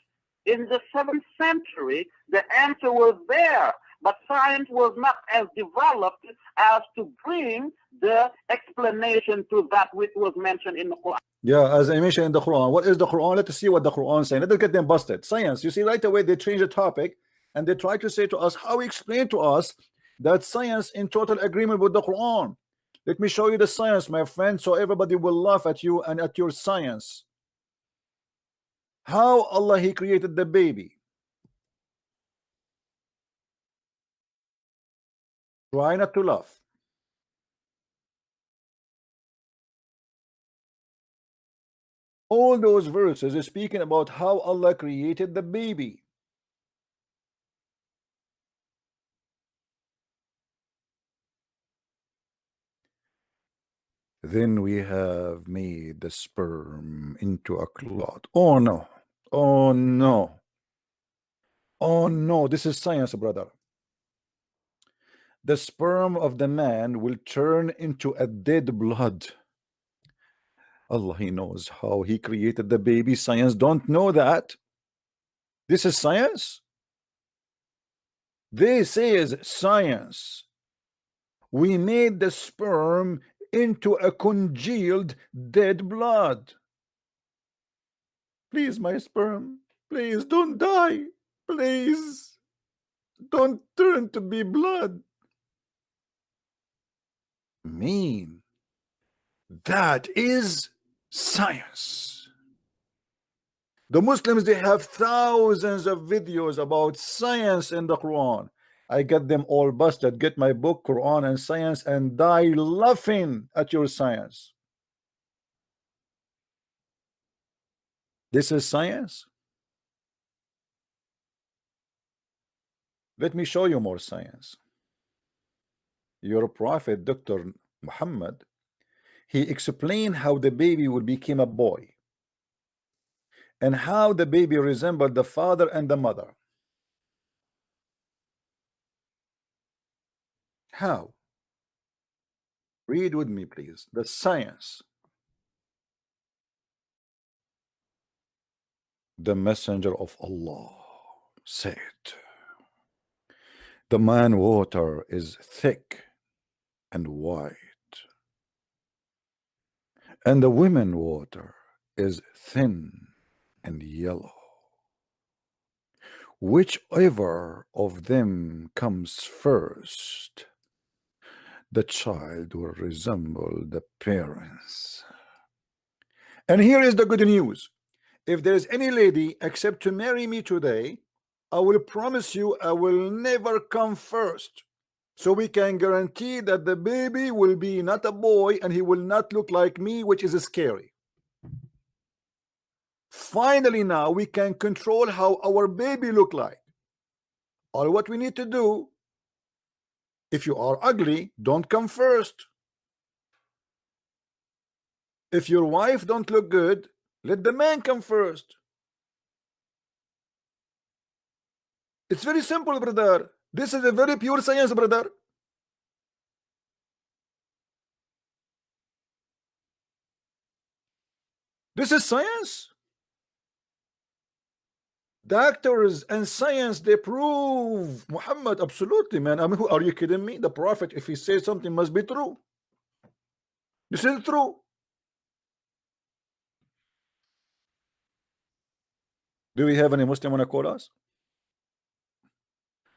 in the 7th century, the answer was there, but science was not as developed as to bring the explanation to that which was mentioned in the Quran. Yeah, as I mentioned in the Quran. What is the Quran? Let us see what the Quran is saying. Let us get them busted. Science. You see, right away they change the topic and they try to say to us, how explain to us that science in total agreement with the Quran. Let me show you the science, my friend, so everybody will laugh at you and at your science. How Allah He created the baby. Try not to laugh. All those verses are speaking about how Allah created the baby. Then we have made the sperm into a clot. Oh no. Oh no. Oh no. This is science, brother. The sperm of the man will turn into a dead blood. Allah, He knows how He created the baby. Science don't know that. This is science. This is science. We made the sperm into a congealed dead blood. Please, my sperm, please don't die. Please don't turn to be blood. Mean. That is science. The Muslims, they have thousands of videos about science in the Quran. I get them all busted. Get my book, Quran and Science, and die laughing at your science. This is science. Let me show you more science. Your prophet, Dr. Muhammad, he explained how the baby would become a boy and how the baby resembled the father and the mother. How? Read with me, please. The science. The messenger of Allah said, the man water is thick and white, and the women water is thin and yellow. Whichever of them comes first, the child will resemble the parents. And here is the good news. If there is any lady except to marry me today, I will promise you I will never come first. So we can guarantee that the baby will be not a boy and he will not look like me, which is scary. Finally, now we can control how our baby look like. All what we need to do, if you are ugly, don't come first. If your wife don't look good, let the man come first. It's very simple, brother. This is a very pure science, brother. This is science. Doctors and science, they prove Muhammad. Absolutely, man. I mean, who are you kidding me? The prophet, if he says something, must be true. This is true. Do we have any Muslim wanna call us?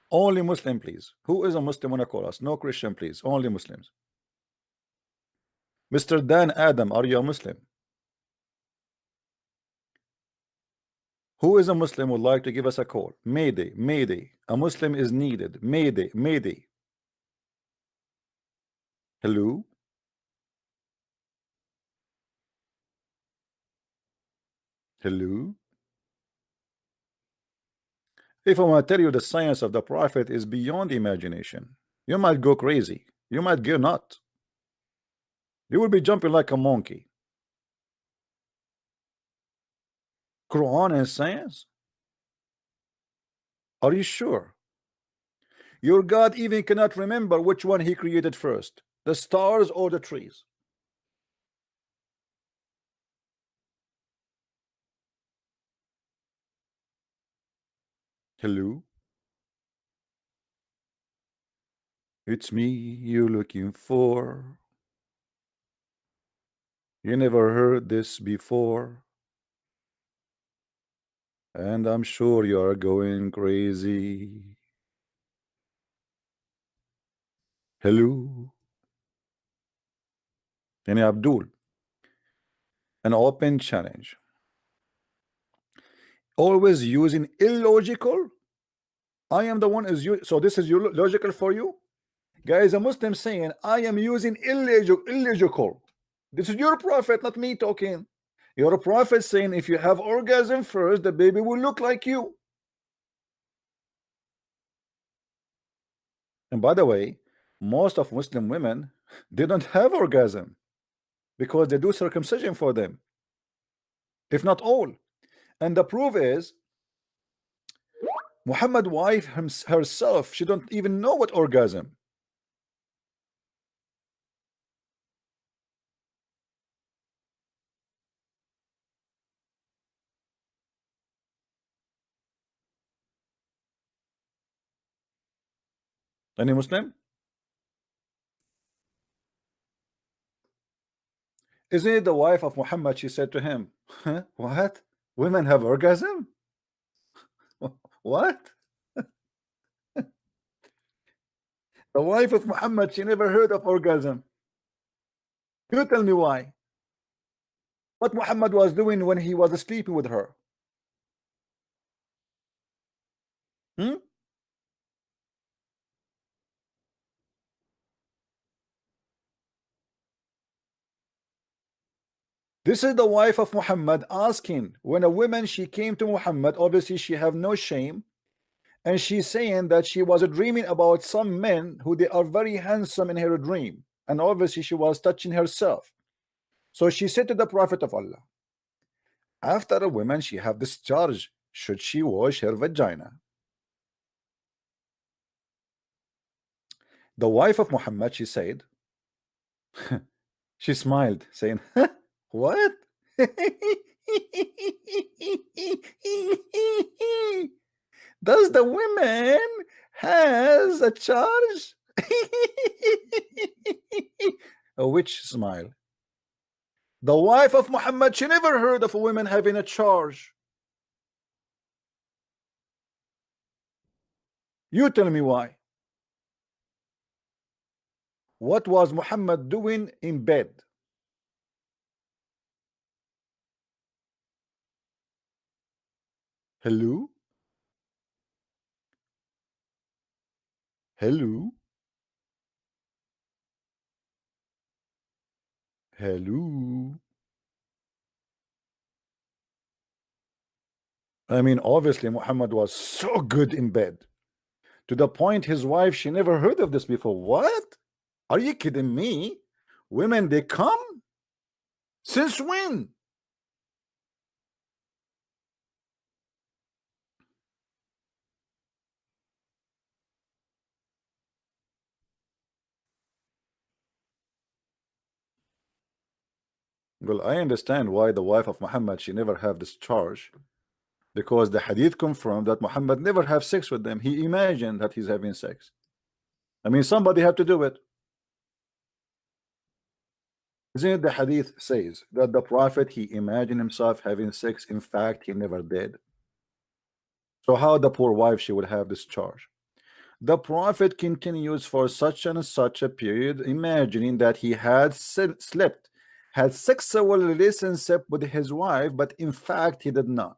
Only Muslim, please. Who is a Muslim wanna call us? No Christian, please. Only Muslims. Mr. Dan Adam, are you a Muslim? Who is a Muslim would like to give us a call? Mayday, Mayday. A Muslim is needed. Mayday, Mayday. Hello? Hello? If I want to tell you the science of the prophet is beyond imagination, you might go crazy. You might go nuts. You will be jumping like a monkey. Quran and science? Are you sure? Your God even cannot remember which one he created first, the stars or the trees. Hello? It's me you're looking for. You never heard this before. And I'm sure you're going crazy. Hello? Yani Abdul, an open challenge. Always using illogical. I am the one is you. So this is your logical for you, guys. A Muslim saying I am using illogical. This is your prophet, not me talking. Your prophet saying if you have orgasm first, the baby will look like you. And by the way, most of Muslim women, they don't have orgasm because they do circumcision for them, if not all. And the proof is Muhammad's wife herself, she don't even know what orgasm. Any Muslim? Isn't it the wife of Muhammad? She said to him, huh? What? Women have orgasm? What? The wife of Muhammad, she never heard of orgasm. You tell me why. What Muhammad was doing when he was sleeping with her? Hmm? This is the wife of Muhammad asking when a woman she came to Muhammad, obviously she have no shame, and she's saying that she was dreaming about some men who they are very handsome in her dream, and obviously she was touching herself. So she said to the Prophet of Allah, after a woman she have discharge, should she wash her vagina? The wife of Muhammad, she said, she smiled, saying, what? Does the women has a charge? A witch smile. The wife of Muhammad, she never heard of a woman having a charge. You tell me why. What was Muhammad doing in bed? Hello? Hello? Hello? I mean, obviously Muhammad was so good in bed, to the point his wife, she never heard of this before. What? Are you kidding me? Women, they come? Since when? Well, I understand why the wife of Muhammad, she never have this charge, because the hadith confirmed that Muhammad never have sex with them. He imagined that he's having sex. I mean, somebody have to do it. Isn't it the hadith says that the prophet, he imagined himself having sex? In fact, he never did. So how the poor wife, she would have this charge? The prophet continues for such and such a period, imagining that he had slept, had sexual relationship with his wife, but in fact he did not.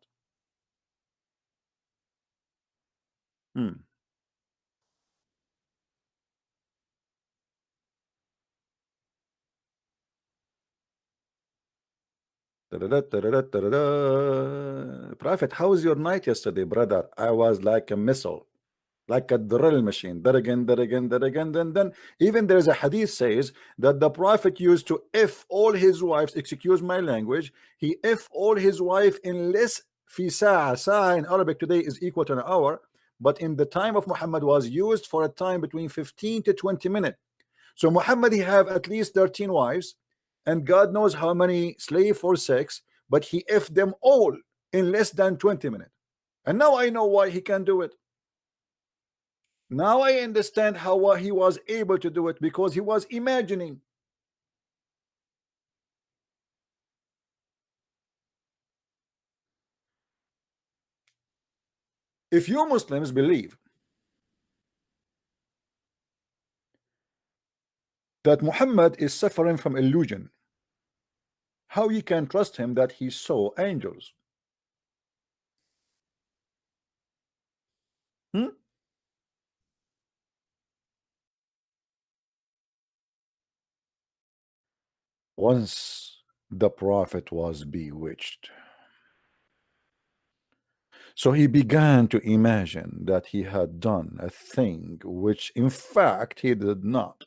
Prophet, how was your night yesterday, brother? I was like a missile, like a drill machine. That again, that again, that again. Then even there's a hadith says that the Prophet used to F all his wives, excuse my language, he F all his wife in less fi sa'a in Arabic today is equal to an hour, but in the time of Muhammad was used for a time between 15 to 20 minutes. So Muhammad, he have at least 13 wives, and God knows how many slave for sex, but he F them all in less than 20 minutes. And now I know why he can do it. Now I understand how he was able to do it, because he was imagining. If you Muslims believe that Muhammad is suffering from illusion, how you can trust him that he saw angels? Once the Prophet was bewitched, so he began to imagine that he had done a thing which in fact he did not.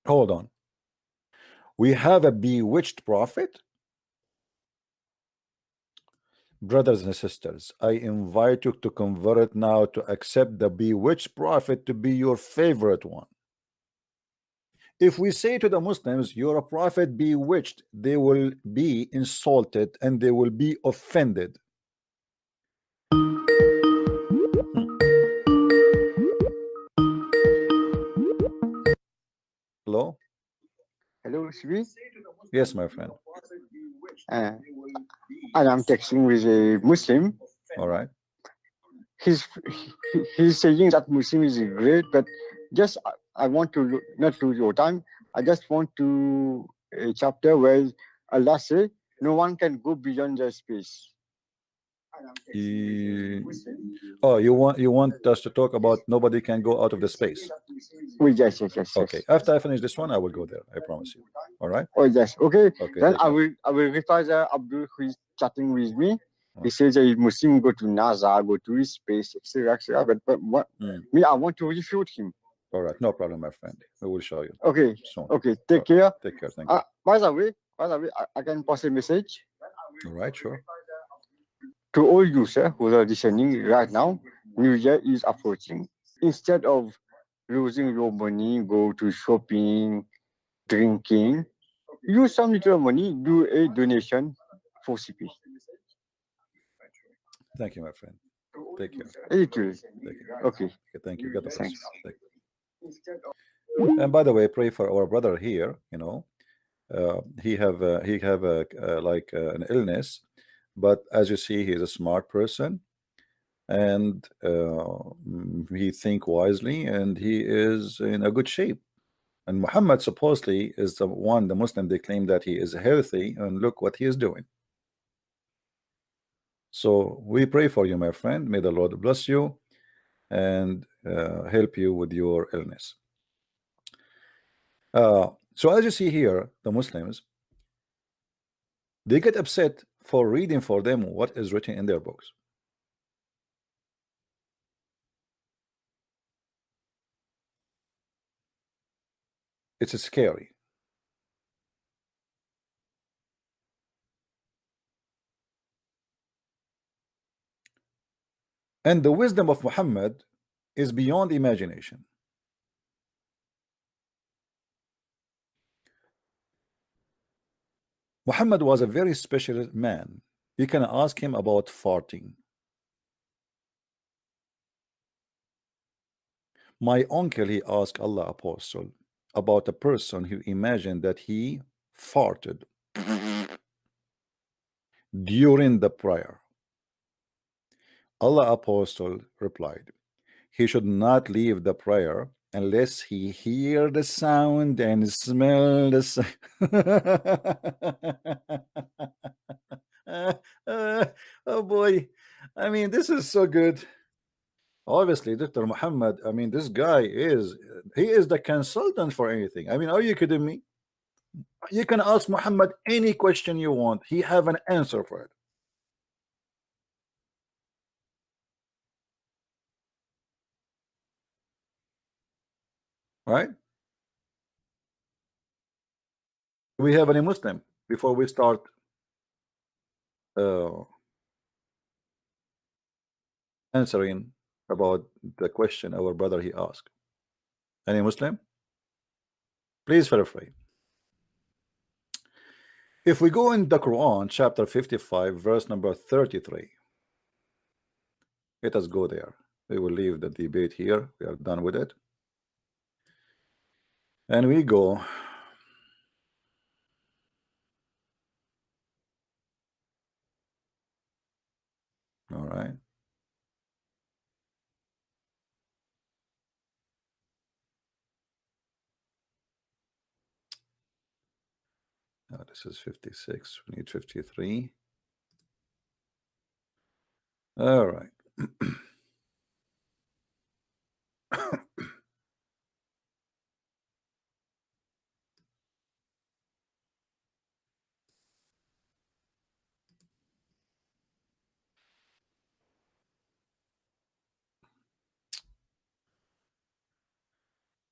Hold on. We have a bewitched prophet? Brothers and sisters, I invite you to convert now to accept the bewitched prophet to be your favorite one. If we say to the Muslims, you're a prophet bewitched, they will be insulted and they will be offended. Hello? Hello, Shvi? Yes, my friend. And I'm texting with a Muslim. All right. He's saying that Muslim is great, but just I want to not lose your time. I just want to a chapter where Allah says no one can go beyond the space. Oh, you want us to talk about nobody can go out of the space? Yes. Okay. After I finish this one, I will go there. I promise you. All right. Oh yes. Okay. Okay. Then I will reply the Abdul who is chatting with me. He says a Muslim go to NASA, go to space, etc. But me, I want to refute him. All right. No problem, my friend. We will show you. Okay. So, okay. Take care. Take care. Thank you. By the way, I can pass a message. All right. Sure. To all you, sir, who are listening right now, New Year is approaching. Instead of losing your money, go to shopping, drinking, use some little money, do a donation for CP. Thank you, my friend. Take care. Okay. Thank you. God bless. Thanks. And by the way, pray for our brother here. You know, he have like an illness, but as you see, he's a smart person, and he think wisely, and he is in a good shape. And Muhammad supposedly is the Muslim, they claim that he is healthy, and look what he is doing. So we pray for you, my friend. May the Lord bless you and help you with your illness. So as you see here, the Muslims, they get upset for reading for them what is written in their books. It's scary. And the wisdom of Muhammad is beyond imagination. Muhammad was a very special man. You can ask him about farting. My uncle, he asked Allah Apostle about a person who imagined that he farted during the prayer. Allah Apostle replied, he should not leave the prayer unless he hear the sound and smell the sound. Oh boy, I mean, this is so good. Obviously, Dr. Muhammad, I mean, this guy is the consultant for anything. I mean, are you kidding me? You can ask Muhammad any question you want. He have an answer for it. Right? Do we have any Muslim before we start answering about the question our brother he asked? Any Muslim? Please feel free. If we go in the Quran, chapter 55, verse number 33, let us go there. We will leave the debate here. We are done with it. And we go. All right. Now this is 56. We need 53. All right.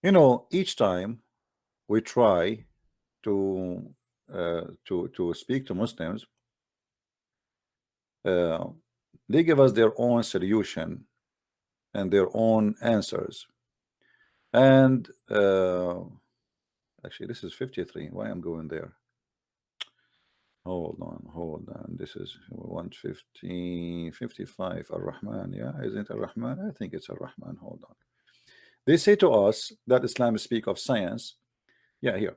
You know, each time we try to speak to Muslims, they give us their own solution and their own answers. And actually, this is 53. Why I'm going there? Hold on. This is 150, 55. Ar-Rahman, yeah, isn't Ar-Rahman? I think it's Ar-Rahman. Hold on. They say to us that Islam speak of science. Yeah, here.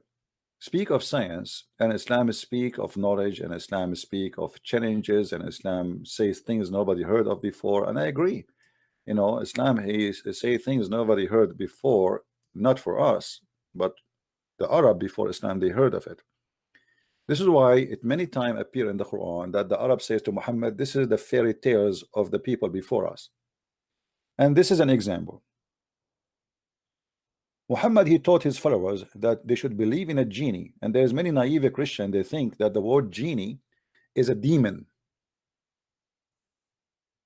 Speak of science, and Islam speak of knowledge, and Islam speak of challenges, and Islam says things nobody heard of before. And I agree. You know, Islam say things nobody heard before, not for us, but the Arab before Islam, they heard of it. This is why it many times appear in the Quran that the Arab says to Muhammad, this is the fairy tales of the people before us. And this is an example. Muhammad, he taught his followers that they should believe in a genie, and there's many naive Christians, they think that the word genie is a demon.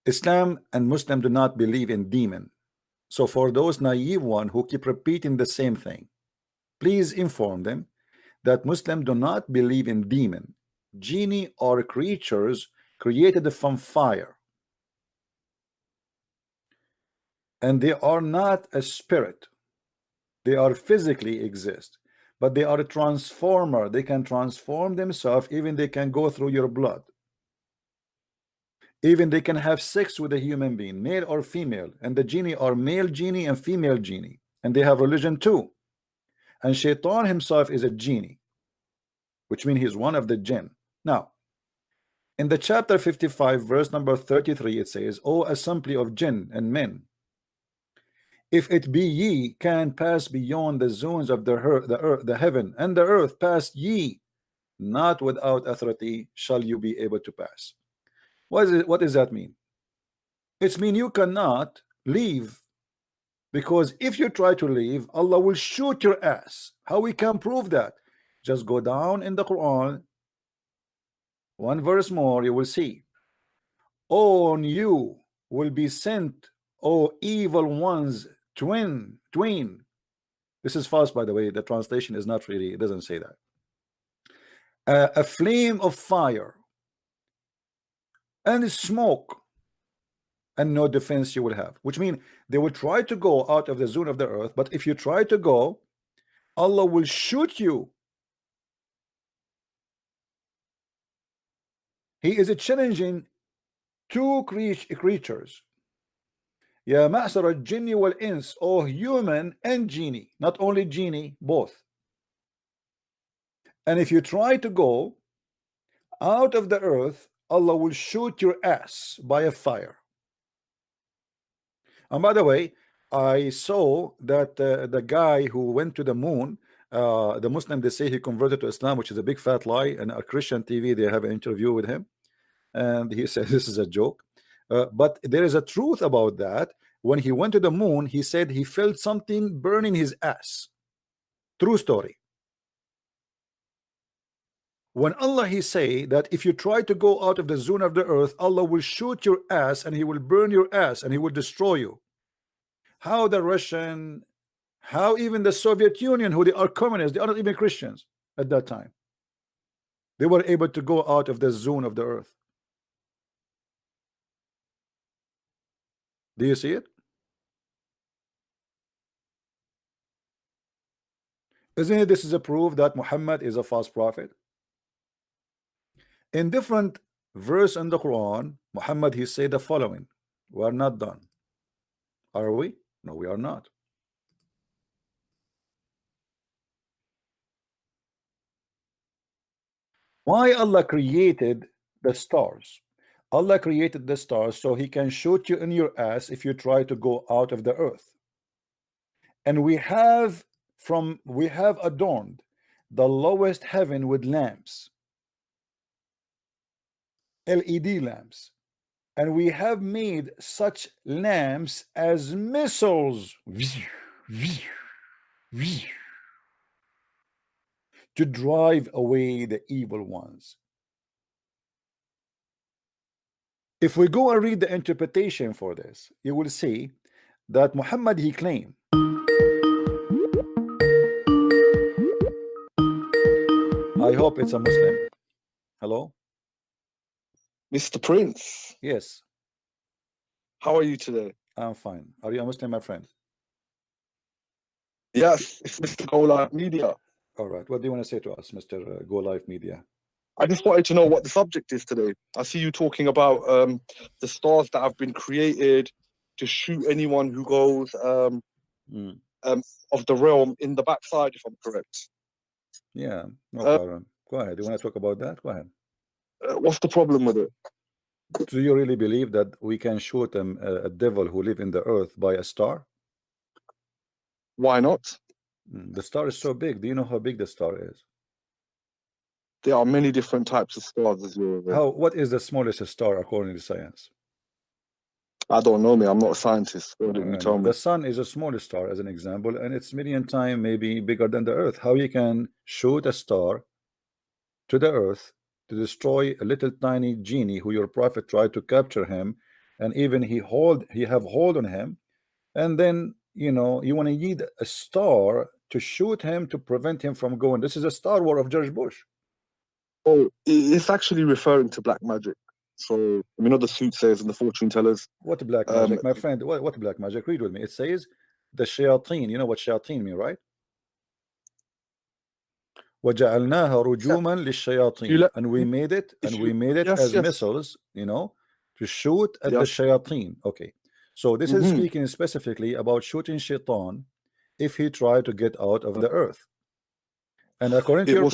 Islam and Muslim do not believe in demon. So for those naive one who keep repeating the same thing, please inform them that Muslims do not believe in demon. Genie are creatures created from fire, and they are not a spirit. They are physically exist, but they are a transformer. They can transform themselves. Even they can go through your blood. Even they can have sex with a human being, male or female. And the genie are male genie and female genie, and they have religion too. And Shaitan himself is a genie, which means he's one of the jinn. Now, in the chapter 55, verse number 33, it says, "O assembly of jinn and men, if it be ye can pass beyond the zones of the earth, the heaven and the earth, pass ye, not without authority shall you be able to pass." What does that mean? It's mean you cannot leave, because if you try to leave, Allah will shoot your ass. How we can prove that? Just go down in the Quran, one verse more, you will see. On you will be sent, O evil ones, twin. This is false, by the way. The translation is not really, it doesn't say that. A flame of fire and smoke, and no defense you will have, which means they will try to go out of the zone of the earth, but if you try to go, Allah will shoot you. He is challenging two creatures. Ya ma'sar al-jinni wal-ins, or human and genie, not only genie, both. And if you try to go out of the earth, Allah will shoot your ass by a fire. And by the way, I saw that the guy who went to the moon, the Muslim, they say he converted to Islam, which is a big fat lie, and a Christian TV, they have an interview with him, and he said this is a joke. But there is a truth about that. When he went to the moon, he said he felt something burning his ass. True story. When Allah he say that if you try to go out of the zone of the earth, Allah will shoot your ass and he will burn your ass and he will destroy you. How the Russian, how even the Soviet Union, who they are communists, they are not even Christians at that time, they were able to go out of the zone of the earth. Do you see it? Isn't it this is a proof that Muhammad is a false prophet? In different verse in the Quran, Muhammad he said the following: we are not done. Are we? No, we are not. Why Allah created the stars? Allah created the stars so he can shoot you in your ass if you try to go out of the earth. And we have adorned the lowest heaven with lamps, LED lamps, and we have made such lamps as missiles to drive away the evil ones. If we go and read the interpretation for this, you will see that Muhammad he claimed I hope it's a Muslim. Hello? Mr. Prince. Yes. How are you today? I'm fine. Are you a Muslim, my friend? Yes, it's Mr. Go Live Media. All right. What do you want to say to us, Mr. Go Live Media? I just wanted to know what the subject is today. I see you talking about the stars that have been created to shoot anyone who goes of the realm in the backside, if I'm correct. Yeah, no problem. Go ahead. You want to talk about that? Go ahead. What's the problem with it? Do you really believe that we can shoot a devil who live in the earth by a star? Why not? The star is so big. Do you know how big the star is? There are many different types of stars, as you're aware. What is the smallest star according to science? I don't know, me. I'm not a scientist. What did you tell me? The sun is a smaller star, as an example, and it's million times maybe bigger than the earth. How you can shoot a star to the earth to destroy a little tiny genie who your prophet tried to capture him, and even he have hold on him, and then you want to need a star to shoot him to prevent him from going. This is a Star War of George Bush. Oh, it's actually referring to black magic. So, I mean, the soothsayers and the fortune tellers. What black magic, my friend? What black magic? Read with me. It says the shayateen. You know what shayateen mean, right? وَجَعَلْنَاهَا رُجُومًا لِلشَّيَاطِينَ. And we made it, as missiles, to shoot at the shayateen. Okay. So this is speaking specifically about shooting shaitan if he tried to get out of the earth. And according to your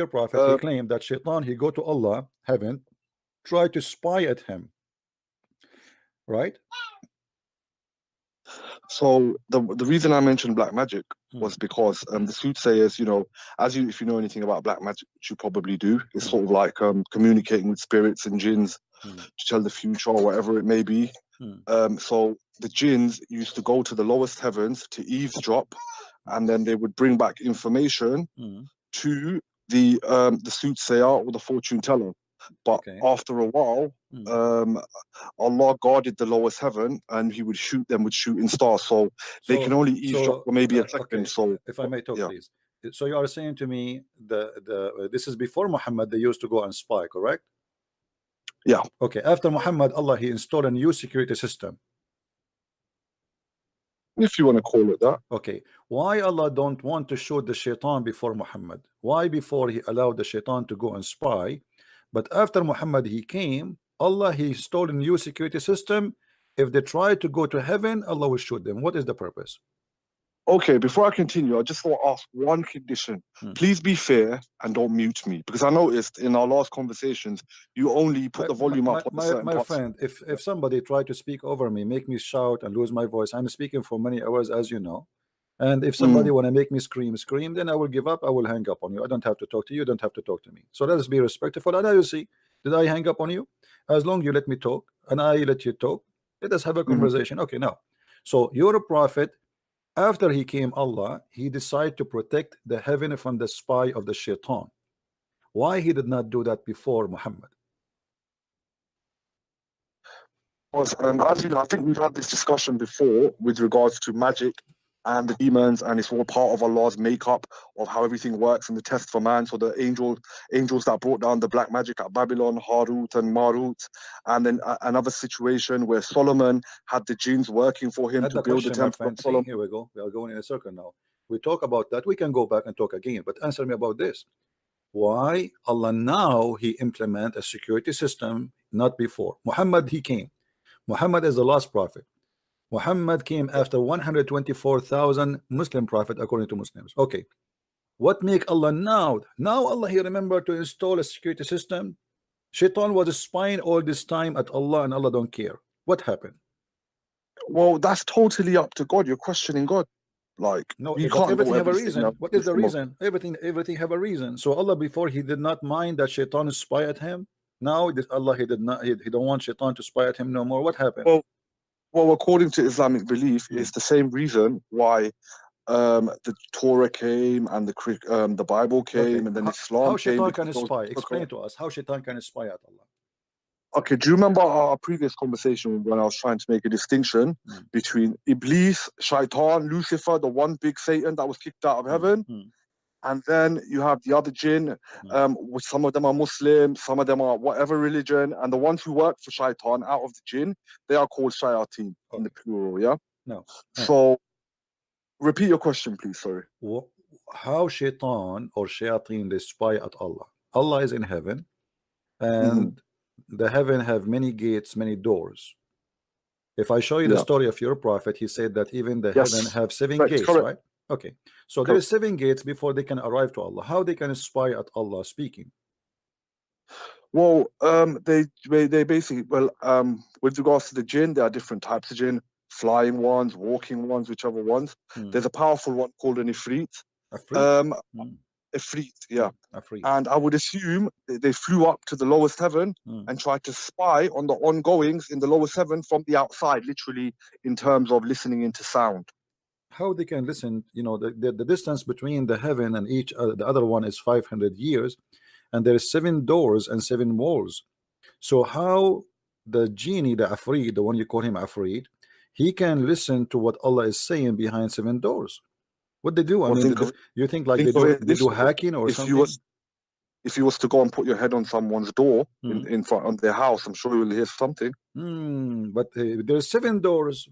prophet, he claimed that shaitan, he go to Allah, heaven, try to spy at him, right? So the reason I mentioned black magic was because the soothsayers, if you know anything about black magic, which you probably do, it's sort of like communicating with spirits and jinns to tell the future or whatever it may be. So the jinns used to go to the lowest heavens to eavesdrop, and then they would bring back information to the soothsayer or the fortune teller. But after a while, Allah guarded the lowest heaven, and He would shoot them with shooting stars. So they can only eavesdrop for maybe a second. Okay. So, if I may talk, please. So you are saying to me this is before Muhammad, they used to go and spy, correct? Yeah. Okay. After Muhammad, Allah He installed a new security system. If you want to call it that. Okay. Why Allah don't want to shoot the shaitan before Muhammad? Why before He allowed the shaitan to go and spy? But after Muhammad he came, Allah He installed a new security system. If they try to go to heaven, Allah will shoot them. What is the purpose? Okay, before I continue, I just want to ask one condition. Please be fair and don't mute me, because I noticed in our last conversations you only put the volume up on certain my parts. friend, if somebody try to speak over me, make me shout and lose my voice, I'm speaking for many hours, as you know. And if somebody want to make me scream, then I will give up. I will hang up on you. I don't have to talk to you. You don't have to talk to me. So let us be respectful. And I will see, did I hang up on you? As long as you let me talk and I let you talk, let us have a conversation. Okay, now. So your prophet, after he came Allah, he decided to protect the heaven from the spy of the shaitan. Why he did not do that before Muhammad? As you know, I think we've had this discussion before with regards to magic and the demons, and it's all part of Allah's makeup of how everything works and the test for man. So the angels that brought down the black magic at Babylon, Harut and Marut, and then another situation where Solomon had the jinns working for him to build the temple of Solomon. Here we go. We are going in a circle now. We talk about that. We can go back and talk again, but answer me about this. Why Allah now he implement a security system, not before? Muhammad, he came. Muhammad is the last prophet. Muhammad came after 124,000 Muslim prophet according to Muslims. Okay, what make Allah now? Now Allah he remembered to install a security system. Shaitan was spying all this time at Allah, and Allah don't care. What happened? Well, that's totally up to God. You're questioning God. Like, no, you can't everything have a reason. What is the reason? Everything have a reason. So Allah before he did not mind that Shaitan spy at him. Now Allah he did not. He don't want Shaitan to spy at him no more. What happened? Well, according to Islamic belief, it's the same reason why the Torah came and the Bible came, and then Islam how came. Shaitan can spy? Explain to us how Shaitan can spy at Allah. Okay, do you remember our previous conversation when I was trying to make a distinction between Iblis, Shaitan, Lucifer, the one big Satan that was kicked out of heaven, and then you have the other jinn, which some of them are Muslim, some of them are whatever religion, and the ones who work for Shaitan out of the jinn, they are called Shayateen in the plural, yeah? No. So, repeat your question, please, sorry. How Shaitan or Shayateen they spy at Allah? Allah is in heaven, and the heaven have many gates, many doors. If I show you the story of your prophet, he said that even the heaven have 7 gates, right? Okay, so there is 7 gates before they can arrive to Allah. How they can spy at Allah speaking? Well, they basically, with regards to the jinn, there are different types of jinn, flying ones, walking ones, whichever ones. There's a powerful one called an ifrit. Ifrit, yeah. And I would assume they flew up to the lowest heaven and tried to spy on the ongoings in the lowest heaven from the outside, literally in terms of listening into sound. How they can listen? You know, the distance between the heaven and each the other one is 500 years, and there is 7 doors and 7 walls. So how the genie, the Afreed, the one you call him Afreed, he can listen to what Allah is saying behind 7 doors? What they do? I mean, you think like they do hacking or something? If you was to go and put your head on someone's door in front of their house, I'm sure you'll hear something. But there's 7 doors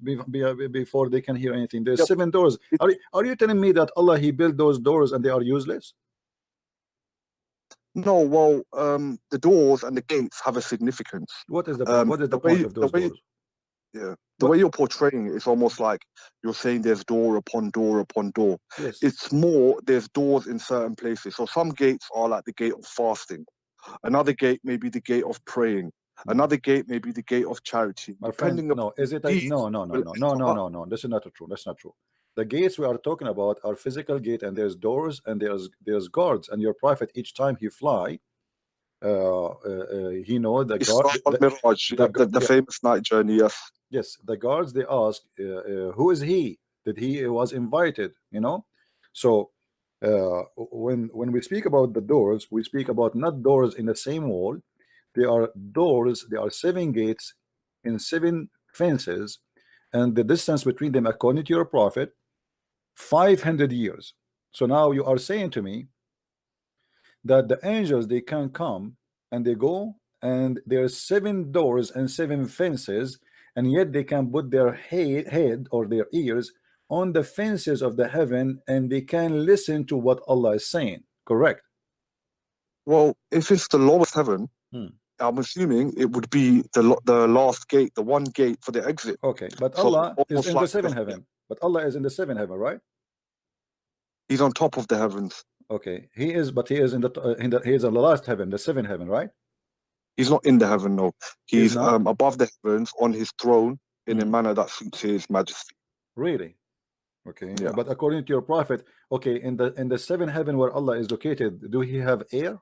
before they can hear anything. There's 7 doors. Are you telling me that Allah he built those doors and they are useless? No, well, the doors and the gates have a significance. What is the point of those doors? Yeah, the way you're portraying it, it's almost like you're saying there's door upon door upon door. Yes. It's more there's doors in certain places. So some gates are like the gate of fasting. Another gate may be the gate of praying. Another gate may be the gate of charity. My friend, no, is it no. This is not true. That's not true. The gates we are talking about are physical gate, and there's doors and there's guards. And your prophet, each time he fly, he know the guard. The famous night journey, yes. Yes, the guards they ask, who is he? That he was invited, you know. So when we speak about the doors, we speak about not doors in the same wall. They are doors. They are 7 gates in 7 fences, and the distance between them, according to your prophet, 500 years. So now you are saying to me that the angels they can come and they go, and there are 7 doors and 7 fences, and yet they can put their head or their ears on the fences of the heaven, and they can listen to what Allah is saying. Correct? Well, if it's the lowest heaven, I'm assuming it would be the last gate, the one gate for the exit. Okay, but Allah is in the 7th heaven. But Allah is in the 7th heaven, right? He's on top of the heavens. Okay, he is, but he is in the last heaven, the 7th heaven, right? He's not in the heaven, no. He's above the heavens on his throne in a manner that suits his majesty. Really? Okay. Yeah. But according to your prophet, okay, in the 7th heaven where Allah is located, do he have air?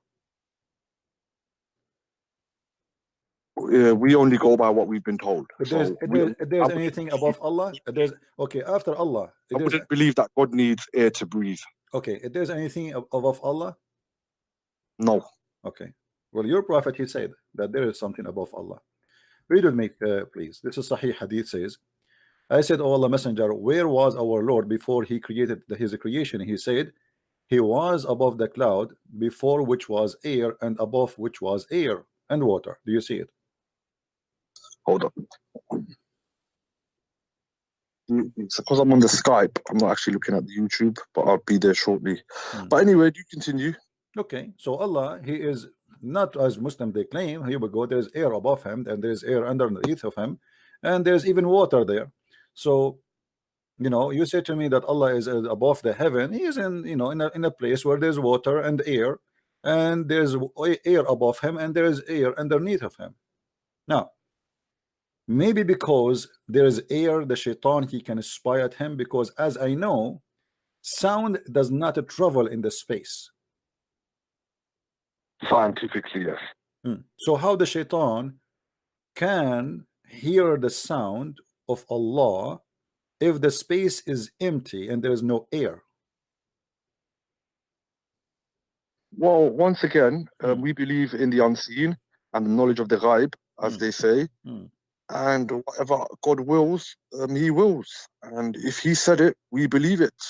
We only go by what we've been told. If there's anything above Allah, after Allah, I wouldn't believe that God needs air to breathe. Okay, if there's anything above Allah, no. Okay. Well, your prophet, he said that there is something above Allah. Read with me, please. This is Sahih Hadith says, I said, O Allah Messenger, where was our Lord before he created his creation? He said, he was above the cloud, before which was air, and above which was air and water. Do you see it? Hold on. It's because I'm on the Skype. I'm not actually looking at the YouTube, but I'll be there shortly. But anyway, you continue. Okay, so Allah, he is not as Muslim they claim. Here we go. There's air above him, and there's air underneath of him, and there's even water there. So, you know, you say to me that Allah is above the heaven. He is in, you know, in a place where there's water and air, and there's air above him, and there's air underneath of him. Now, maybe because there is air, the shaitan, he can spy at him, because as I know, sound does not travel in the space. Scientifically, yes. So how the shaitan can hear the sound of Allah if the space is empty and there is no air? Well, once again, we believe in the unseen and the knowledge of the ghaib, as they say. And whatever God wills, he wills. And if he said it, we believe it.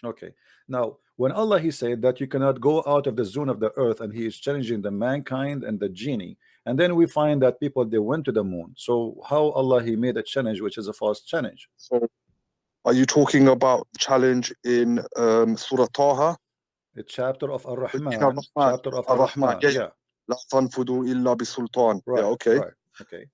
Okay. Now, when Allah, he said that you cannot go out of the zone of the earth, and he is challenging the mankind and the genie, and then we find that people, they went to the moon. So how Allah, he made a challenge which is a false challenge? So are you talking about challenge in Surah Taha? The chapter of Ar-Rahman. Chapter of Ar-Rahman. Yeah. La tanfudu illa bisultan. Right, yeah, okay. Right. Okay.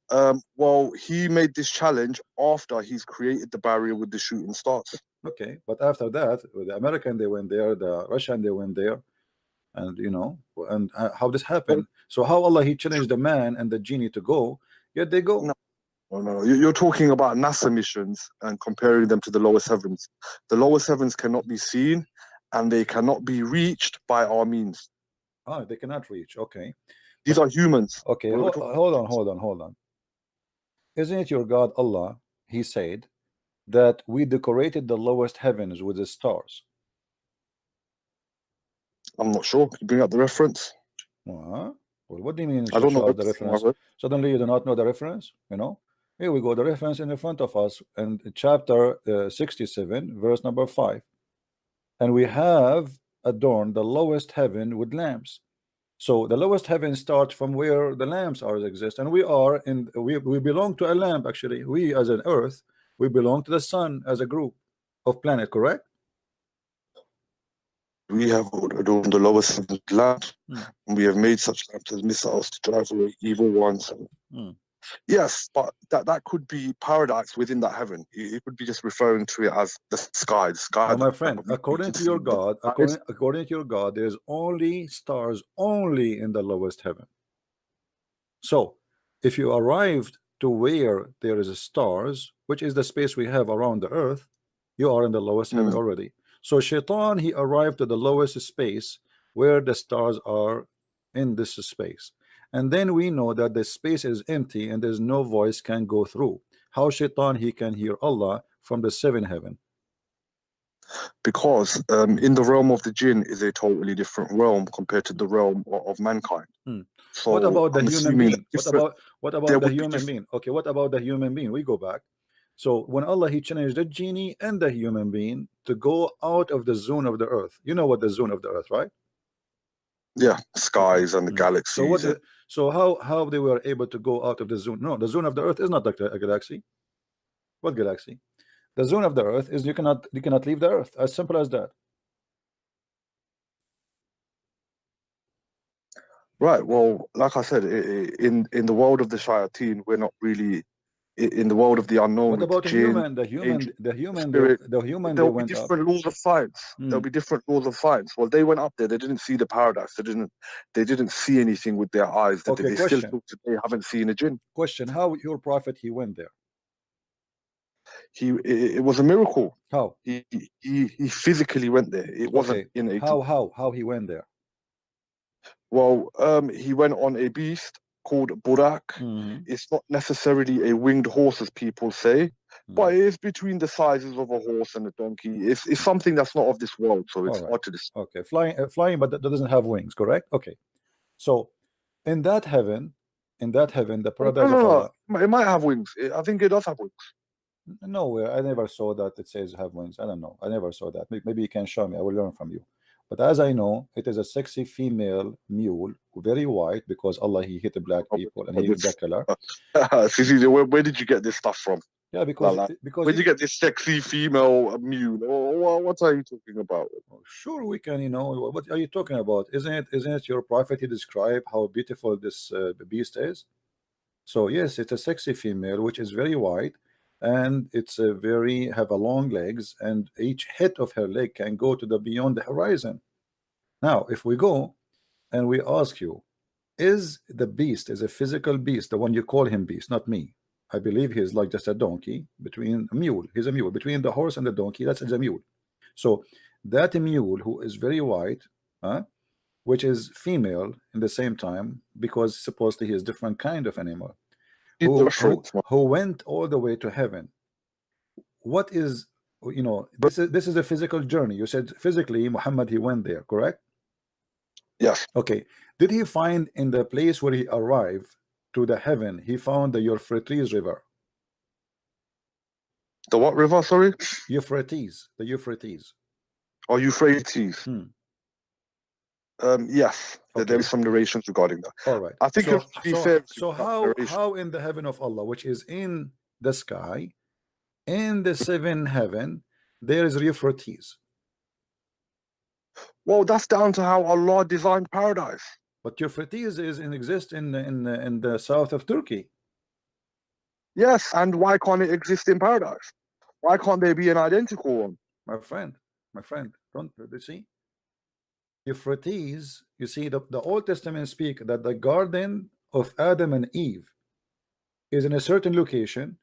Well, he made this challenge after he's created the barrier with the shooting stars. Okay, but after that, the American, they went there, the Russian, they went there, and you know, and how this happened. So how Allah, he challenged the man and the genie to go, yet they go. No. You're talking about NASA missions and comparing them to the lowest heavens. The lowest heavens cannot be seen, and they cannot be reached by our means. Ah, they cannot reach. Okay. These are humans. Okay, hold on. Isn't it your God Allah, he said that we decorated the lowest heavens with the stars? I'm not sure. Can you bring up the reference? Well, what do you mean? I don't know the reference. Suddenly you do not know the reference, you know? Here we go, the reference in front of us, and chapter 67, verse number 5. And we have adorned the lowest heaven with lamps. So the lowest heaven starts from where the lamps are exist, and we are in. We belong to a lamp. Actually, we as an Earth, we belong to the sun as a group of planet. Correct? We have adorned the lowest heaven with lamps, and we have made such lamps as missiles to drive away evil ones. Yes, but that could be paradise within that heaven. It could be just referring to it as the sky. The sky. Oh, my friend, according to your God, according to your God, there's only stars only in the lowest heaven. So, if you arrived to where there is stars, which is the space we have around the earth, you are in the lowest heaven already. So, Shaitan, he arrived to the lowest space where the stars are in this space. And then we know that the space is empty and there's no voice can go through. How Shaitan, he can hear Allah from the seventh heaven? Because in the realm of the jinn is a totally different realm compared to the realm of mankind. So what about the human being? What about the human being? Okay, what about the human being? We go back. So when Allah, he challenged the genie and the human being to go out of the zone of the earth. You know what the zone of the earth, right? Yeah, skies and the galaxies. So how they were able to go out of the zone? No, the zone of the earth is not like a galaxy. What galaxy? The zone of the earth is you cannot leave the earth. As simple as that. Right. Well, like I said, in the world of the shayateen, we're not really in the world of the unknown. What about the human? The human. There'll be different laws of science. There'll be different laws of science. Well, they went up there. They didn't see the paradise. They didn't see anything with their eyes. Okay, they still today haven't seen a jinn. Question: how your prophet, he went there? It was a miracle. How? He physically went there. It wasn't in a. How he went there? Well, he went on a beast called Burak. It's not necessarily a winged horse, as people say, but it is between the sizes of a horse and a donkey. It's something that's not of this world, so it's hard to describe. Okay, flying, but that doesn't have wings, correct? Okay. So in that heaven, the paradise of No, Allah. it might have wings. I think it does have wings. Nowhere, I never saw that it says have wings. I don't know. I never saw that. Maybe you can show me. I will learn from you. But as I know, it is a sexy female mule, very white, because Allah, He hit the black people and He hit the color. Where did you get this stuff from? Yeah, because where did you get this sexy female mule? What are you talking about? Sure, we can. You know, what are you talking about? Isn't it your prophet? He described how beautiful this beast is. So yes, it's a sexy female which is very white, and it's a have a long legs, and each head of her leg can go to the beyond the horizon. Now, if we go and we ask you, is the beast is a physical beast, the one you call him beast, not me. I believe he's like just a donkey between a mule. He's a mule between the horse and the donkey. That's a mule. So that mule who is very white, which is female in the same time, because supposedly he is different kind of animal, who went all the way to heaven. What is, you know, this is a physical journey. You said physically Muhammad, he went there, correct? Yes. Okay. Did he find in the place where he arrived to the heaven, he found the Euphrates River? The what river, sorry? Euphrates, the Euphrates. Oh, Euphrates. Yes, okay. There is some narrations regarding that. All right. I think how in the heaven of Allah, which is in the sky, in the seventh heaven, there is Euphrates? Well, that's down to how Allah designed paradise. But Euphrates exists in the south of Turkey. Yes, and why can't it exist in paradise? Why can't there be an identical one? My friend, don't you see? Euphrates, you see, the Old Testament speak that the garden of Adam and Eve is in a certain location,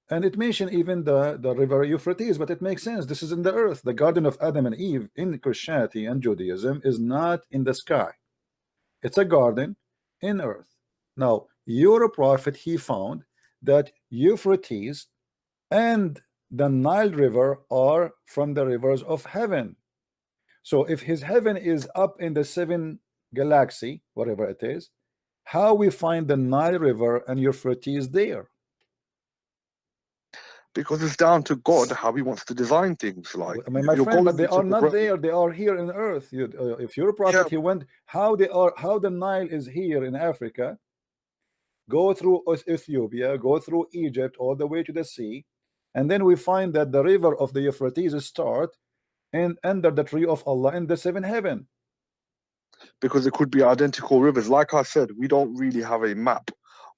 and it mentioned even the river Euphrates, but it makes sense. This is in the earth. The garden of Adam and Eve in Christianity and Judaism is not in the sky. It's a garden in earth. Now, your prophet, he found that Euphrates and the Nile River are from the rivers of heaven. So if his heaven is up in the 7 galaxy, whatever it is, how we find the Nile River and Euphrates there? Because it's down to God how He wants to design things. Like, I mean, my friend, but they are not there. They are here in earth. If your prophet, he went, how the Nile is here in Africa, go through Ethiopia, go through Egypt, all the way to the sea, and then we find that the river of the Euphrates start and under the tree of Allah in the 7th heaven. Because it could be identical rivers. Like I said, we don't really have a map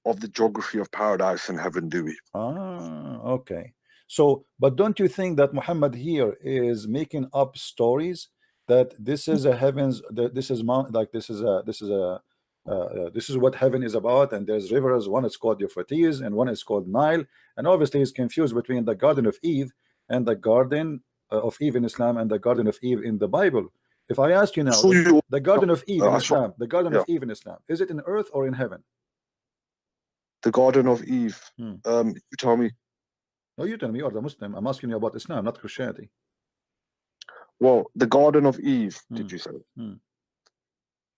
of the geography of paradise and heaven, do we? Okay. So, but don't you think that Muhammad here is making up stories that this is a heavens, this is mount, like this is what heaven is about, and there's rivers, one is called Euphrates and one is called Nile, and obviously he's confused between the Garden of Eve and the Garden of Eve in Islam and the Garden of Eve in the Bible. If I ask you now, the Garden of Eve in Islam, the Garden of Eve in Islam, is it in earth or in heaven? The Garden of Eve. You tell me. No, you tell me. You're the Muslim. I'm asking you about Islam, not Christianity. Well, the Garden of Eve, did you say?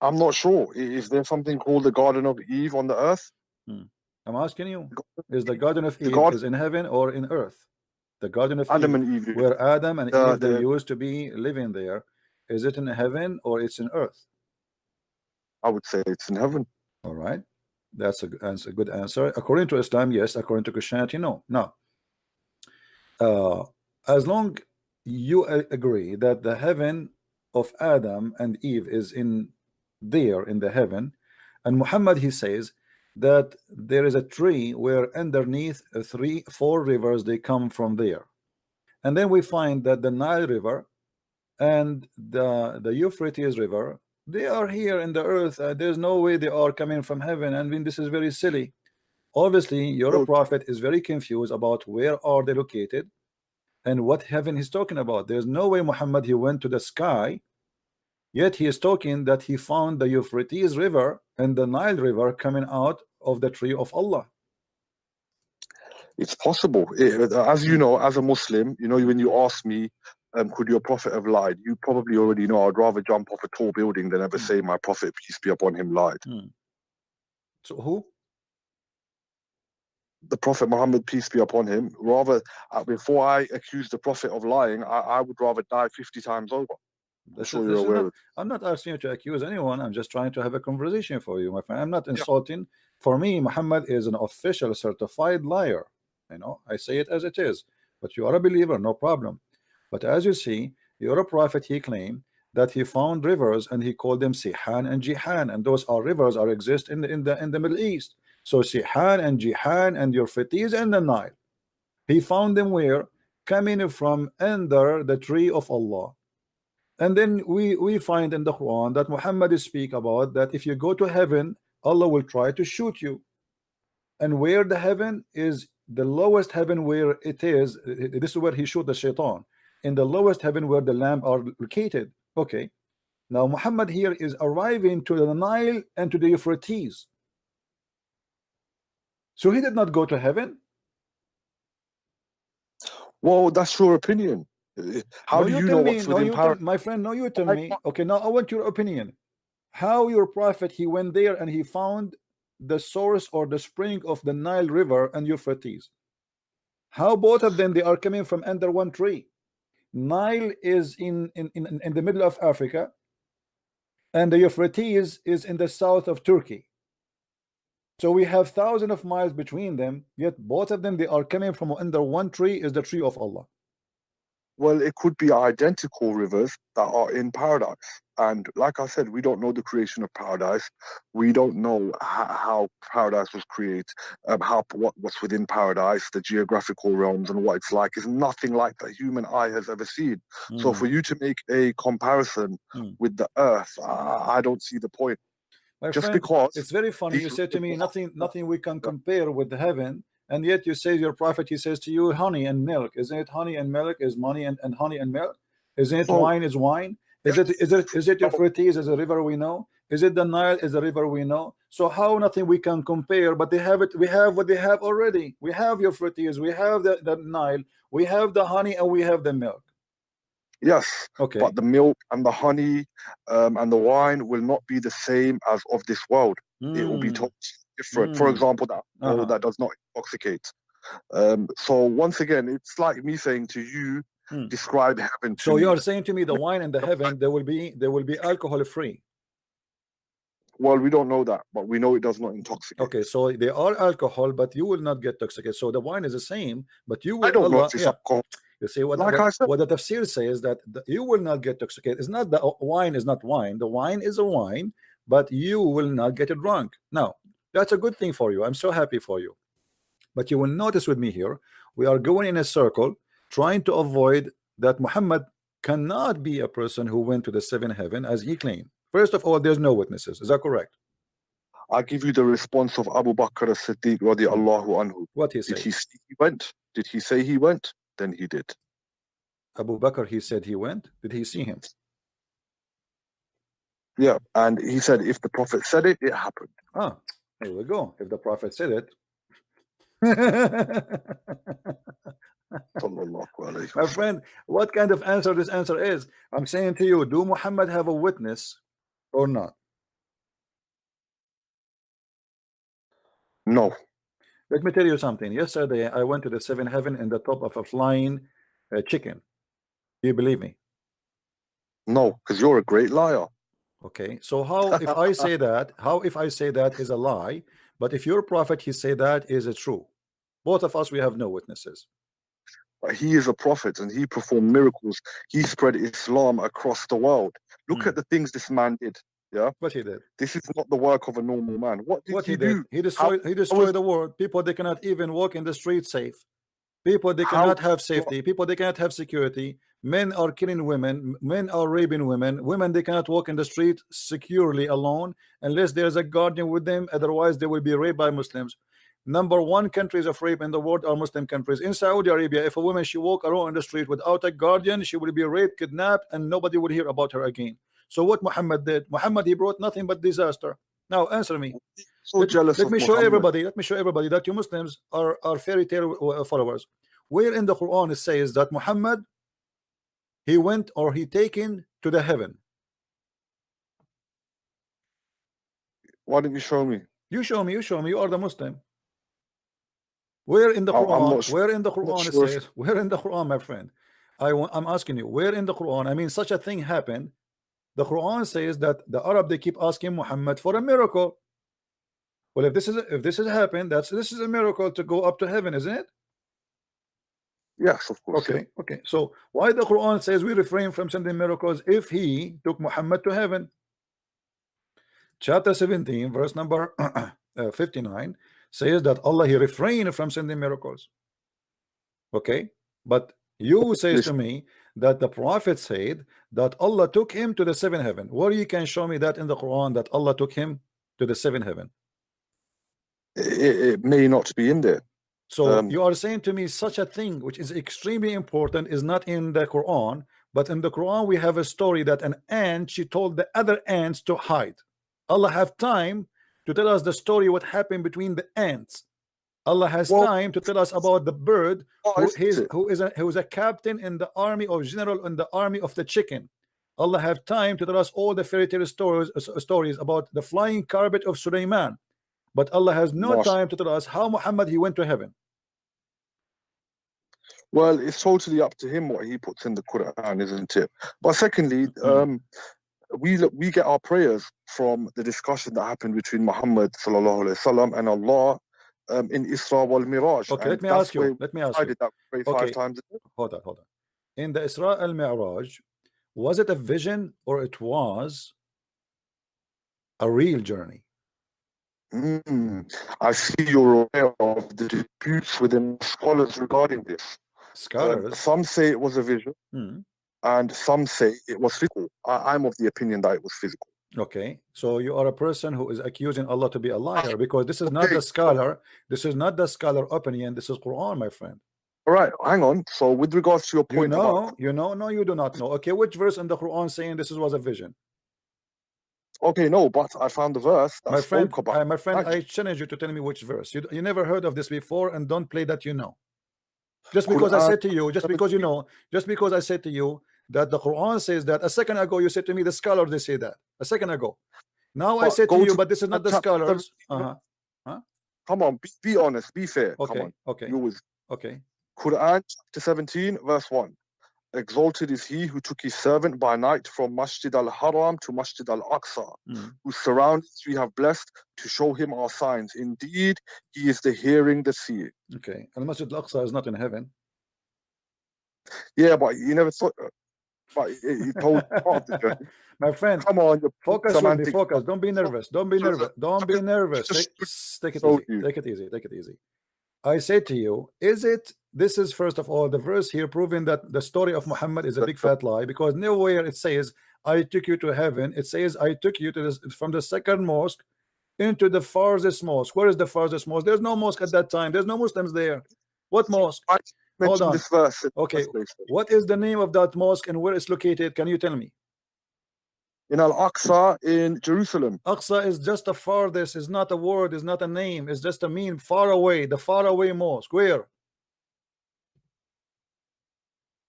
I'm not sure. Is there something called the Garden of Eve on the earth? I'm asking you, is the Garden of Eve is in heaven or in earth? The Garden of Adam and Eve, where Adam and Eve they used to be living there, is it in heaven or it's in earth? I would say it's in heaven. All right, that's a good answer. According to Islam, yes. According to Christianity, no. Now, as long you agree that the heaven of Adam and Eve is in the heaven, and Muhammad, he says that there is a tree where underneath 3-4 rivers they come from there, and then we find that the Nile River and the Euphrates River, they are here in the earth. There's no way they are coming from heaven. I mean, this is very silly. Obviously your prophet is very confused about where are they located and what heaven he's talking about. There's no way Muhammad, he went to the sky, yet he is talking that he found the Euphrates River and the Nile River coming out of the tree of Allah. It's possible. As you know, as a Muslim, you know, when you ask me could your prophet have lied? You probably already know. I'd rather jump off a tall building than ever say my prophet, peace be upon him, lied. So who? The Prophet Muhammad, peace be upon him. Rather, before I accuse the prophet of lying, I would rather die 50 times over. I'm sure you're aware of it. I'm not asking you to accuse anyone. I'm just trying to have a conversation for you, my friend. I'm not insulting. For me, Muhammad is an official certified liar. You know, I say it as it is. But you are a believer, no problem. But as you see, you're a prophet. He claimed that he found rivers and he called them Sihan and Jihan, and those are rivers are exist in the Middle East. So Sihan and Jihan and Euphrates and the Nile, he found them where? Coming from under the tree of Allah. And then we find in the Quran that Muhammad is speak about that if you go to heaven, Allah will try to shoot you. And where the heaven is, the lowest heaven where it is, this is where he shoot the shaitan, in the lowest heaven where the lamb are located. Okay, now Muhammad here is arriving to the Nile and to the Euphrates. So he did not go to heaven. Well, that's your opinion. How do you know what's within paradise? My friend, no, you tell me. Okay, now I want your opinion. How your prophet, he went there and he found the source or the spring of the Nile River and Euphrates. How both of them, they are coming from under one tree. Nile is in the middle of Africa, and the Euphrates is in the south of Turkey. So we have thousands of miles between them, yet both of them, they are coming from under one tree, is the tree of Allah. Well, it could be identical rivers that are in paradise. And like I said, we don't know the creation of paradise. We don't know how paradise was created, what's within paradise, the geographical realms and what it's like is nothing like the human eye has ever seen. So for you to make a comparison with the earth, I don't see the point. My friend, because it's very funny. You said to me, nothing we can compare with the heaven. And yet you say your prophet, he says to you, honey and milk. Isn't it honey and milk is money and honey and milk? Isn't it wine is wine? Is it Euphrates is a river we know? Is it the Nile is a river we know? So how nothing we can compare, but they have it, we have what they have already. We have Euphrates, we have the Nile, we have the honey, and we have the milk. Yes, okay. But the milk and the honey and the wine will not be the same as of this world. It will be totally different. For example, that does not intoxicate. So once again, it's like me saying to you, describe heaven. So you are saying to me the wine and the heaven, they will be alcohol free. Well, we don't know that, but we know it does not intoxicate. Okay, so they are alcohol, but you will not get intoxicated. So the wine is the same, but you will. I don't know if it's alcohol. You see what the tafsir says that you will not get intoxicated. It's not the wine is not wine. The wine is a wine, but you will not get drunk. Now that's a good thing for you. I'm so happy for you. But you will notice with me here, we are going in a circle, trying to avoid that Muhammad cannot be a person who went to the seventh heaven as he claimed. First of all, there's no witnesses. Is that correct? I give you the response of Abu Bakr as-Siddiq radiallahu anhu. What he said? Did he say he went? Did he say he went? Then he did. Abu Bakr, he said he went. Did he see him? Yeah, and he said if the Prophet said it, it happened. Ah, there we go. If the Prophet said it. My friend, what kind of answer this answer is? I'm saying to you, do Muhammad have a witness or not? No. Let me tell you something. Yesterday I went to the seventh heaven in the top of a flying chicken. Do you believe me? No, because you're a great liar. Okay, so how if I say that, is a lie, but if your prophet he say that is it true? Both of us, we have no witnesses. But he is a prophet and he performed miracles. He spread Islam across the world. Look at the things this man did. Yeah, what he did. This is not the work of a normal man. What did he do? He destroyed the world. People, they cannot even walk in the street safe. People, they cannot have safety. People, they cannot have security. Men are killing women. Men are raping women. Women, they cannot walk in the street securely alone unless there's a guardian with them. Otherwise, they will be raped by Muslims. Number one countries of rape in the world are Muslim countries. In Saudi Arabia, if a woman she walk around in the street without a guardian, she will be raped, kidnapped, and nobody will hear about her again. So what Muhammad did? Muhammad, he brought nothing but disaster. Now answer me. Let me show everybody that you Muslims are fairy tale followers. Where in the Quran it says that Muhammad he went or he taken to the heaven? Why didn't you show me? You show me. You show me. You are the Muslim. Where in the I'm Quran? not sure. Where in the I'm not Quran it sure. says? Where in the Quran, my friend? I'm asking you. Where in the Quran? I mean, such a thing happened. The Quran says that the Arab, they keep asking Muhammad for a miracle. Well, if this is happened, this is a miracle to go up to heaven, isn't it? Yes, of course. Okay, okay. So why the Quran says we refrain from sending miracles if he took Muhammad to heaven? Chapter 17, verse number 59 says that Allah, he refrained from sending miracles. Okay, but you says to me that the Prophet said that Allah took him to the seventh heaven. Where you can show me that in the Quran that Allah took him to the seventh heaven? It may not be in there. So you are saying to me such a thing which is extremely important is not in the Quran, but in the Quran we have a story that an ant, she told the other ants to hide. Allah have time to tell us the story what happened between the ants. Allah has time to tell us about the bird who is a captain in the army or general in the army of the chicken. Allah have time to tell us all the fairy tale stories about the flying carpet of Sulaiman. But Allah has no time to tell us how Muhammad he went to heaven. Well, it's totally up to him what he puts in the Quran, isn't it? But secondly, we get our prayers from the discussion that happened between Muhammad sallallahu alaihi wasallam and Allah in Isra wal Miraj. Okay, let me ask you. Let me ask you. That pray 5 times a day. Hold on. In the Isra al Mi'raj, was it a vision or it was a real journey? I see you're aware of the disputes within scholars regarding this. Scholars? Some say it was a vision, and some say it was physical. I'm of the opinion that it was physical. Okay, so you are a person who is accusing Allah to be a liar because this is not the scholar. This is not the scholar opinion. This is Quran, my friend. All right, hang on. So with regards to your point, no, you do not know. Okay, which verse in the Quran saying this was a vision? Okay, no, but I found the verse that my friend, spoke about my friend, I challenge you to tell me which verse. You never heard of this before, and don't play that you know. Just because I said to you, just because you know, just because I said to you that the Quran says that a second ago, you said to me the scholars they say that a second ago. Now I said to you, but this is not the scholars. Come on, be honest, be fair. Okay, come on. okay, okay. Quran chapter 17, verse 1. Exalted is he who took his servant by night from Masjid al-Haram to Masjid al-Aqsa, whose surroundings we have blessed to show him our signs. Indeed, he is the hearing, the seeing. Okay, and Masjid al-Aqsa is not in heaven. Yeah, but you never thought. But he told my friend, come on, focus with me, focus. Don't be nervous. Don't be nervous. Don't be nervous. Take it easy. Take it easy. Take it easy. I say to you, this is first of all the verse here proving that the story of Muhammad is a big fat lie, because nowhere it says I took you to heaven. It says I took you to this, from the second mosque into the farthest mosque. Where is the farthest mosque? There's no mosque at that time. There's no Muslims there. What mosque? Hold on. This verse okay, what is the name of that mosque and where it's located? Can you tell me? In Al-Aqsa in Jerusalem. Aqsa is just the farthest, is not a word, is not a name, it's just a mean far away, the far away mosque. Where?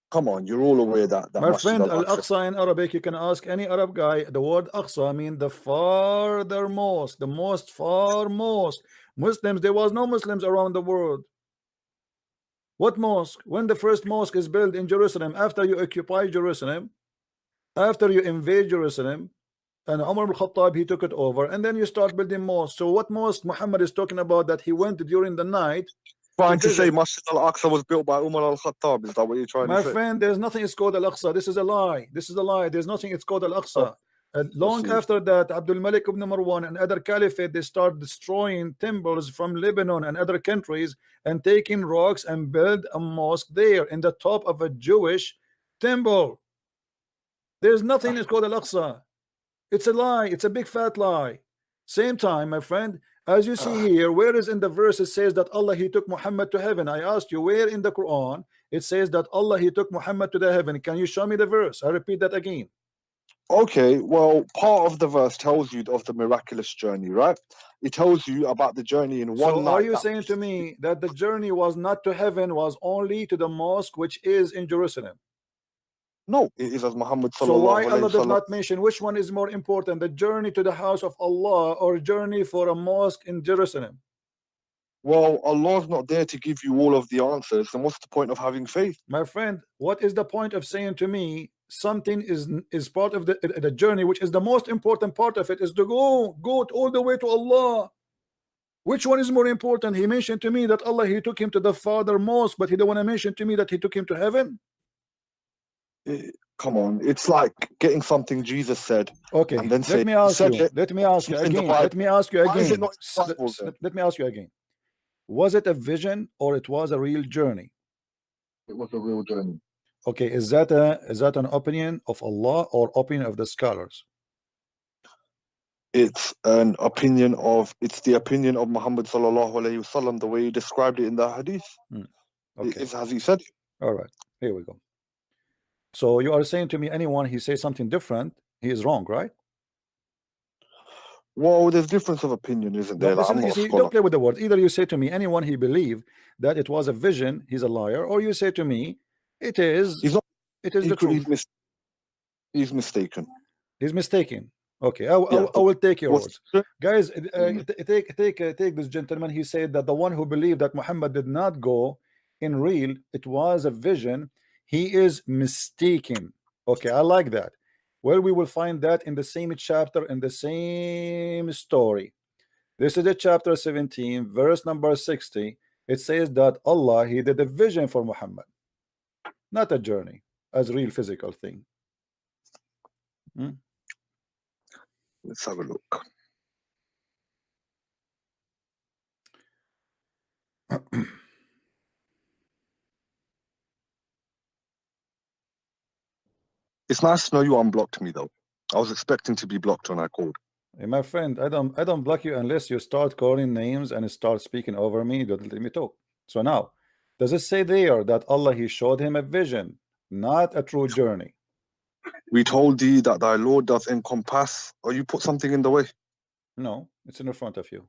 Come on, you're all aware that my friend, Al-Aqsa in Arabic, you can ask any Arab guy, the word Aqsa means the farthermost, the most far mosque. Muslims, there was no Muslims around the world. What mosque? When the first mosque is built in Jerusalem, after you occupy Jerusalem, after you invade Jerusalem, and Umar al-Khattab, he took it over, and then you start building mosques. So what mosque Muhammad is talking about that he went during the night? Trying to say Masjid al-Aqsa was built by Umar al-Khattab. Is that what you're trying to say? My friend, there's nothing it's called Al-Aqsa. This is a lie. This is a lie. There's nothing it's called Al-Aqsa. Long after that, Abdul Malik ibn Marwan and other caliphate, they start destroying temples from Lebanon and other countries and taking rocks and build a mosque there in the top of a Jewish temple. There's nothing it's called Al-Aqsa. It's a lie. It's a big fat lie. Same time, my friend, as you see here, where is in the verse it says that Allah, he took Muhammad to heaven? I asked you, where in the Quran it says that Allah, he took Muhammad to the heaven? Can you show me the verse? I repeat that again. Okay, well, part of the verse tells you of the miraculous journey, right? It tells you about the journey in one night. So are you saying to me that the journey was not to heaven, was only to the mosque which is in Jerusalem? No, it is as Muhammad So why sallallahu Allah alayhi did wasallam. not mention which one is more important, the journey to the house of Allah or journey for a mosque in Jerusalem? Well, Allah's not there to give you all of the answers. Then what's the point of having faith? My friend, what is the point of saying to me something is part of the journey, which is the most important part of it, is to go all the way to Allah? Which one is more important? He mentioned to me that Allah, he took him to the Father mosque, but he don't want to mention to me that he took him to heaven. Come on, it's like getting something Jesus said. Okay, and then let me ask you. Let me ask you in the again. Bible. Let me ask you Why is it again. not in the Bible, then? Let me ask you again. Was it a vision or it was a real journey? It was a real journey. Okay, is that an opinion of Allah or opinion of the scholars? It's the opinion of Muhammad sallallahu alayhi wasallam, the way he described it in the hadith. Okay. It's as he said. All right, here we go. So you are saying to me, anyone he says something different, he is wrong, right? Well, there's difference of opinion, isn't there? Like, I'm not a scholar. Don't play with the words. Either you say to me, anyone he believed that it was a vision, he's a liar, or you say to me, it is. He's not. It is the truth. He's mistaken. He's mistaken. Okay, I will take your words, guys. Take this gentleman. He said that the one who believed that Muhammad did not go in real, it was a vision. He is mistaken. Okay, I like that. Well, we will find that in the same chapter, in the same story. This is the chapter 17, verse number 60. It says that Allah, he did a vision for Muhammad, not a journey as real physical thing. Let's have a look. It's nice to know you unblocked me, though. I was expecting to be blocked when I called. Hey, my friend, I don't block you unless you start calling names and start speaking over me. Don't let me talk. So now, does it say there that Allah, he showed him a vision, not a true journey? We told thee that thy Lord doth encompass, or you put something in the way? No, it's in the front of you.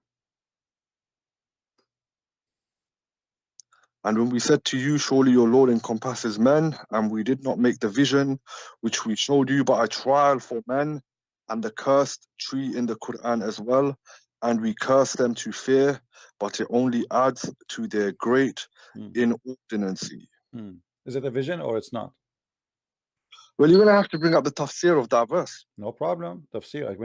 And when we said to you, surely your Lord encompasses men, and we did not make the vision which we showed you but a trial for men, and the cursed tree in the Quran as well, and we curse them to fear, but it only adds to their great inordinancy. Is it a vision or it's not? Well, you're going to have to bring up the tafsir of that verse. No problem. Tafsir.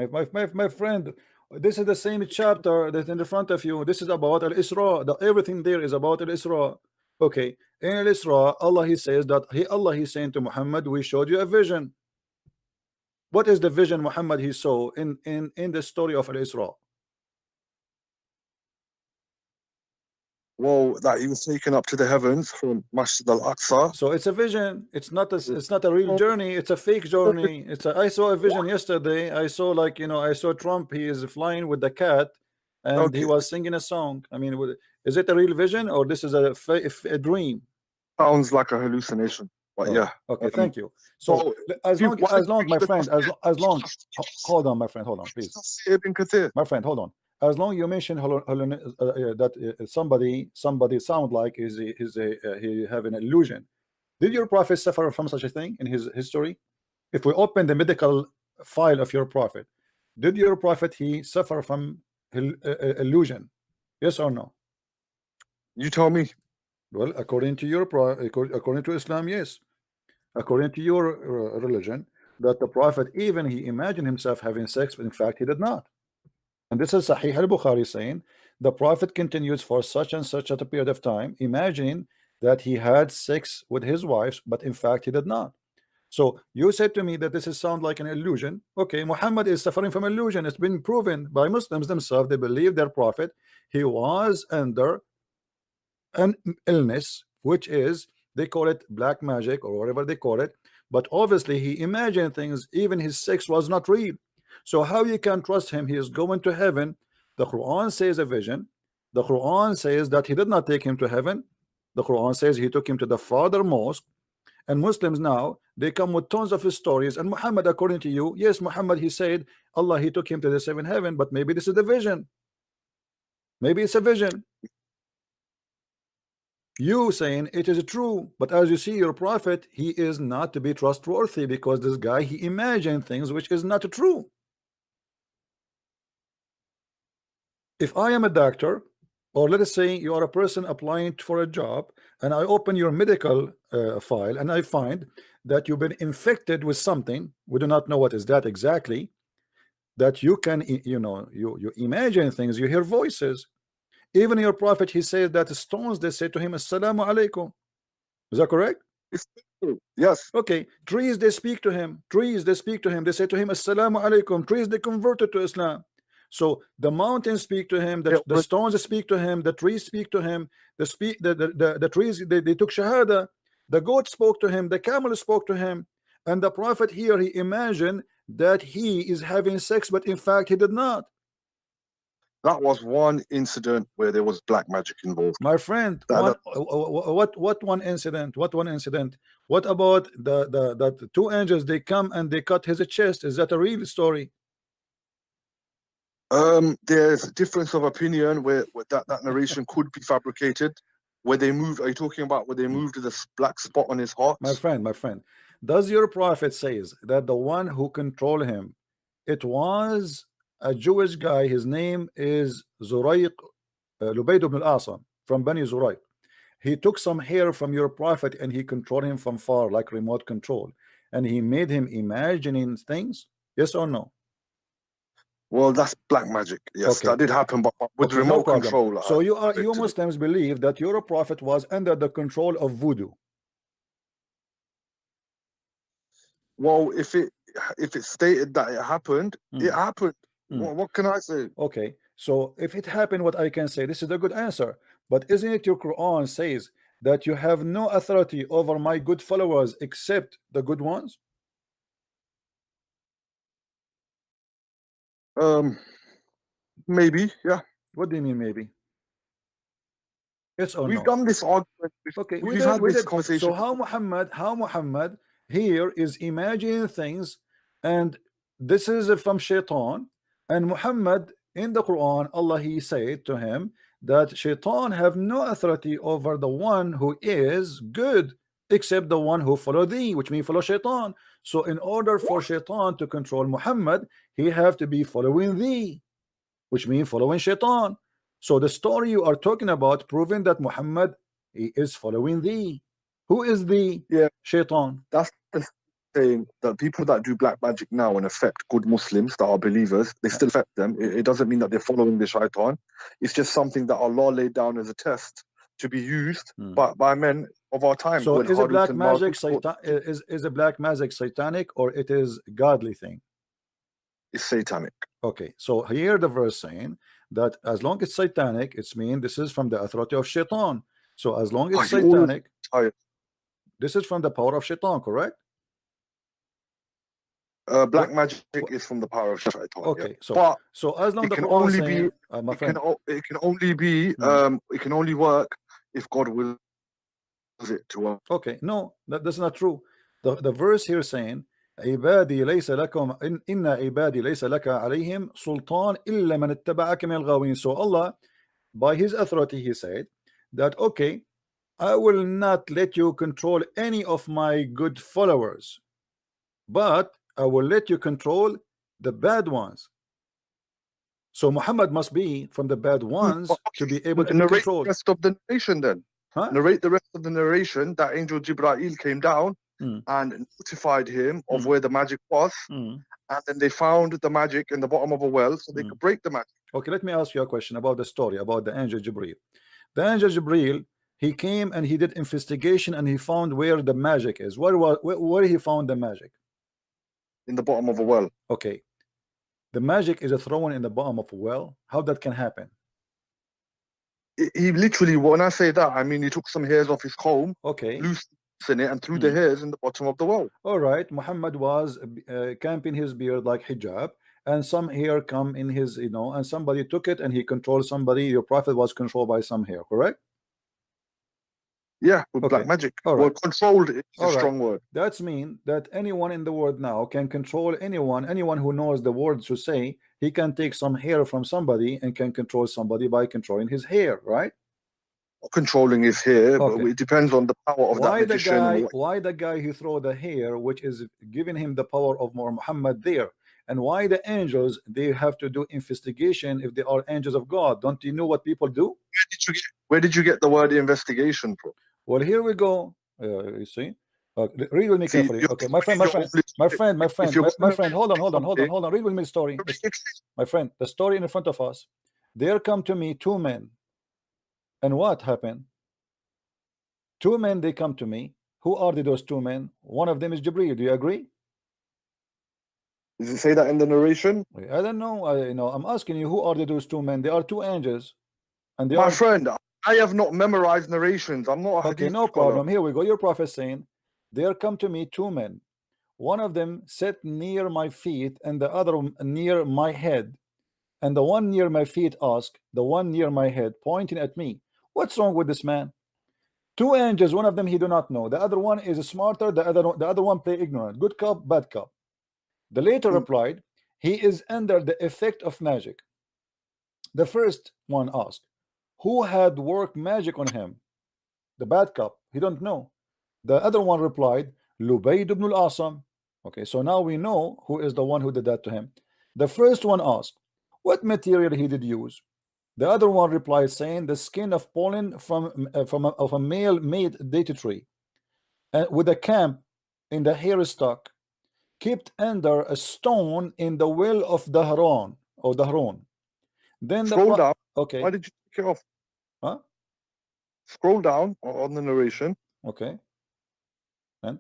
My friend, this is the same chapter that's in the front of you. This is about Al-Isra. Everything there is about Al-Isra. Okay. In Al-Isra, Allah, he says that Allah, he's saying to Muhammad, we showed you a vision. What is the vision Muhammad he saw in the story of Al-Isra? Well, that he was taken up to the heavens from Masjid al-Aqsa. So it's a vision. It's not a real journey. It's a fake journey. I saw a vision yesterday. I saw, like, I saw Trump. He is flying with the cat, and he was singing a song. I mean, is it a real vision or this is a dream? Sounds like a hallucination. But yeah. Okay. Thank you. So as long, my friend, as long. Hold on, my friend. Hold on, please. My friend, hold on. As long as you mention that somebody sound like he have an illusion. Did your prophet suffer from such a thing in his history? If we open the medical file of your prophet, did your prophet he suffer from illusion? Yes or no? You tell me. Well, according to according to Islam, yes. According to your religion, that the prophet, even he imagined himself having sex, but in fact he did not. And this is Sahih al-Bukhari saying the prophet continues for such and such a period of time, imagining that he had sex with his wives, but in fact he did not. So you said to me that this is sound like an illusion. Okay, Muhammad is suffering from illusion. It's been proven by Muslims themselves. They believe their prophet, he was under an illness, which is, they call it black magic or whatever they call it, but obviously he imagined things. Even his sex was not real. So how you can trust him? He is going to heaven. The Quran says a vision. The Quran says that he did not take him to heaven. The Quran says he took him to the Father mosque. And Muslims now, they come with tons of stories. And Muhammad, according to you, yes, Muhammad, he said Allah, he took him to the seventh heaven, but maybe this is the vision. Maybe it's a vision. You saying it is true, but as you see, your prophet, he is not to be trustworthy because this guy, he imagined things which is not true. If I am a doctor, or let us say you are a person applying for a job, and I open your medical file and I find that you've been infected with something, we do not know what is that exactly, that you can, you know, you imagine things, you hear voices. Even your prophet, he says that the stones, they say to him, Assalamu alaikum. Is that correct? Yes. Okay. Trees, they speak to him. Trees, they speak to him. They say to him, Assalamu alaikum. Trees, they converted to Islam. So the mountains speak to him, the stones speak to him, the trees speak to him, the trees, they took shahada, the goat spoke to him, the camel spoke to him, and the prophet here, he imagined that he is having sex, but in fact he did not. That was one incident where there was black magic involved. My friend, what one incident? What one incident? What about the two angels, they come and they cut his chest? Is that a real story? There's a difference of opinion where that narration could be fabricated. Where they moved, are you talking about where they moved to the black spot on his heart? My friend, does your prophet says that the one who controlled him, it was a Jewish guy, his name is Zurayq, Lubayd ibn al-Asam, from Bani Zurayq. He took some hair from your prophet and he controlled him from far, like remote control, and he made him imagining things? Yes or no? Well, that's black magic. Yes, okay. That did happen, but with remote control. So you Muslims believe that your prophet was under the control of voodoo? Well, if it stated that it happened, it happened. What can I say? Okay, so if it happened, what I can say, this is a good answer. But isn't it your Quran says that you have no authority over my good followers except the good ones? Maybe, yeah. What do you mean maybe? Yes or We've no? done this argument. Okay, we've had this conversation. So how Muhammad here is imagining things, and this is from Shaitan, and Muhammad in the Quran, Allah, he said to him that Shaitan have no authority over the one who is good except the one who follow thee, which means follow Shaitan. So in order for Shaitan to control Muhammad, he have to be following thee, which means following Shaitan. So the story you are talking about proving that Muhammad, he is following thee. Who is the Shaitan? That's the thing, that people that do black magic now and affect good Muslims that are believers, they still affect them. It doesn't mean that they're following the Shaitan. It's just something that Allah laid down as a test to be used by men of our time. So is it black magic is a black magic satanic, or it is godly thing? It's satanic. Okay, so here the verse saying that as long as it's satanic, it's mean this is from the authority of Shaitan. So as long as it's satanic, this is from the power of Shaitan, correct? Black magic is from the power of Shaitan. Okay, yeah. so as long as it can only be, it can only be, it can only work if God wills it to work. Okay, no, that's not true. The verse here saying, عبادي ليس لكم إن عبادي ليس لك عليهم سلطان إلا من اتبعك من الغاوين. So Allah, by his authority, he said that okay, I will not let you control any of my good followers, but I will let you control the bad ones. So Muhammad must be from the bad ones to be able to narrate control the rest of the narration then. Narrate the rest of the narration that angel Jibreel came down and notified him of where the magic was, and then they found the magic in the bottom of a well so they could break the magic. Okay, let me ask you a question about the story about the angel Jibreel. The angel Jibreel, he came and he did investigation and he found where the magic is. Where he found the magic? In the bottom of a well. Okay, the magic is thrown in the bottom of a well. How that can happen? He literally, when I say that, I mean he took some hairs off his comb, okay, loosened it and threw the hairs in the bottom of the well. All right, Muhammad was camping his beard like hijab, and some hair come in his, and somebody took it and he controlled somebody. Your prophet was controlled by some hair, correct? Yeah, with black magic. Well, controlled is a strong word. That's mean that anyone in the world now can control anyone who knows the words to say, he can take some hair from somebody and can control somebody by controlling his hair, right? controlling his hair, Okay. but it depends on the power of that magician. Why the guy who throw the hair, which is giving him the power of Muhammad there, and why the angels they have to do investigation if they are angels of God? Don't you know what people do? Where did you get the word investigation from? Well, here we go. You see. Read with me carefully. Okay, my friend. Hold on. Read with me the story. My friend, the story in front of us. There come to me two men. And what happened? Two men, they come to me. Who are those two men? One of them is Jibreel. Do you agree? Does it say that in the narration? I don't know. I'm asking you, who are those two men? They are two angels. And they My friend, I have not memorized narrations. I'm not a okay, hadith no scholar. problem. Here we go. Your prophet saying, there come to me two men. One of them sat near my feet and the other near my head. And the one near my feet asked the one near my head, pointing at me, what's wrong with this man? Two angels, one of them he do not know. The other one is smarter. The other one play ignorant. Good cop, bad cop. The later replied, he is under the effect of magic. The first one asked, who had worked magic on him? The bad cop, he don't know. The other one replied, Lubayd ibn al-Asam. Okay, so now we know who is the one who did that to him. The first one asked, what material he did use? The other one replied, saying, the skin of pollen from a male made date tree, with a camp in the hair stock, kept under a stone in the well of Dahran or Dahron. Then scroll down. Okay. Why did you take it off? Huh? Scroll down on the narration. Okay. And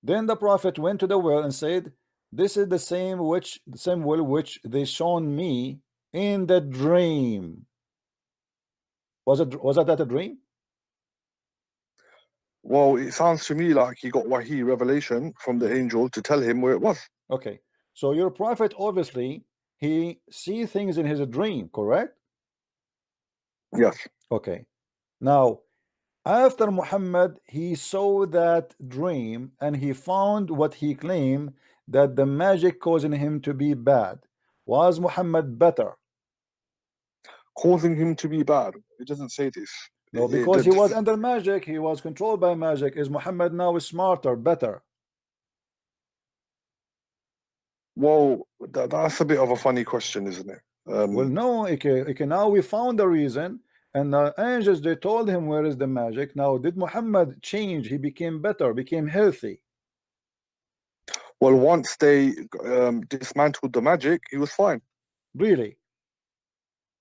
then the prophet went to the well and said, this is the same well which they shown me in the dream. Was that a dream? Well, it sounds to me like he got wahi, revelation from the angel to tell him where it was. Okay, so your prophet obviously he see things in his dream, correct? Yes. Okay. Now, after Muhammad, he saw that dream and he found what he claimed that the magic causing him to be bad. Was Muhammad better? Causing him to be bad. It doesn't say this. No, because he was under magic, he was controlled by magic. Is Muhammad now smarter, better? Well, that's a bit of a funny question, isn't it? Well, no, okay, now we found the reason, and the angels, they told him where is the magic. Now, did Muhammad change? He became better, became healthy. Well, once they dismantled the magic, he was fine. Really?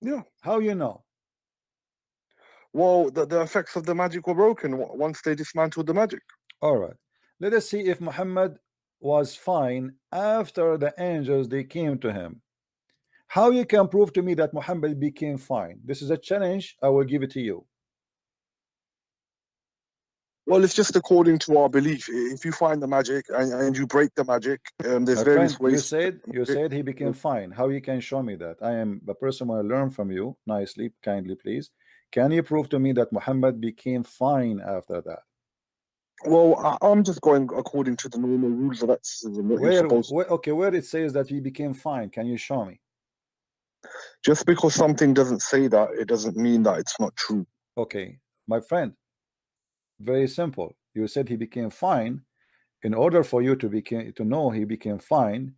Yeah. How you know? Well, the effects of the magic were broken once they dismantled the magic. All right. Let us see if Muhammad was fine after the angels they came to him. How you can prove to me that Muhammad became fine? This is a challenge. I will give it to you. Well, it's just according to our belief. If you find the magic and you break the magic, there's various ways. You said he became fine. How you can show me that? I am the person who learn from you nicely, kindly, please. Can you prove to me that Muhammad became fine after that? Well, I'm just going according to the normal rules of exorcism. Where it says that he became fine, can you show me? Just because something doesn't say that, it doesn't mean that it's not true. Okay, my friend, very simple. You said he became fine. In order for you to know he became fine,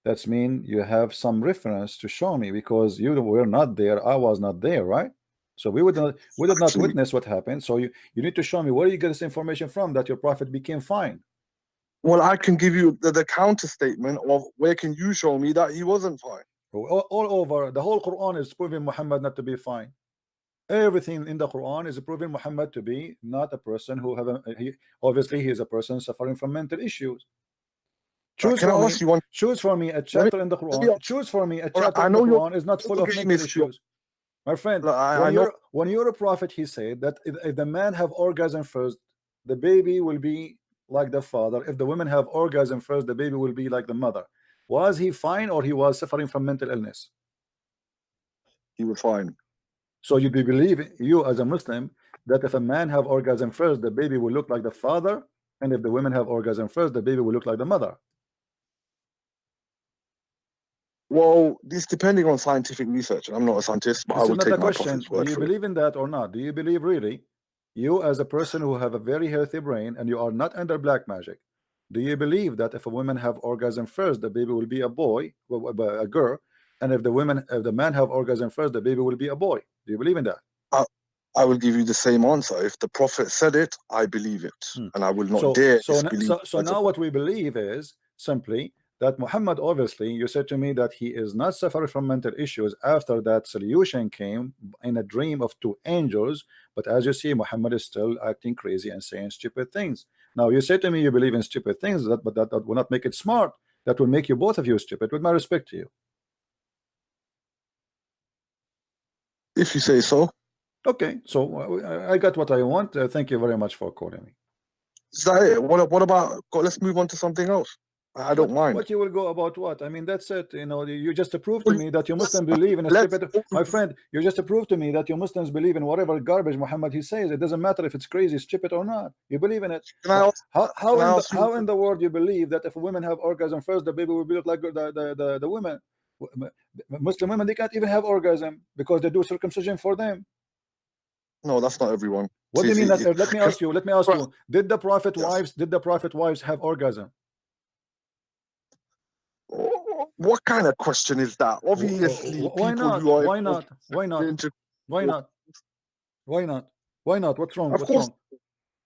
that's mean you have some reference to show me, because you were not there, I was not there, right? So we did not witness what happened. So you need to show me where you get this information from that your prophet became fine. Well, I can give you the counter statement of where can you show me that he wasn't fine. All over the whole Quran is proving Muhammad not to be fine. Everything in the Quran is proving Muhammad to be not a person who obviously he is a person suffering from mental issues. Choose for me a chapter in the Quran. Choose for me a chapter in the Quran is not full of mental issues. My friend, when you're a prophet, he said that if the man have orgasm first, the baby will be like the father. If the women have orgasm first, the baby will be like the mother. Was he fine or he was suffering from mental illness? He was fine. So you believe, you as a Muslim, that if a man have orgasm first, the baby will look like the father, and if the women have orgasm first, the baby will look like the mother. Well, this depending on scientific research. I'm not a scientist, but This I is would not take the my question. prophet's Do word you for it. believe in that or not? Do you believe really, you as a person who have a very healthy brain and you are not under black magic, do you believe that if a woman have orgasm first, the baby will be a boy, a girl, and if the man have orgasm first, the baby will be a boy? Do you believe in that? I will give you the same answer. If the prophet said it, I believe it, and I will not dare disbelieve. So now what we believe is simply that Muhammad, obviously, you said to me that he is not suffering from mental issues after that solution came in a dream of two angels, but as you see, Muhammad is still acting crazy and saying stupid things. Now you say to me you believe in stupid things, but that will not make it smart. That will make you, both of you, stupid, with my respect to you. If you say so. Okay, so I got what I want. Thank you very much for calling me. Is that it? What about? Let's move on to something else. I don't mind. What you will go about what? I mean, that's it. You know, you just proved to me that you Muslims believe in a stupid. My friend, you just proved to me that you Muslims believe in whatever garbage Muhammad he says. It doesn't matter if it's crazy, stupid or not. You believe in it. How in the world you believe that if women have orgasm first, the baby will be like the women? Muslim women, they can't even have orgasm because they do circumcision for them. No, that's not everyone. What do you mean? Let me ask you. Did the prophet wives have orgasm? What kind of question is that? Obviously, why not? Why not? Why not? Why not? Why not? Why not? What's wrong? What's wrong?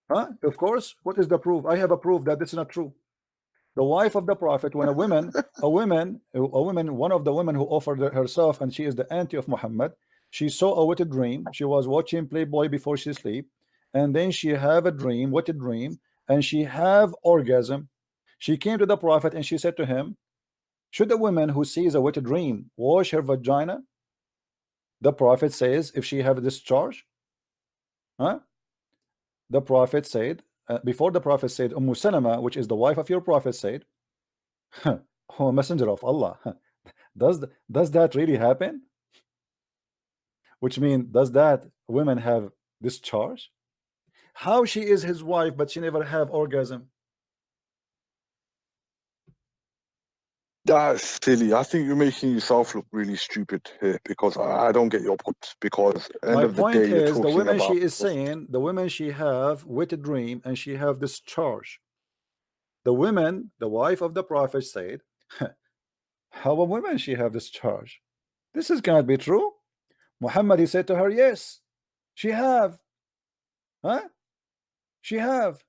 Huh? Of course. What is the proof? I have a proof that this is not true. The wife of the prophet, when one of the women who offered herself, and she is the auntie of Muhammad, she saw a wetted dream. She was watching Playboy before she sleep, and then she have a dream, wetted dream, and she have orgasm. She came to the prophet and she said to him, should a woman who sees a wetted dream wash her vagina? The prophet says, if she have a discharge. Huh? The prophet said, before the prophet said, Salama, which is the wife of your prophet, said, oh, messenger of Allah, does that really happen? Which means, does that women have discharge? How she is his wife, but she never have orgasm? That's silly. I think you're making yourself look really stupid here, because I don't get your point. Because my point is, the women she is saying, the women she have wetted dream and she have discharge. The women, the wife of the prophet, said, how a woman she have discharge? This is cannot be true. Muhammad, he said to her, yes, she have. Huh? She have.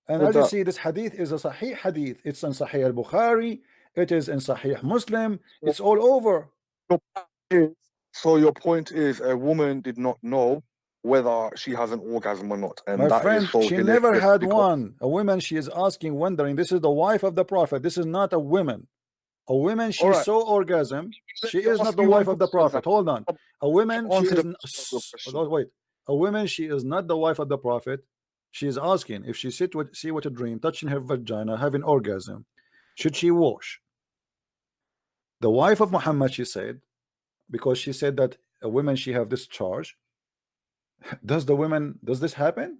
And as you see, this hadith is a Sahih hadith. It's in Sahih al-Bukhari. It is in Sahih Muslim. It's all over. So your point is, a woman did not know whether she has an orgasm or not. And my that friend, is so she never had one. A woman, she is asking, wondering. This is the wife of the prophet. This is not a woman. A woman, she saw orgasm. She is not the wife of the prophet. Hold on. A woman, she is wait. A woman, she is not the wife of the prophet. She is asking if she see what a dream, touching her vagina, having orgasm, should she wash? The wife of Muhammad, she said, because she said that a woman she have discharge. Does this happen?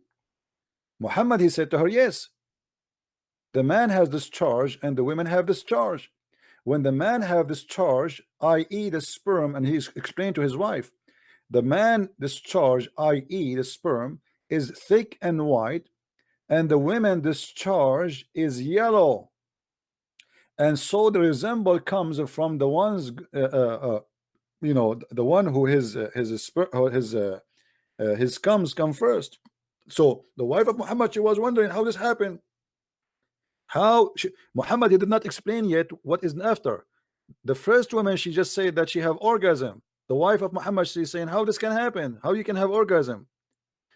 Muhammad, he said to her, yes. The man has discharge and the women have discharge. When the man have discharge, i.e. the sperm, and he's explained to his wife, the man discharge, i.e. the sperm, is thick and white, and the women discharge is yellow. And so the resemble comes from the ones, you know, the one who his comes come first. So the wife of Muhammad, she was wondering how this happened. Muhammad, he did not explain yet what is after. The first woman, she just said that she have orgasm. The wife of Muhammad, she's saying how this can happen, how you can have orgasm.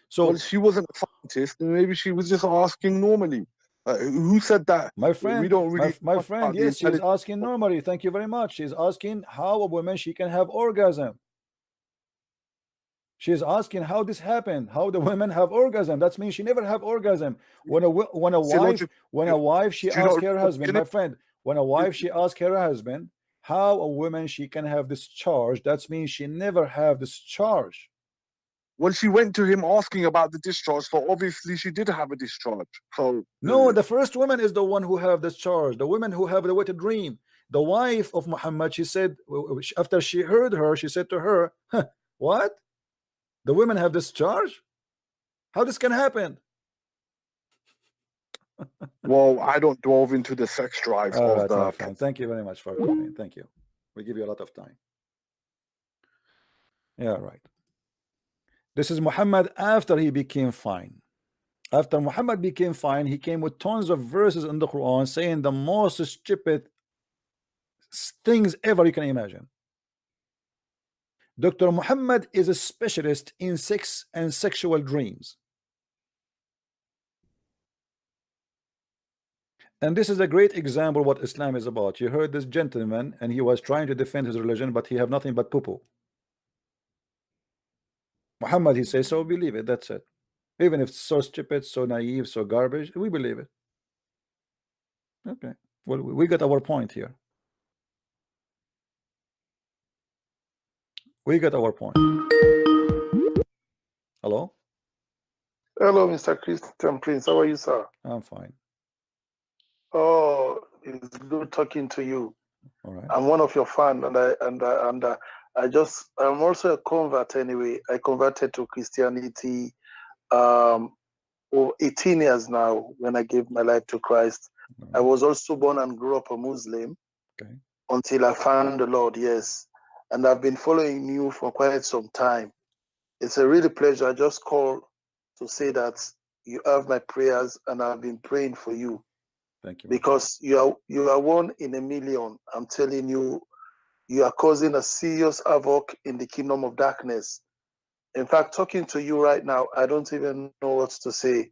So well, she wasn't a scientist, and maybe she was just asking normally. Who said that? My friend, we don't really. My friend, yes, she's asking normally. Thank you very much. She's asking how a woman she can have orgasm. She's asking how this happened, how the women have orgasm. That means she never have orgasm. When a wife she asks her husband, my friend, when a wife she asks her husband how a woman she can have discharge, that means she never have discharge. Well, she went to him asking about the discharge, so obviously she did have a discharge. So no, the first woman is the one who have discharge. The women who have the wetted dream, The wife of Muhammad, she said, after she heard her, she said to her, huh, what? The women have this charge? How this can happen? Well, I don't delve into the sex drive of the. My friend. Thank you very much for coming. Thank you. We give you a lot of time. Yeah, right. This is Muhammad after he became fine. After Muhammad became fine, he came with tons of verses in the Quran saying the most stupid things ever you can imagine. Dr. Muhammad is a specialist in sex and sexual dreams. And this is a great example of what Islam is about. You heard this gentleman and he was trying to defend his religion, but he have nothing but poo-poo. Muhammad, he says so, believe it, that's it. Even if it's so stupid, so naive, so garbage, we believe it. Okay, well, we got our point here. We got our point. Hello? Hello, Mr. Christian Prince. How are you, sir? I'm fine. Oh, it's good talking to you. All right. I'm one of your fans, and I'm also a convert anyway. I converted to Christianity 18 years now when I gave my life to Christ. I was also born and grew up a Muslim until I found the Lord, yes. And I've been following you for quite some time. It's a really pleasure. I just called to say that you have my prayers and I've been praying for you. Thank you. Because you are one in a million. I'm telling you, you are causing a serious havoc in the kingdom of darkness. In fact, talking to you right now, I don't even know what to say,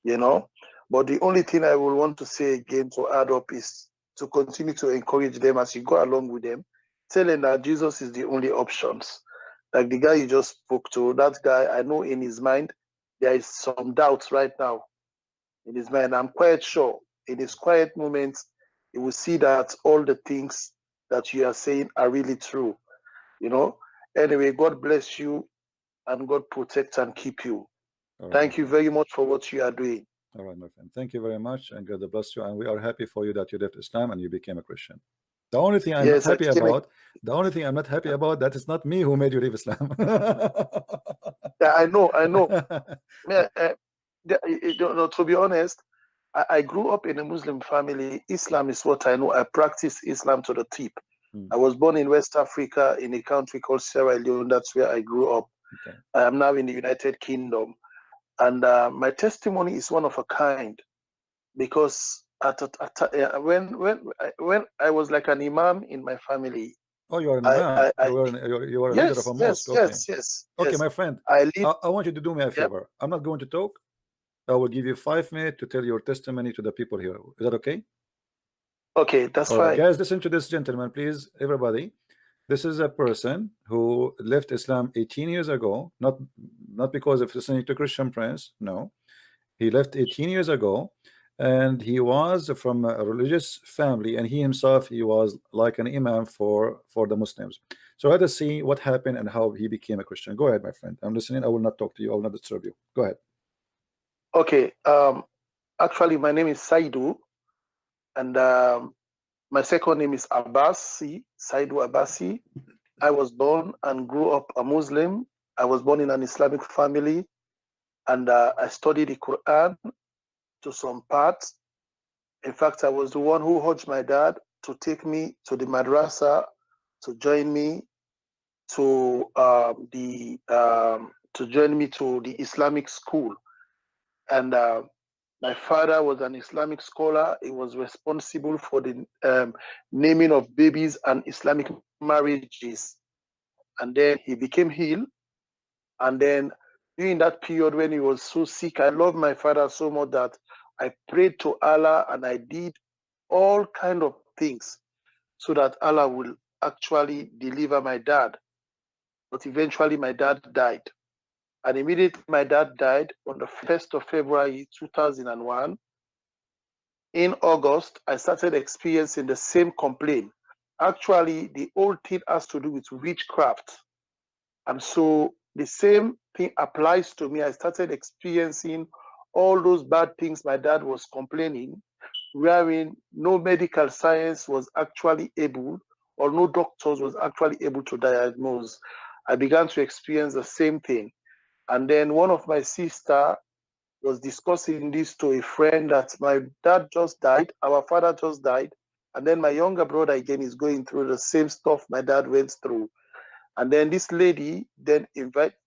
you know. But the only thing I will want to say again to add up is to continue to encourage them as you go along with them, telling that Jesus is the only options. Like the guy you just spoke to, that guy, I know in his mind, there is some doubts right now in his mind. I'm quite sure in his quiet moments, he will see that all the things that you are saying are really true, you know. Anyway, God bless you and God protect and keep you. Right, thank you very much for what you are doing. All right, my friend. Thank you very much, and God bless you. And we are happy for you that you left Islam and you became a Christian. The only thing I'm not happy about, that it's not me who made you leave Islam. Yeah, I know. To be honest, I grew up in a Muslim family. Islam is what I know. I practice Islam to the tip. I was born in West Africa in a country called Sierra Leone. That's where I grew up. Okay. I am now in the United Kingdom. And my testimony is one of a kind, because when I was like an imam in my family. Oh, you are an imam. You are a leader of a mosque. Yes. Okay, my friend. I want you to do me a favor. I'm not going to talk. I will give you 5 minutes to tell your testimony to the people here. Is that okay? Okay, that's fine. Guys, listen to this gentleman, please, everybody. This is a person who left Islam 18 years ago, not because of listening to Christian Prince. No, he left 18 years ago, and he was from a religious family, and he himself, he was like an imam for the Muslims. So let us see what happened and how he became a Christian. Go ahead, my friend. I'm listening. I will not talk to you. I will not disturb you. Go ahead. Okay. Actually, my name is Saidu, and my second name is Abbasi, Saidu Abbasi. I was born and grew up a Muslim. I was born in an Islamic family, and I studied the Quran to some parts. In fact, I was the one who urged my dad to take me to the madrasa, to join me to the Islamic school. And my father was an Islamic scholar. He was responsible for the naming of babies and Islamic marriages. And then he became ill. And then during that period when he was so sick, I loved my father so much that I prayed to Allah and I did all kind of things so that Allah will actually deliver my dad. But eventually my dad died. And immediately my dad died on the 1st of February 2001. In August, I started experiencing the same complaint. Actually, the whole thing has to do with witchcraft. And so the same thing applies to me. I started experiencing all those bad things my dad was complaining, wherein no medical science was actually able, or no doctors was actually able to diagnose. I began to experience the same thing. And then one of my sister was discussing this to a friend that my dad just died, our father just died, and then my younger brother again is going through the same stuff my dad went through. And then this lady then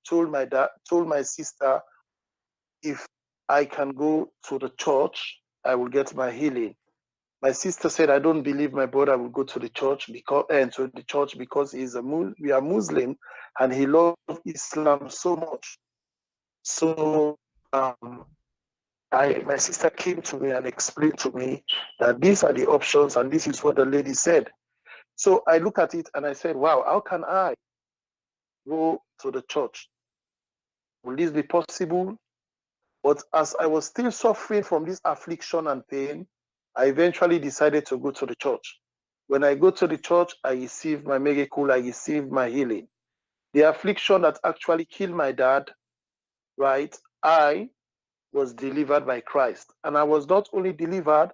told my sister, if I can go to the church, I will get my healing. My sister said, I don't believe my brother will go to the church because we are Muslim and he loves Islam so much. So my sister came to me and explained to me that these are the options and this is what the lady said. So I look at it and I said, wow, how can I go to the church? Will this be possible? But as I was still suffering from this affliction and pain, I eventually decided to go to the church. When I go to the church, I receive my miracle, I receive my healing. The affliction that actually killed my dad, right, I was delivered by Christ. And I was not only delivered,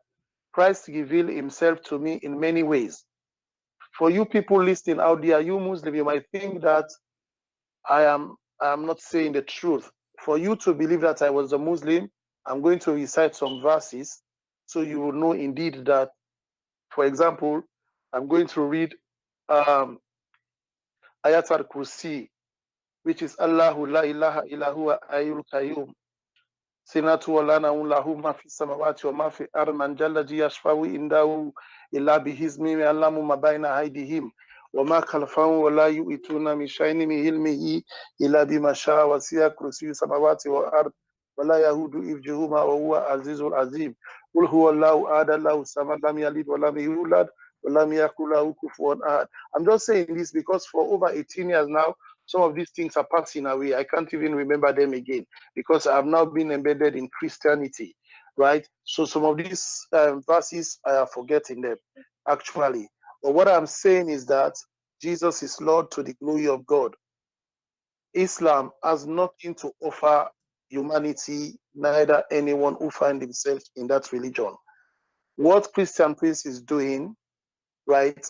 Christ revealed himself to me in many ways. For you people listening out there, you Muslim, you might think that I am not saying the truth. For you to believe that I was a Muslim, I'm going to recite some verses so you will know indeed that, for example, I'm going to read Ayat al-Kursi, which is Allahu la ilaha illa huwa ayyul qayyum. Sinatu wa lana lahu ma fi samawati wa ma fi ard man jalla yashfa'u indahu illa bihizmi ya'lamu ma bayna aydihim wa ma khalfahum wa la yu'tuna min shay'in min ilmihi illa bima sha'a wa si'a kursiyyu samawati wa ard wa la yahudu hifdhuhuma wa huwa azizul azim. Qul huwa Allahu ahad Allahu samad lam yalid wa lam yulad wa lam yakul lahu kufuwan ahad. I'm just saying this because for over 18 years now, some of these things are passing away. I can't even remember them again because I've now been embedded in Christianity, right? So some of these verses, I are forgetting them, actually. But what I'm saying is that Jesus is Lord to the glory of God. Islam has nothing to offer humanity, neither anyone who finds himself in that religion. What Christian Prince is doing, right,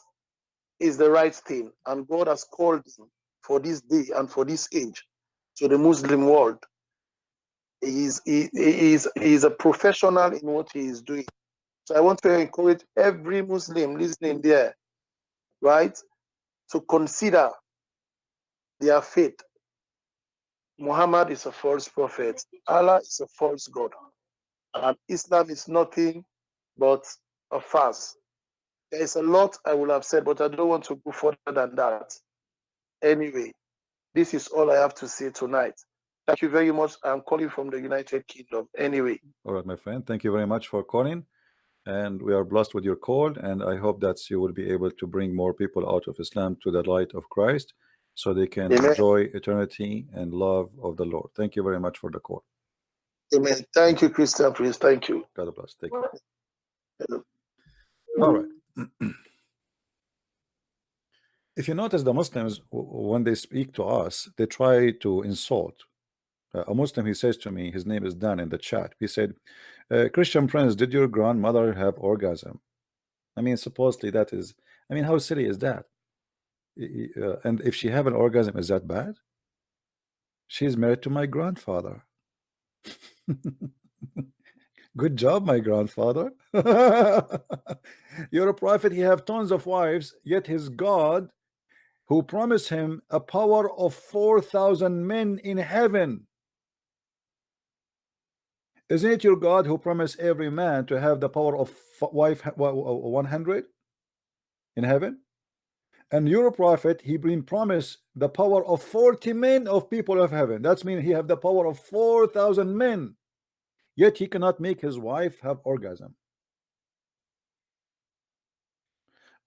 is the right thing. And God has called him for this day and for this age to the Muslim world. He is a professional in what he is doing. So I want to encourage every Muslim listening there, right, to consider their faith. Muhammad is a false prophet. Allah is a false God. And Islam is nothing but a farce. There is a lot I will have said, but I don't want to go further than that. Anyway, this is all I have to say tonight. Thank you very much. I'm calling from the United Kingdom. Anyway. All right, my friend. Thank you very much for calling. And we are blessed with your call. And I hope that you will be able to bring more people out of Islam to the light of Christ so they can Amen. enjoy eternity and love of the Lord. Thank you very much for the call. Amen. Thank you, Christian Priest. Thank you. God bless. Take care. All right. If you notice, the Muslims, when they speak to us, they try to insult. A Muslim, he says to me, his name is Dan in the chat. He said, Christian Prince, did your grandmother have orgasm? I mean, supposedly that is, I mean, how silly is that? And if she have an orgasm, is that bad? She's married to my grandfather. Good job, my grandfather. You're a prophet. He have tons of wives, yet his God, who promised him a power of 4,000 men in heaven. Isn't it your God who promised every man to have the power of wife 100 in heaven? And your prophet, he been promised the power of 40 men of people of heaven. That's mean he have the power of 4,000 men. Yet he cannot make his wife have orgasm.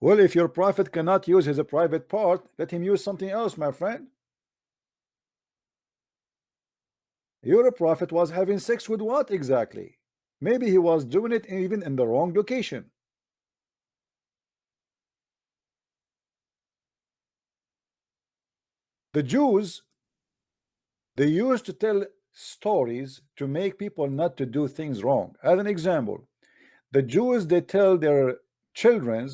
Well, if your prophet cannot use his private part, let him use something else, my friend. Your prophet was having sex with what exactly? Maybe he was doing it even in the wrong location. The Jews, they used to tell stories to make people not to do things wrong. As an example, The Jews, they tell their children,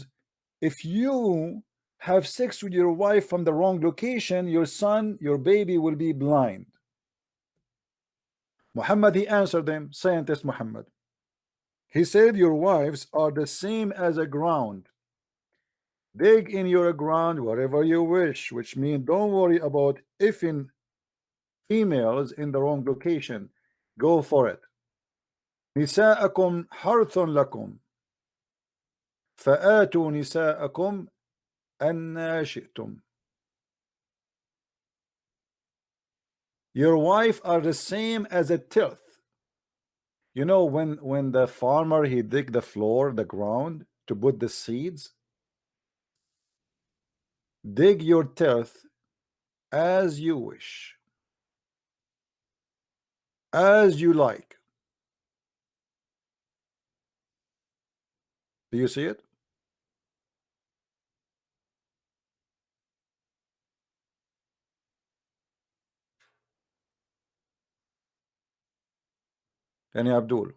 if you have sex with your wife from the wrong location, your son, your baby will be blind. Muhammad, he answered them, scientist Muhammad. He said, your wives are the same as a ground. Dig in your ground wherever you wish, which means don't worry about ifing females in the wrong location. Go for it. نساءكم حرث لكم فآتوا نساءكم أن شئتم. Your wife are the same as a tilth. You know, when the farmer, he dig the floor, the ground, to put the seeds, dig your tilth as you wish, as you like. Do you see it? Any Abdul?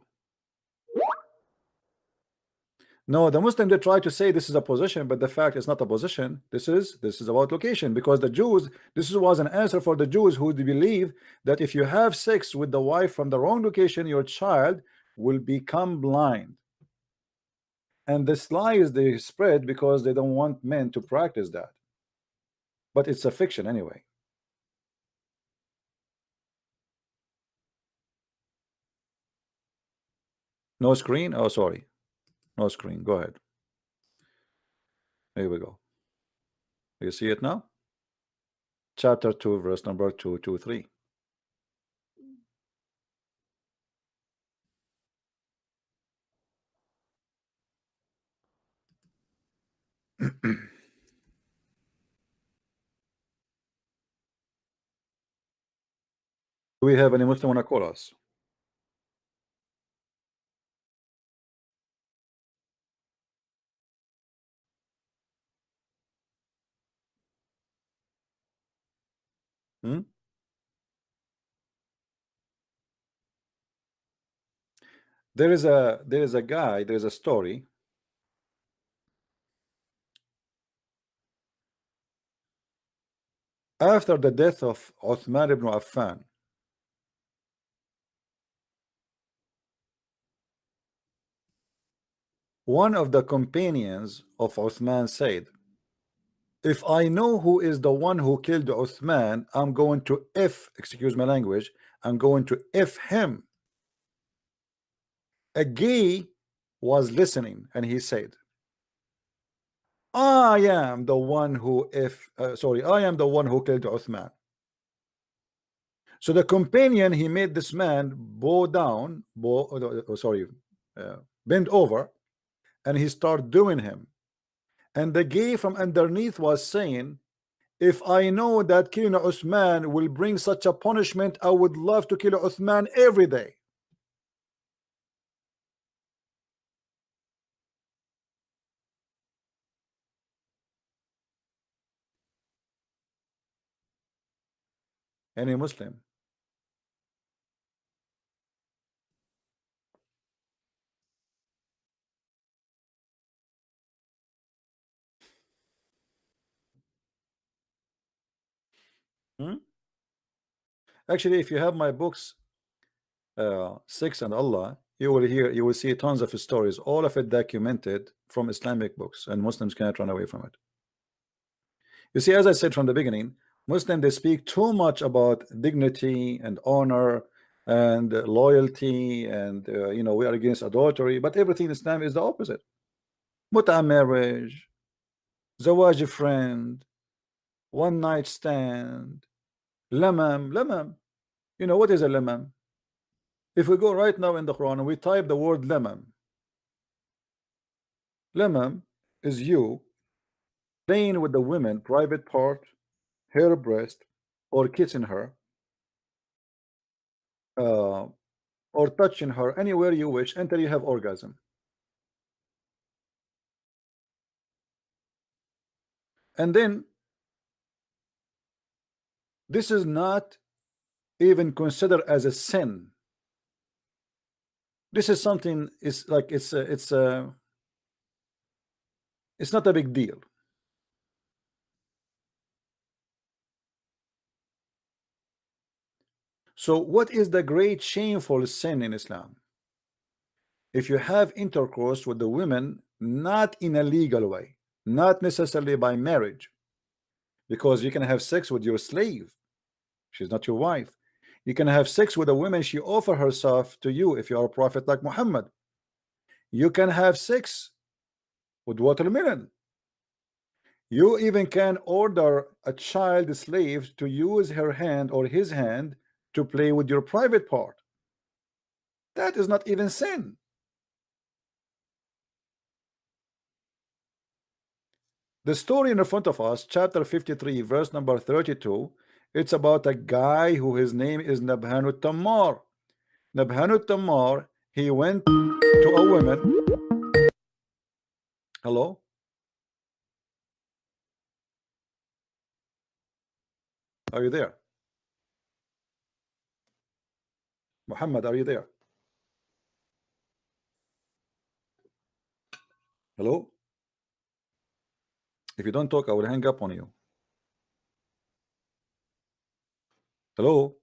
No, the Muslim, they try to say this is a position, but the fact is not a position. This is about location, because the Jews, this was an answer for the Jews who believe that if you have sex with the wife from the wrong location, your child will become blind. And this lies they spread because they don't want men to practice that. But it's a fiction anyway. No screen? Oh, sorry. No screen. Go ahead. Here we go. You see it now? Chapter 2, verse number 223. Do we have any Muslim want to call us? Hmm? There is a guy, there is a story. After the death of Uthman ibn Affan, one of the companions of Uthman said, if I know who is the one who killed Uthman, I'm going to excuse my language, I'm going to him. A gay was listening, and he said, I am the one who I am the one who killed Uthman. So the companion, he made this man bend over, and he started doing him. And the gay from underneath was saying, if I know that killing Uthman will bring such a punishment, I would love to kill Uthman every day. Any Muslim? Actually, if you have my books, Six and Allah, you will see tons of stories, all of it documented from Islamic books, and Muslims cannot run away from it. You see, as I said from the beginning, Muslims, they speak too much about dignity and honor and loyalty, and you know, we are against adultery, but everything in Islam is the opposite. Muta marriage, zawaj friend, one night stand, lamam. You know what is a lamam? If we go right now in the Quran and we type the word lamam is you playing with the women private part, her breast, or kissing her, or touching her anywhere you wish until you have orgasm. And then this is not even considered as a sin. This is something, it's like it's not a big deal. So what is the great shameful sin in Islam? If you have intercourse with the women not in a legal way, not necessarily by marriage, because you can have sex with your slave, she's not your wife. You can have sex with a woman, she offer herself to you if you are a prophet like Muhammad. You can have sex with watermelon. You even can order a child slave to use her hand or his hand to play with your private part. That is not even sin. The story in front of us, chapter 53, verse number 32, it's about a guy who his name is Nabhan al-Tammar. Nabhan al-Tammar, he went to a woman. Hello? Are you there? Muhammad, are you there? Hello? If you don't talk, I will hang up on you. Hello?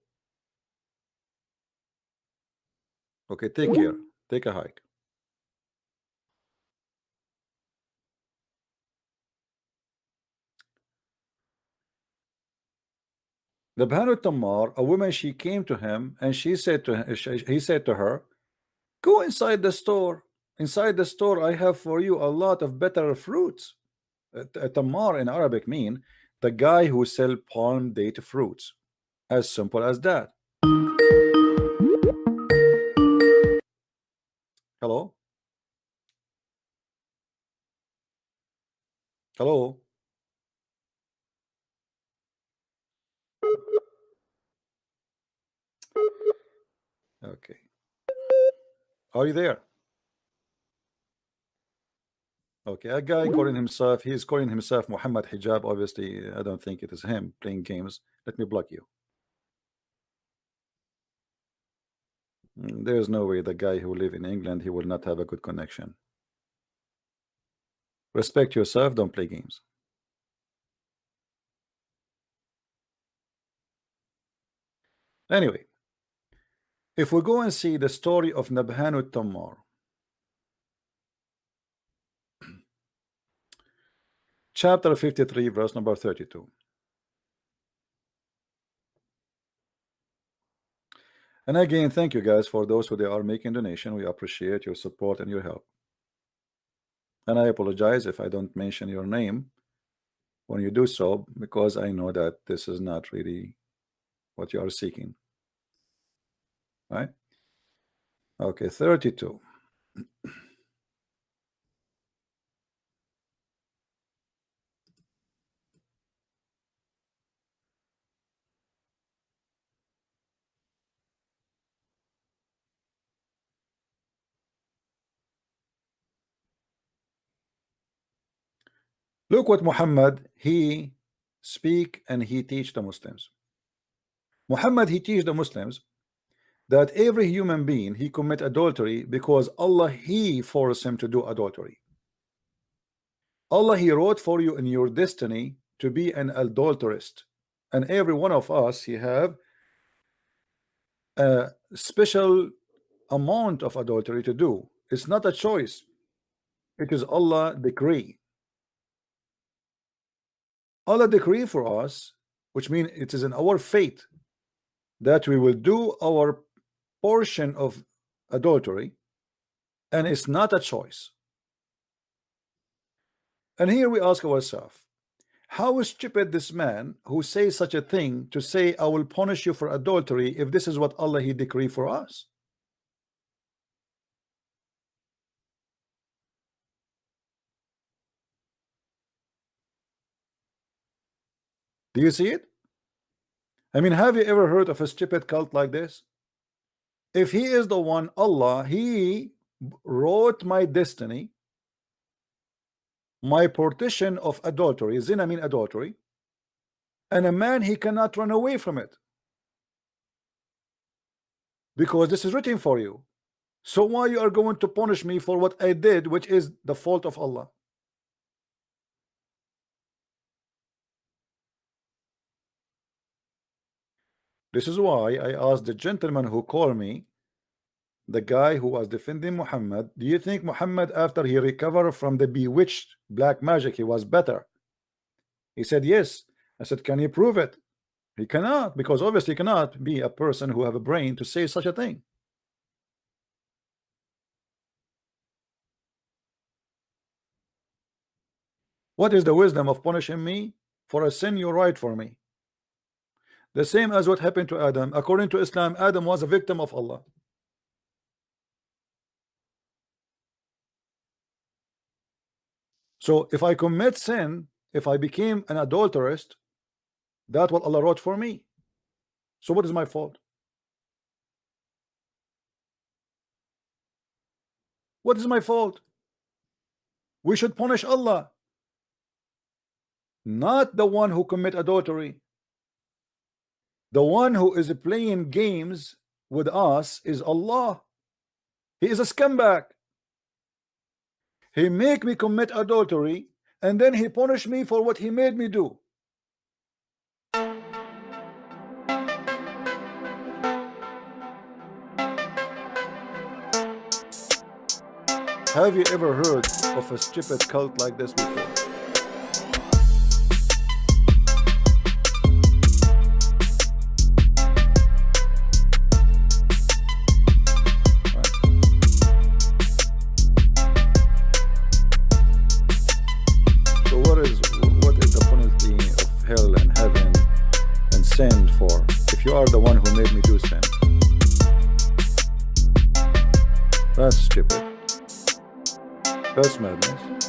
Okay, take care. Take a hike. Nabhan al-Tammar, a woman, she came to him and she said to him, he said to her, go inside the store. Inside the store, I have for you a lot of better fruits. Tammar in Arabic mean the guy who sell palm date fruits. As simple as that. Hello? Hello? Okay. Are you there? Okay, a guy calling himself, he's calling himself Muhammad Hijab. Obviously, I don't think it is him playing games. Let me block you. There's no way the guy who live in England, he will not have a good connection. Respect yourself, don't play games. Anyway, if we go and see the story of Nabhan al-Tammar, chapter 53, verse number 32. And again, thank you guys for those who they are making donation. We appreciate your support and your help. And I apologize if I don't mention your name when you do so, because I know that this is not really what you are seeking. Right? Okay, 32. Look what Muhammad, he speak and he teach the Muslims. Muhammad, he teach the Muslims that every human being, he commit adultery because Allah, he forced him to do adultery. Allah, he wrote for you in your destiny to be an adulterist. And every one of us, he have a special amount of adultery to do. It's not a choice. It is Allah decree. Allah decree for us, which means it is in our fate that we will do our portion of adultery, and it's not a choice. And here we ask ourselves, how stupid this man who says such a thing to say, I will punish you for adultery, if this is what Allah he decree for us. Do you see it? I mean, have you ever heard of a stupid cult like this? If he is the one, Allah, he wrote my destiny, my partition of adultery, zina mean adultery, and a man, he cannot run away from it because this is written for you. So why you are going to punish me for what I did, which is the fault of Allah? This is why I asked the gentleman who called me, the guy who was defending Muhammad, do you think Muhammad, after he recovered from the bewitched black magic, he was better? He said yes. I said, can you prove it? He cannot, because obviously he cannot be a person who have a brain to say such a thing. What is the wisdom of punishing me for a sin you write for me? The same as what happened to Adam. According to Islam, Adam was a victim of Allah. So if I commit sin, if I became an adulterist, that's what Allah wrote for me. So what is my fault? What is my fault? We should punish Allah, not the one who commit adultery. The one who is playing games with us is Allah. He is a scumbag. He make me commit adultery, and then he punish me for what he made me do. Have you ever heard of a stupid cult like this before? Sin for if you are the one who made me do sin. That's stupid. That's madness.